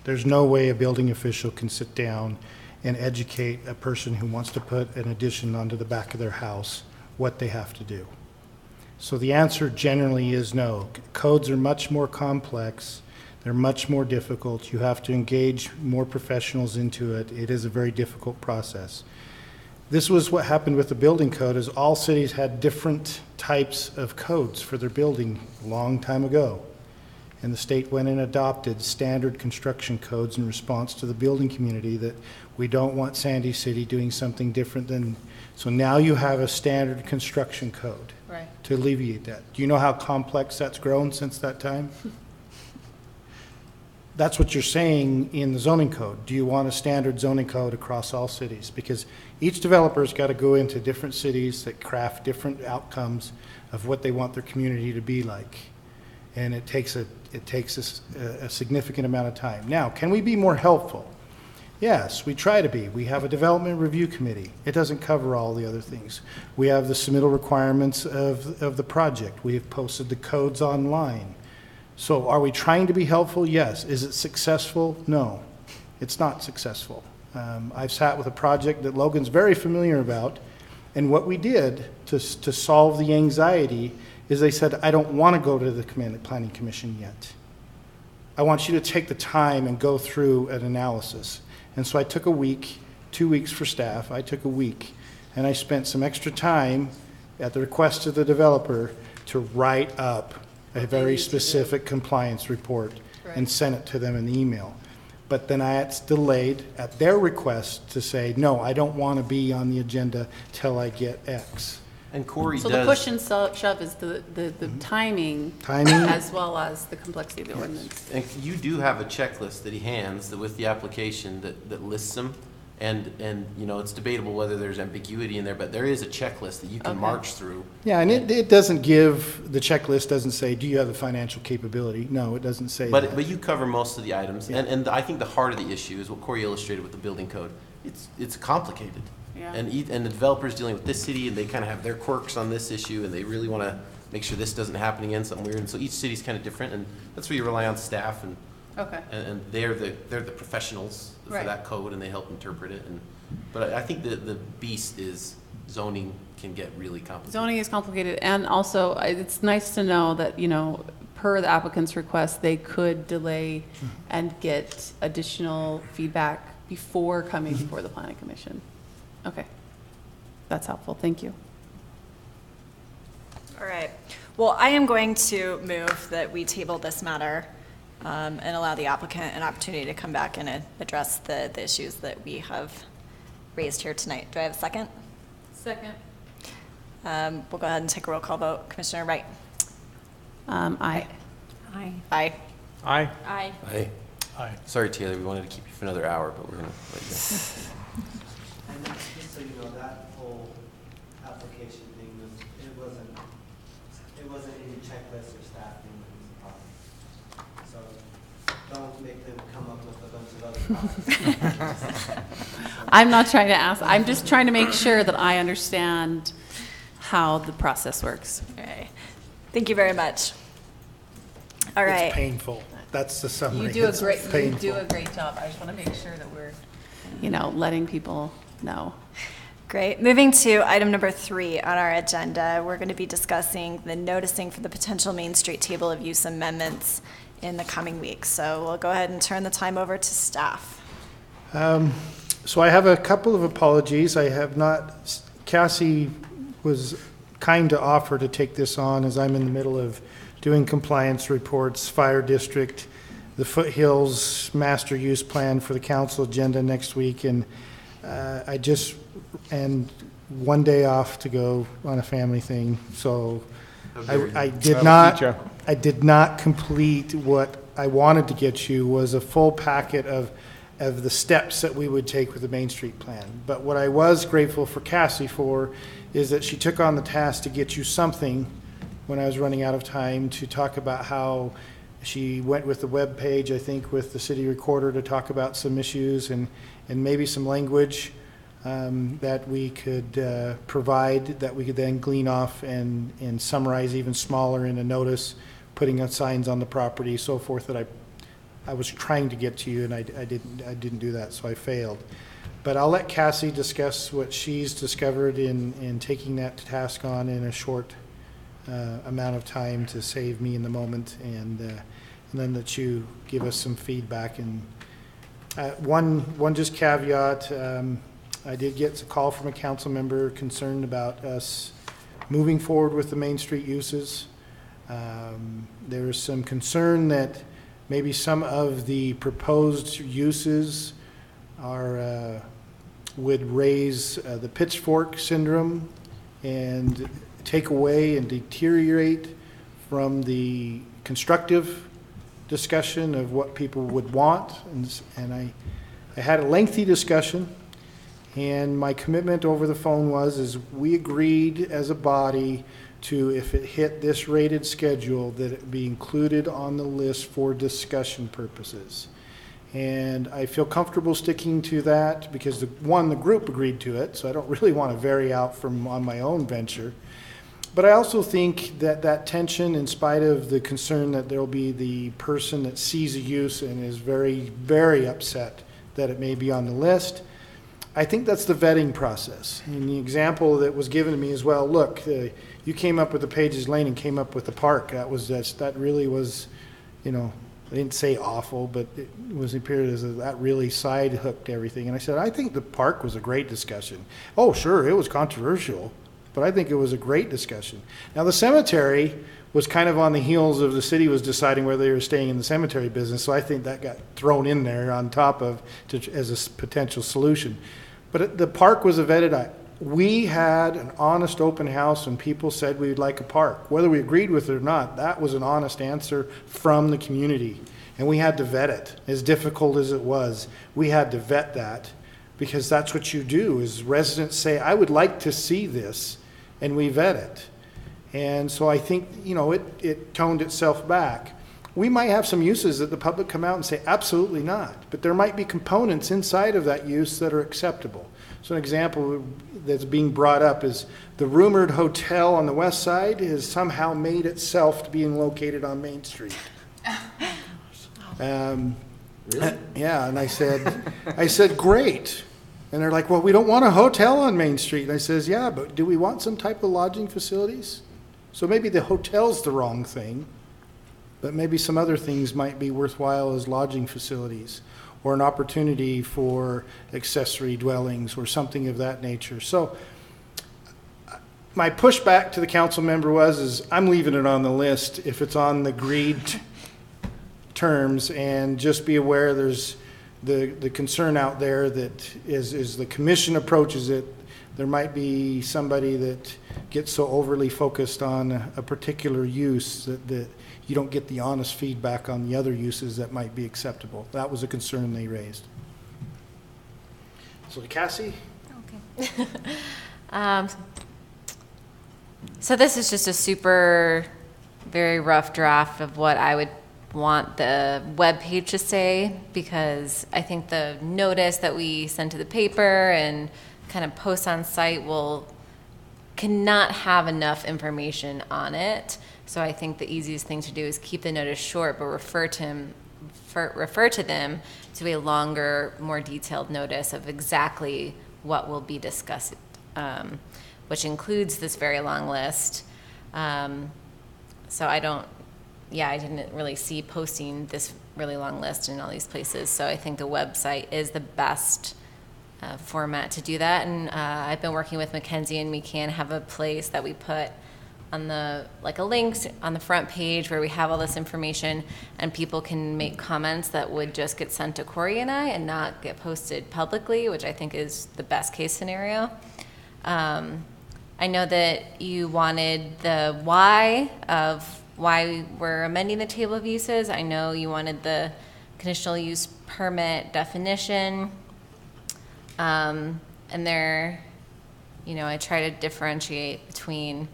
There's no way a building official can sit down and educate a person who wants to put an addition onto the back of their house what they have to do. So the answer generally is no. Codes are much more complex. They're much more difficult. You have to engage more professionals into it. It is a very difficult process. This was what happened with the building code, is all cities had different types of codes for their building a long time ago. And the state went and adopted standard construction codes in response to the building community that we don't want Sandy City doing something different than, so now you have a standard construction code to alleviate that. Do you know how complex that's grown since that time? That's what you're saying in the zoning code. Do you want a standard zoning code across all cities? Because each developer's got to go into different cities that craft different outcomes of what they want their community to be like. And it takes a significant amount of time. Now, can we be more helpful? Yes, we try to be. We have a development review committee. It doesn't cover all the other things. We have the submittal requirements of the project. We have posted the codes online. So are we trying to be helpful? Yes. Is it successful? No, it's not successful. I've sat with a project that Logan's very familiar about, and what we did to solve the anxiety is they said, I don't want to go to the Planning Commission yet. I want you to take the time and go through an analysis. And so I took a week, 2 weeks for staff. I took a week, and I spent some extra time at the request of the developer to write up a very specific compliance report and sent it to them in the email. But then I had delayed at their request to say, no, I don't want to be on the agenda till I get X. And Corey So does. the push and shove is the timing as well as the complexity of the ordinance. And you do have a checklist that he hands with the application that lists them. And it's debatable whether there's ambiguity in there, but there is a checklist that you can march through. Yeah, and it doesn't give, the checklist doesn't say, do you have the financial capability? No, it doesn't say that. But you cover most of the items. Yeah. And I think the heart of the issue is what Corey illustrated with the building code. It's complicated. Yeah. And the developer's dealing with this city, and they kind of have their quirks on this issue, and they really want to make sure this doesn't happen again, something weird. And so each city's kind of different, and that's where you rely on staff, and they're the professionals for that code, and they help interpret it. But I think the beast is zoning can get really complicated. Zoning is complicated, and also it's nice to know that, per the applicant's request, they could delay and get additional feedback before coming before the Planning Commission. Okay, that's helpful. Thank you. All right. Well, I am going to move that we table this matter and allow the applicant an opportunity to come back and address the issues that we have raised here tonight. Do I have a second? Second. We'll go ahead and take a roll call vote. Commissioner Wright? Aye. Aye. Aye. Aye. Aye. Aye. Sorry, Taylor, we wanted to keep you for another hour, but we're going to let you go. And just so you know, that whole application thing it wasn't any checklist or staffing that was a problem. So don't make them come up with a bunch of other problems. I'm not trying to ask. I'm just trying to make sure that I understand how the process works. All right. Thank you very much. All right. It's painful. That's the summary. You do It's a great painful. job. I just want to make sure that we're, letting people know. Great. Moving to item number 3 on our agenda, we're going to be discussing the noticing for the potential Main Street table of use amendments in the coming weeks. So we'll go ahead and turn the time over to staff. So I have a couple of apologies. I have not, Cassie was kind to offer to take this on as I'm in the middle of doing compliance reports, fire district, the Foothills master use plan for the council agenda next week, and and one day off to go on a family thing. So I did not complete what I wanted to get you, was a full packet of the steps that we would take with the Main Street plan. But what I was grateful for Cassie for is that she took on the task to get you something when I was running out of time, to talk about how She went with the web page, I think, with the city recorder to talk about some issues and maybe some language that we could provide that we could then glean off and summarize even smaller in a notice, putting up signs on the property, so forth, that I was trying to get to you, and I didn't do that, so I failed. But I'll let Cassie discuss what she's discovered in taking that task on in a short amount of time to save me in the moment, and then let you give us some feedback. And one just caveat, I did get a call from a council member concerned about us moving forward with the Main Street uses. There is some concern that maybe some of the proposed uses would raise the pitchfork syndrome and take away and deteriorate from the constructive discussion of what people would want. And I had a lengthy discussion, and my commitment over the phone is we agreed as a body to, if it hit this rated schedule, that it be included on the list for discussion purposes. And I feel comfortable sticking to that because the group agreed to it, so I don't really want to vary out from on my own venture. But I also think that tension, in spite of the concern that there'll be the person that sees a use and is very, very upset that it may be on the list, I think that's the vetting process. And the example that was given to me is, well, look, you came up with the Pages Lane and came up with the park. That really was, I didn't say awful, but it was appeared as that really side hooked everything. And I said, I think the park was a great discussion. Oh, sure, it was controversial, but I think it was a great discussion. Now, the cemetery was kind of on the heels of the city was deciding whether they were staying in the cemetery business, so I think that got thrown in there on top of as a potential solution. But the park was a vetted. We had an honest open house and people said we'd like a park. Whether we agreed with it or not, that was an honest answer from the community. And we had to vet it. As difficult as it was, we had to vet that, because that's what you do, is residents say, I would like to see this, and we vet it. And so I think, it toned itself back. We might have some uses that the public come out and say, absolutely not. But there might be components inside of that use that are acceptable. So an example that's being brought up is the rumored hotel on the west side has somehow made itself to being located on Main Street. Really? Yeah, and I said, great. And they're like, well, we don't want a hotel on Main Street. And I says, yeah, but do we want some type of lodging facilities? So maybe the hotel's the wrong thing, but maybe some other things might be worthwhile as lodging facilities, or an opportunity for accessory dwellings or something of that nature. So my pushback to the council member is I'm leaving it on the list if it's on the agreed terms, and just be aware there's the concern out there that as the commission approaches it, there might be somebody that gets so overly focused on a particular use that you don't get the honest feedback on the other uses that might be acceptable. That was a concern they raised. So Cassie? Okay. So this is just a super, very rough draft of what I would want the webpage to say, because I think the notice that we send to the paper and kind of post on site cannot have enough information on it. So I think the easiest thing to do is keep the notice short, but refer to them to a longer, more detailed notice of exactly what will be discussed, which includes this very long list. So I didn't really see posting this really long list in all these places. So I think the website is the best format to do that. And I've been working with Mackenzie, and we can have a place that we put on a link on the front page where we have all this information, and people can make comments that would just get sent to Corey and I and not get posted publicly, which I think is the best case scenario. I know that you wanted the why we're amending the table of uses. I know you wanted the conditional use permit definition. And there, I try to differentiate between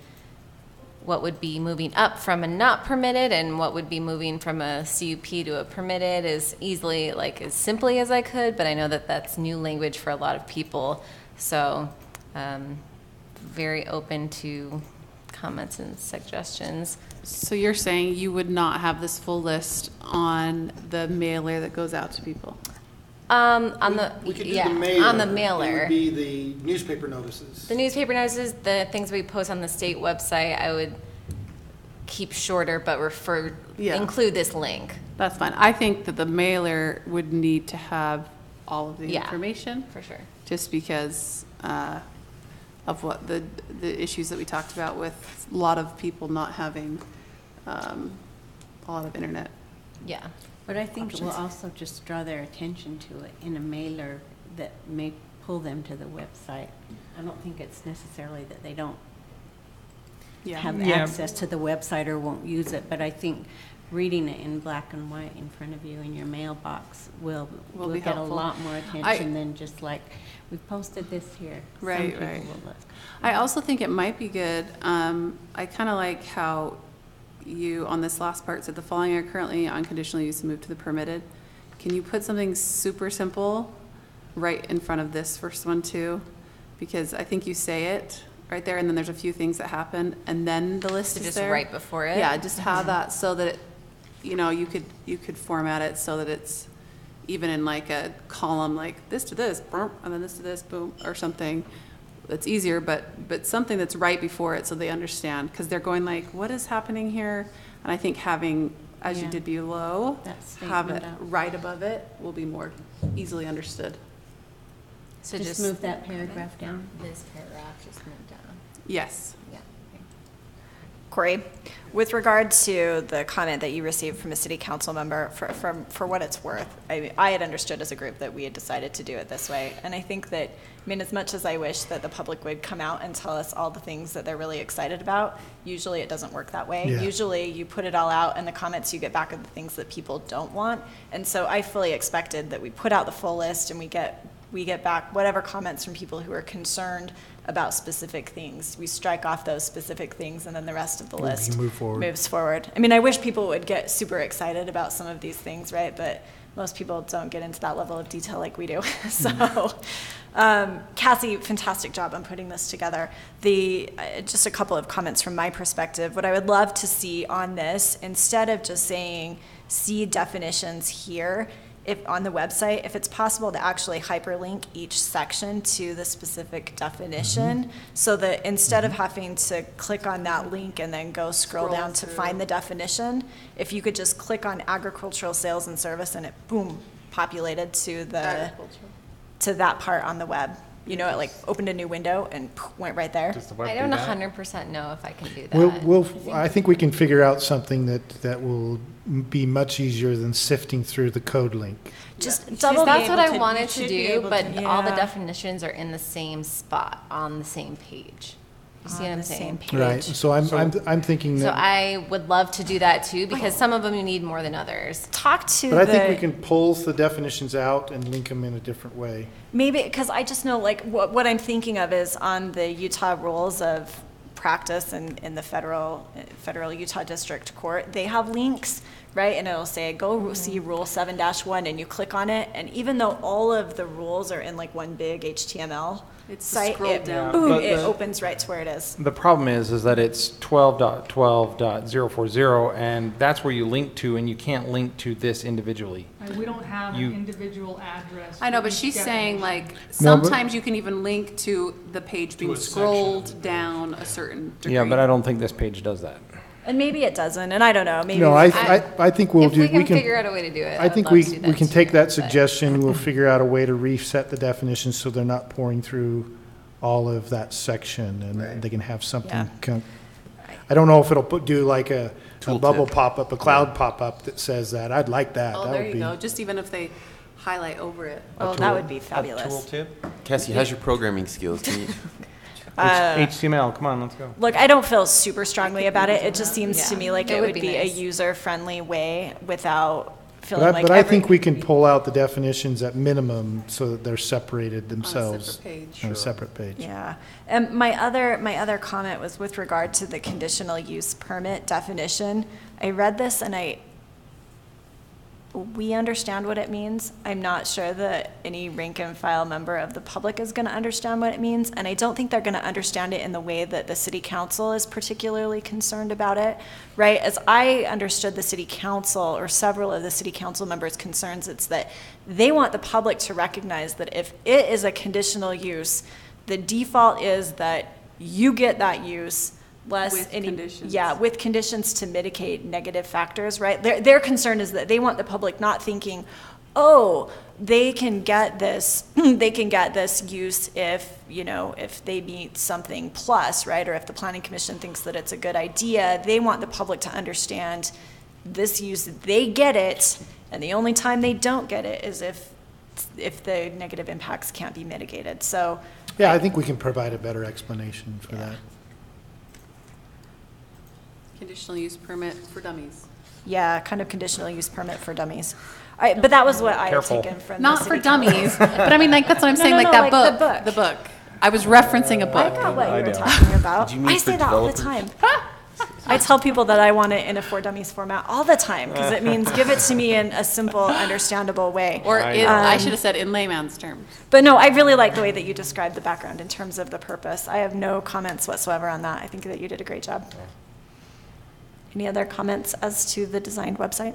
what would be moving up from a not permitted and what would be moving from a CUP to a permitted as easily, like as simply as I could, but I know that that's new language for a lot of people. So very open to comments and suggestions. So you're saying you would not have this full list on the mailer that goes out to people? On the, We could do yeah, the mailer. on the It mailer. would be the newspaper notices. The newspaper notices, the things we post on the state website, I would keep shorter, but include this link. That's fine. I think that the mailer would need to have all of the Yeah, information. for sure. Just because of what the issues that we talked about with a lot of people not having a lot of internet. Yeah. But I think it will also just draw their attention to it in a mailer that may pull them to the website. I don't think it's necessarily that they don't have access to the website or won't use it, but I think reading it in black and white in front of you in your mailbox will be get a helpful. lot more attention than just like, we posted this here. Some Right, people right. will look. I also think it might be good, I kind of like how you, on this last part, said the following are currently on conditional use and move to the permitted. Can you put something super simple right in front of this first one too? Because I think you say it right there, and then there's a few things that happen, and then the list So is just there. right before it? Yeah, just have that so that, it, you know, you could format it so that it's even in like a column, like this to this, boom, and then this to this, boom, or something. That's easier, but something that's right before it so they understand, because they're going like, what is happening here? And I think having, as you Yeah. did below, That have it statement up. right above it will be more easily understood. So Just move that paragraph down. This paragraph, just move down. Yes. Yeah. Corey, with regard to the comment that you received from a city council member, for what it's worth, I had understood as a group that we had decided to do it this way. And I think that, I mean, as much as I wish that the public would come out and tell us all the things that they're really excited about, usually it doesn't work that way. Yeah. Usually you put it all out and the comments you get back are the things that people don't want. And so I fully expected that we put out the full list and we get back whatever comments from people who are concerned about specific things. We strike off those specific things, and then the rest of the We can list move forward. moves forward. I mean, I wish people would get super excited about some of these things, right? But most people don't get into that level of detail like we do. So, Cassie, fantastic job on putting this together. Just a couple of comments from my perspective. What I would love to see on this, instead of just saying, see definitions here, if on the website, if it's possible to actually hyperlink each section to the specific definition, so that instead of having to click on that link and then go scroll down to find the definition, if you could just click on agricultural sales and service and it, boom, populated to that part on the web. You know, it like opened a new window and went right there. Does the web I do don't that? 100% know if I can do that. I think we can figure out something that will be much easier than sifting through the code link. Just double. That's be what able I to- wanted you to should be do, able but to- all the yeah. definitions are in the same spot, on the same page. You see what I'm saying? Right, so I'm thinking So that, I would love to do that too, because some of them you need more than others. Talk to but I think we can pull the definitions out and link them in a different way. Maybe, because I just know, like, what I'm thinking of is on the Utah rules of practice and in the federal Utah District Court, they have links, right? And it'll say, go see Rule 7-1, and you click on it, and even though all of the rules are in like one big HTML It's site, scrolled it, down. boom, But it the- opens right to where it is. The problem is that it's 12.12.040, and that's where you link to, and you can't link to this individually. We don't have You- an individual address. I know, for but each she's saying definition. like, No, but- sometimes you can even link to the page being a section of scrolled the page. down a certain degree. Yeah, but I don't think this page does that. And maybe it doesn't, and I don't know, maybe. No, I think we'll If do, we can figure out a way to do it, I would think love we to do we can too, take that but- suggestion, we'll figure out a way to reset the definitions so they're not pouring through all of that section, and they can have something. I don't know if it'll do like a bubble pop-up, a cloud pop-up that says that. I'd like that. Oh, That there would you be- go, just even if they highlight over it. Oh, that would be fabulous. Tooltip? Cassie, how's your programming skills? Can you, HTML, come on, let's go. Look, I don't feel super strongly about it. It just seems to Yeah. me like It it would would be be a nice. user-friendly way without feeling like But I think we can pull out the definitions at minimum so that they're separated themselves. page. On a separate page. Yeah. And my other comment was with regard to the conditional use permit definition. I read this and we understand what it means. I'm not sure that any rank and file member of the public is going to understand what it means, and I don't think they're going to understand it in the way that the city council is particularly concerned about it, right? As I understood the city council, or several of the city council members' concerns, it's that they want the public to recognize that if it is a conditional use, the default is that you get that use less With conditions. Yeah, with conditions to mitigate negative factors, right? Their concern is that they want the public not thinking, oh, they can get this use if, if they meet something plus, right? Or if the planning commission thinks that it's a good idea. They want the public to understand this use, they get it, and the only time they don't get it is if the negative impacts can't be mitigated. So Yeah, I think we can provide a better explanation for that. Conditional use permit for dummies. yeah, kind of conditional use permit for dummies. But that was what I had Careful. taken from the Not for city council. dummies, but I mean, like, that's what I'm saying, no, like that like the book. book. The book. I was referencing a I book. got what you I were know. talking about. Did you mean I say for that all the developers? time. I tell people that I want it in a For Dummies format all the time, because it means give it to me in a simple, understandable way. Or I in, know. I should have said in layman's terms. But no, I really like the way that you described the background in terms of the purpose. I have no comments whatsoever on that. I think that you did a great job. Any other comments as to the designed website?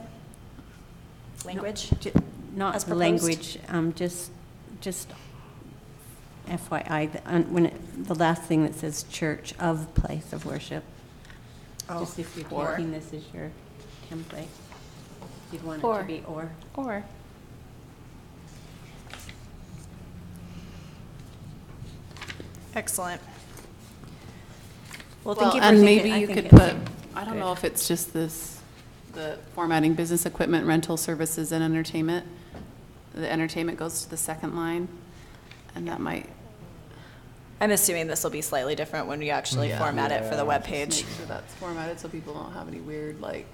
Language? Not As the proposed? language, just FYI, the last thing that says church of place of worship. Oh, Just if you're or. taking this as your template, you'd want it Or. to be or. Or. Excellent. Well, thank you for And thinking. maybe I you think could it's put, I don't know if it's just this, the formatting business equipment, rental services and entertainment. The entertainment goes to the second line, and that might I'm assuming this will be slightly different when we actually format it for the just webpage. make sure that's formatted so people don't have any weird, like,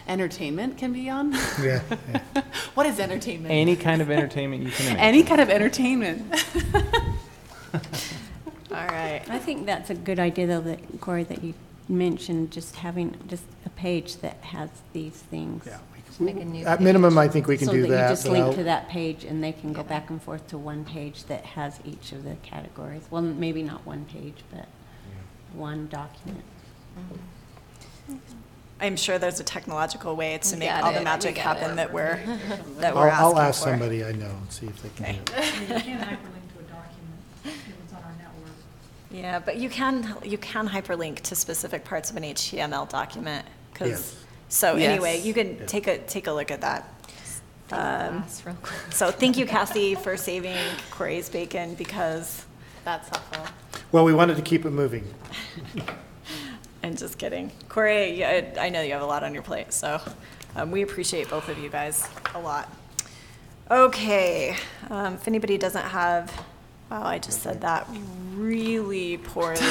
entertainment can be on. Yeah. What is entertainment? Any kind of entertainment you can imagine. Any kind of entertainment. All right. I think that's a good idea, though, that, Corey, that you mentioned, just having just a page that has these things. Yeah. Make a new At page. minimum, I think we can So do that you that. just but link I'll- to that page, and they can go back and forth to one page that has each of the categories. Well, maybe not one page, but one document. I'm sure there's a technological way to We make got all the it, magic we got happen it. that we're I'll asking ask for. somebody I know and see if they can do it. You can't hyperlink to a document if it's on our network. Yeah, but you can hyperlink to specific parts of an HTML document. 'Cause- Yes. So Yes. anyway, you can take a look at that. Take a class real quick. So thank you, Cassie, for saving Corey's bacon, because That's helpful. Well, we wanted to keep it moving. I'm just kidding. Corey, yeah, I know you have a lot on your plate, so we appreciate both of you guys a lot. Okay, if anybody doesn't have, wow, I just said that really poorly.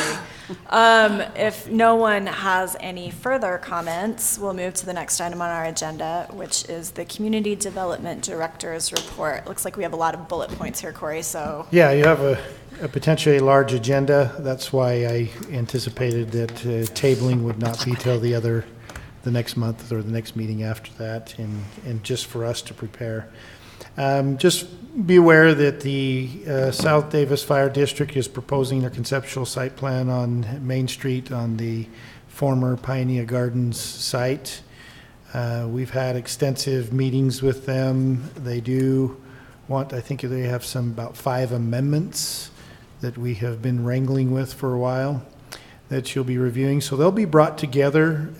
If no one has any further comments, we'll move to the next item on our agenda, which is the Community Development Director's Report. Looks like we have a lot of bullet points here, Corey, so. Yeah, you have a potentially large agenda. That's why I anticipated that tabling would not be till the next month or the next meeting after that, and just for us to prepare. Just be aware that the South Davis Fire District is proposing their conceptual site plan on Main Street on the former Pioneer Gardens site. We've had extensive meetings with them. They do want, I think they have about 5 amendments that we have been wrangling with for a while that you'll be reviewing. So they'll be brought together,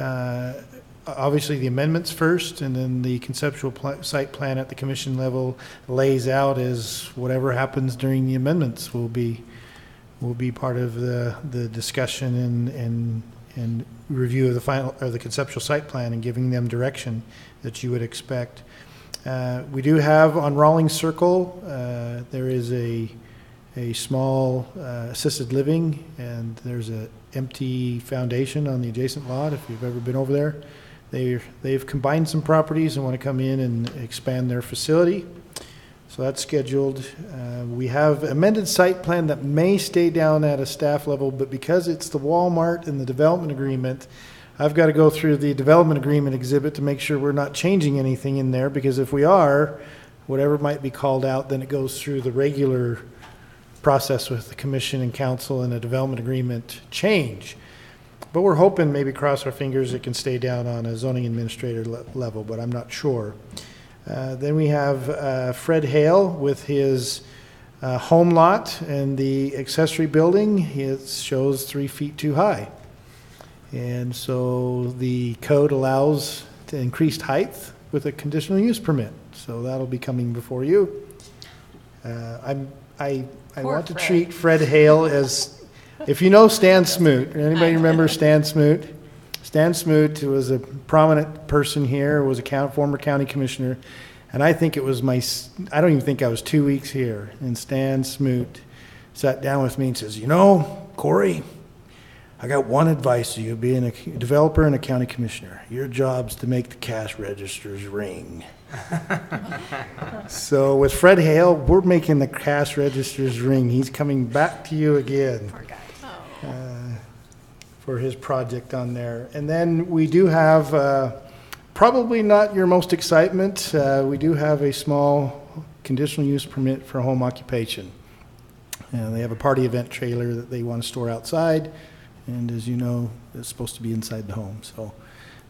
obviously the amendments first, and then the conceptual site plan at the commission level lays out as whatever happens during the amendments will be part of the discussion and review of the final or the conceptual site plan and giving them direction that you would expect. We do have on Rawlings Circle, there is a small assisted living, and there's an empty foundation on the adjacent lot if you've ever been over there. They've combined some properties and want to come in and expand their facility. So that's scheduled. We have amended site plan that may stay down at a staff level, but because it's the Walmart and the development agreement, I've got to go through the development agreement exhibit to make sure we're not changing anything in there, because if we are, whatever might be called out, then it goes through the regular process with the commission and council and a development agreement change. But we're hoping, maybe cross our fingers, it can stay down on a zoning administrator level, but I'm not sure. Then we have Fred Hale with his home lot and the accessory building. It shows 3 feet too high. And so the code allows to increased height with a conditional use permit. So that'll be coming before you. I want to treat Fred Hale as, if you know Stan Smoot, anybody remember Stan Smoot? Stan Smoot was a prominent person here, was a former county commissioner, and I think it was I don't even think I was 2 weeks here, and Stan Smoot sat down with me and says, you know, Corey, I got one advice to you, being a developer and a county commissioner. Your job's to make the cash registers ring. So with Fred Hale, we're making the cash registers ring. He's coming back to you again. Poor guy. For his project on there. And then we do have, probably not your most excitement, we do have a small conditional use permit for home occupation. They have a party event trailer that they want to store outside, and as you know, it's supposed to be inside the home. So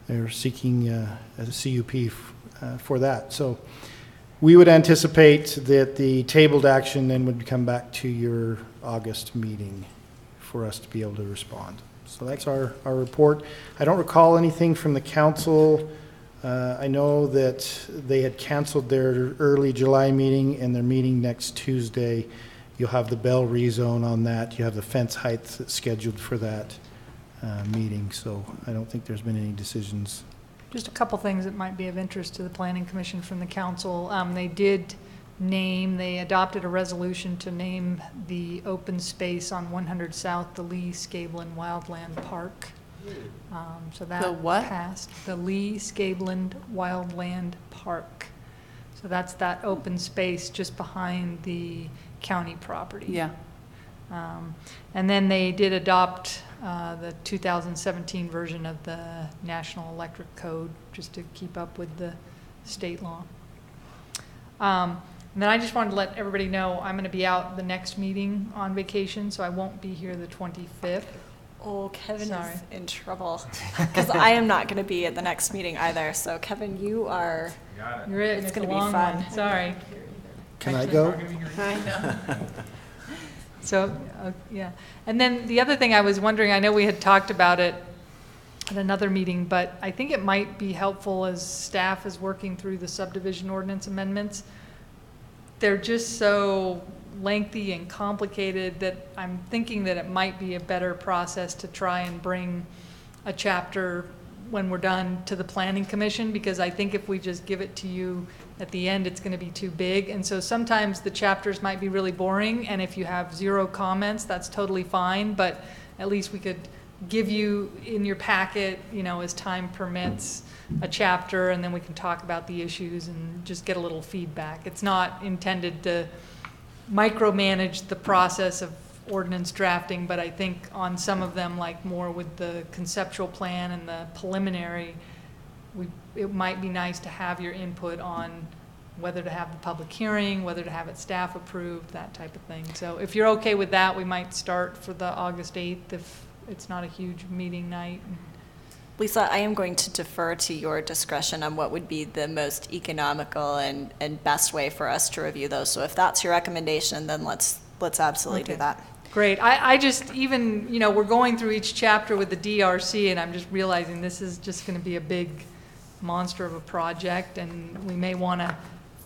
they're seeking a CUP for that. So we would anticipate that the tabled action then would come back to your August meeting for us to be able to respond. So that's our report. I don't recall anything from the council. I know that they had canceled their early July meeting, and they're meeting next Tuesday. You'll have the Bell rezone on that. You have the fence height that's scheduled for that meeting. So I don't think there's been any decisions. Just a couple things that might be of interest to the Planning Commission from the council. They adopted a resolution to name the open space on 100 South the Lee Scaveland Wildland Park. So that The what? passed. The Lee Scaveland Wildland Park. So that's that open space just behind the county property. Yeah. And then they did adopt the 2017 version of the National Electric Code, just to keep up with the state law. And then I just wanted to let everybody know I'm going to be out the next meeting on vacation, so I won't be here the 25th. Oh, Kevin Sorry. is in trouble, because I am not going to be at the next meeting either. So Kevin, you are, You're it. it's It's going a to be long fun. one. Sorry. Can I go? So, yeah. And then the other thing I was wondering, I know we had talked about it at another meeting, but I think it might be helpful as staff is working through the subdivision ordinance amendments. They're just so lengthy and complicated that I'm thinking that it might be a better process to try and bring a chapter when we're done to the Planning Commission, because I think if we just give it to you at the end, it's going to be too big. And so sometimes the chapters might be really boring, and if you have 0 comments, that's totally fine, but at least we could give you in your packet, you know, as time permits, a chapter, and then we can talk about the issues and just get a little feedback. It's not intended to micromanage the process of ordinance drafting, but I think on some of them, like more with the conceptual plan and the preliminary, it might be nice to have your input on whether to have the public hearing, whether to have it staff approved, that type of thing. So if you're okay with that, we might start for the August 8th if it's not a huge meeting night. Lisa, I am going to defer to your discretion on what would be the most economical and best way for us to review those. So if that's your recommendation, then let's absolutely do that. Great. I just even, you know, we're going through each chapter with the DRC, and I'm just realizing this is just going to be a big monster of a project, and we may want to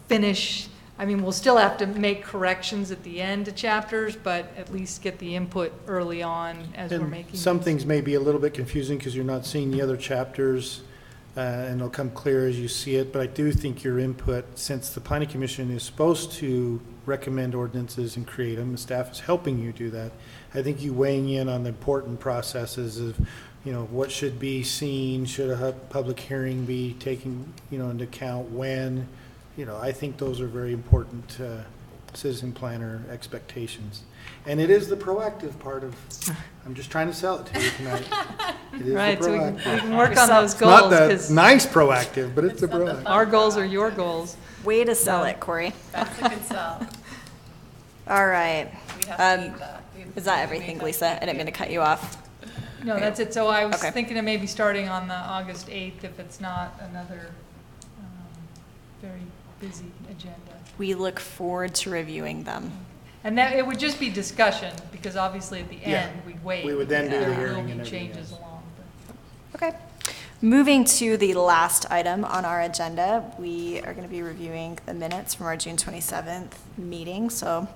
finish. I mean, we'll still have to make corrections at the end to chapters, but at least get the input early on as we're making. Some things may be a little bit confusing because you're not seeing the other chapters, and it'll come clear as you see it. But I do think your input, since the Planning Commission is supposed to recommend ordinances and create them, the staff is helping you do that. I think you weighing in on the important processes of, what should be seen, should a public hearing be taken, into account when, I think those are very important citizen planner expectations. And it is the proactive part of, I'm just trying to sell it to you tonight. It is Right, the so we proactive. can work on those It's not goals, the 'cause nice proactive, but it's the proactive. our goals are your goals. Way to sell it, Corey. That's a good sell. All right. We have to eat that. Is that everything, Lisa? I didn't mean to cut you off. No, that's it. So I was Okay. thinking of maybe starting on the August 8th if it's not another very busy agenda. We look forward to reviewing them. And that, it would just be discussion, because obviously at the Yeah. end, we'd wait. We would then do the There will hearing be and everything changes else. along. but- Okay. Moving to the last item on our agenda, we are going to be reviewing the minutes from our June 27th meeting. So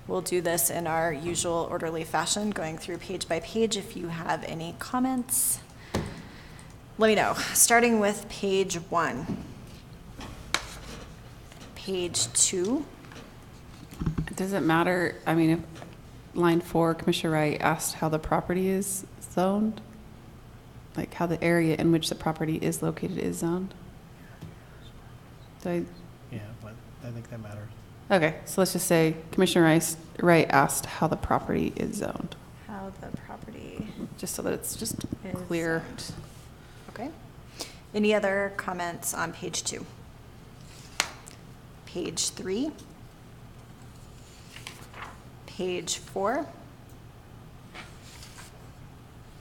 we'll do this in our usual orderly fashion, going through page by page. If you have any comments, let me know. Starting with page 1. Page 2. Does it matter, I mean, if line 4, Commissioner Wright asked how the property is zoned? Like how the area in which the property is located is zoned? Yeah, but I think that matters. Okay, so let's just say Commissioner Wright asked how the property is zoned, How the property just so that it's just is clear. zoned. Okay. Any other comments on page 2? Page 3. Page 4.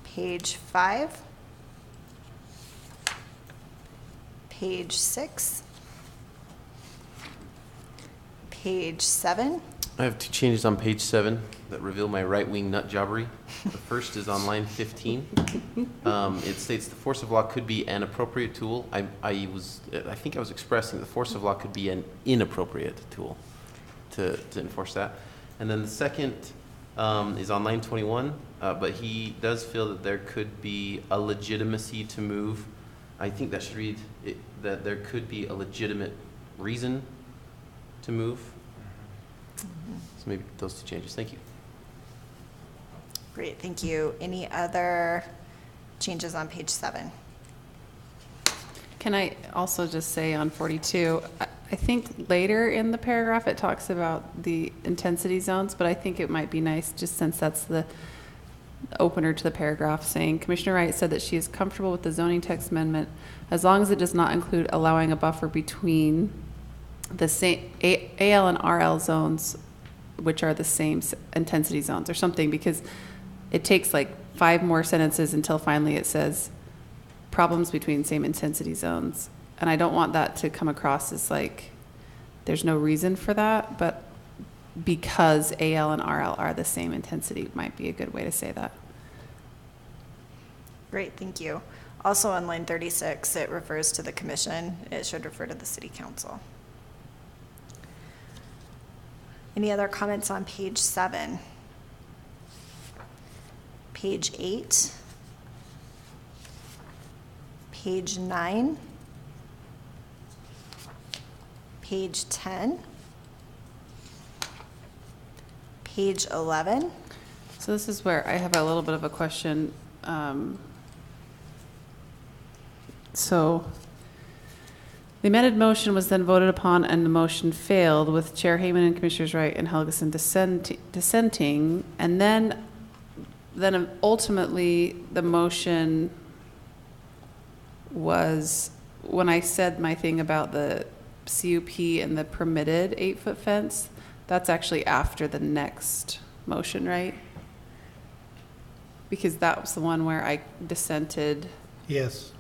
Page 5. Page 6. Page 7. I have 2 changes on page 7 that reveal my right-wing nut jobbery. The first is on line 15. It states the force of law could be an appropriate tool. I think I was expressing the force of law could be an inappropriate tool to enforce that. And then the second is on line 21, but he does feel that there could be a legitimacy to move. I think that should read that there could be a legitimate reason to move. So maybe those 2 changes. Thank you. Great, thank you. Any other changes on page 7? Can I also just say on 42, I think later in the paragraph it talks about the intensity zones, but I think it might be nice, just since that's the opener to the paragraph, saying Commissioner Wright said that she is comfortable with the zoning text amendment as long as it does not include allowing a buffer between the same AL and RL zones, which are the same intensity zones or something, because it takes like 5 more sentences until finally it says problems between same intensity zones. And I don't want that to come across as like there's no reason for that, but because AL and RL are the same intensity might be a good way to say that. Great, thank you. Also on line 36, it refers to the commission. It should refer to the city council. Any other comments on page 7? Page 8. Page 9. Page 10. Page 11. So this is where I have a little bit of a question. So the amended motion was then voted upon and the motion failed with Chair Heyman and Commissioners Wright and Helgeson dissenting. And then ultimately the motion was, when I said my thing about the CUP and the permitted 8-foot fence, that's actually after the next motion, right? Because that was the one where I dissented. Yes.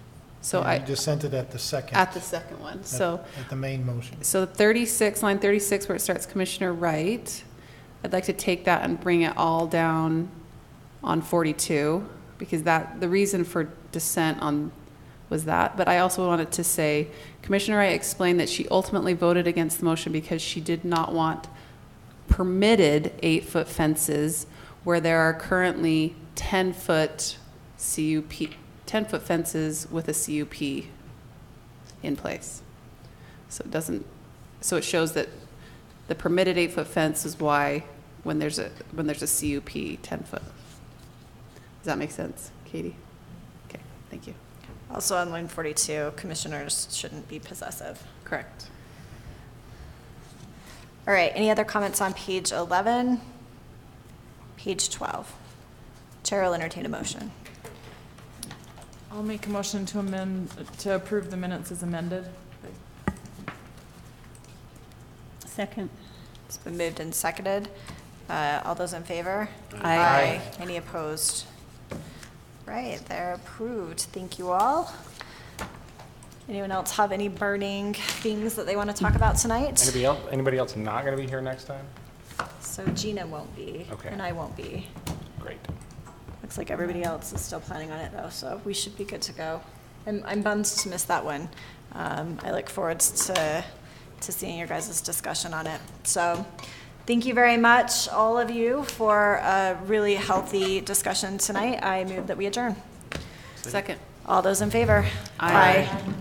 So You dissented at the second. At the second one, At the main motion. So 36, line 36, where it starts Commissioner Wright, I'd like to take that and bring it all down on 42, because the reason for dissent was that. But I also wanted to say, Commissioner Wright explained that she ultimately voted against the motion because she did not want permitted 8-foot fences where there are currently 10-foot CUP, 10-foot fences with a CUP in place. So it shows that the permitted 8-foot fence is why when there's a CUP 10-foot. Does that make sense, Katie? Thank you. Also on line 42, commissioners shouldn't be possessive. Correct. All right, any other comments on page 11? Page 12. Chair will entertain a motion. I'll make a motion to to approve the minutes as amended. Second. It's been moved and seconded. All those in favor? Aye. Any opposed? Right, they're approved. Thank you all. Anyone else have any burning things that they want to talk about tonight? Anybody else not going to be here next time? So Gina won't be, Okay. and I won't be. Great. Looks like everybody else is still planning on it though, so we should be good to go. I'm bummed to miss that one. I look forward to seeing your guys' discussion on it. So thank you very much, all of you, for a really healthy discussion tonight. I move that we adjourn. Second. All those in favor? Aye. Aye.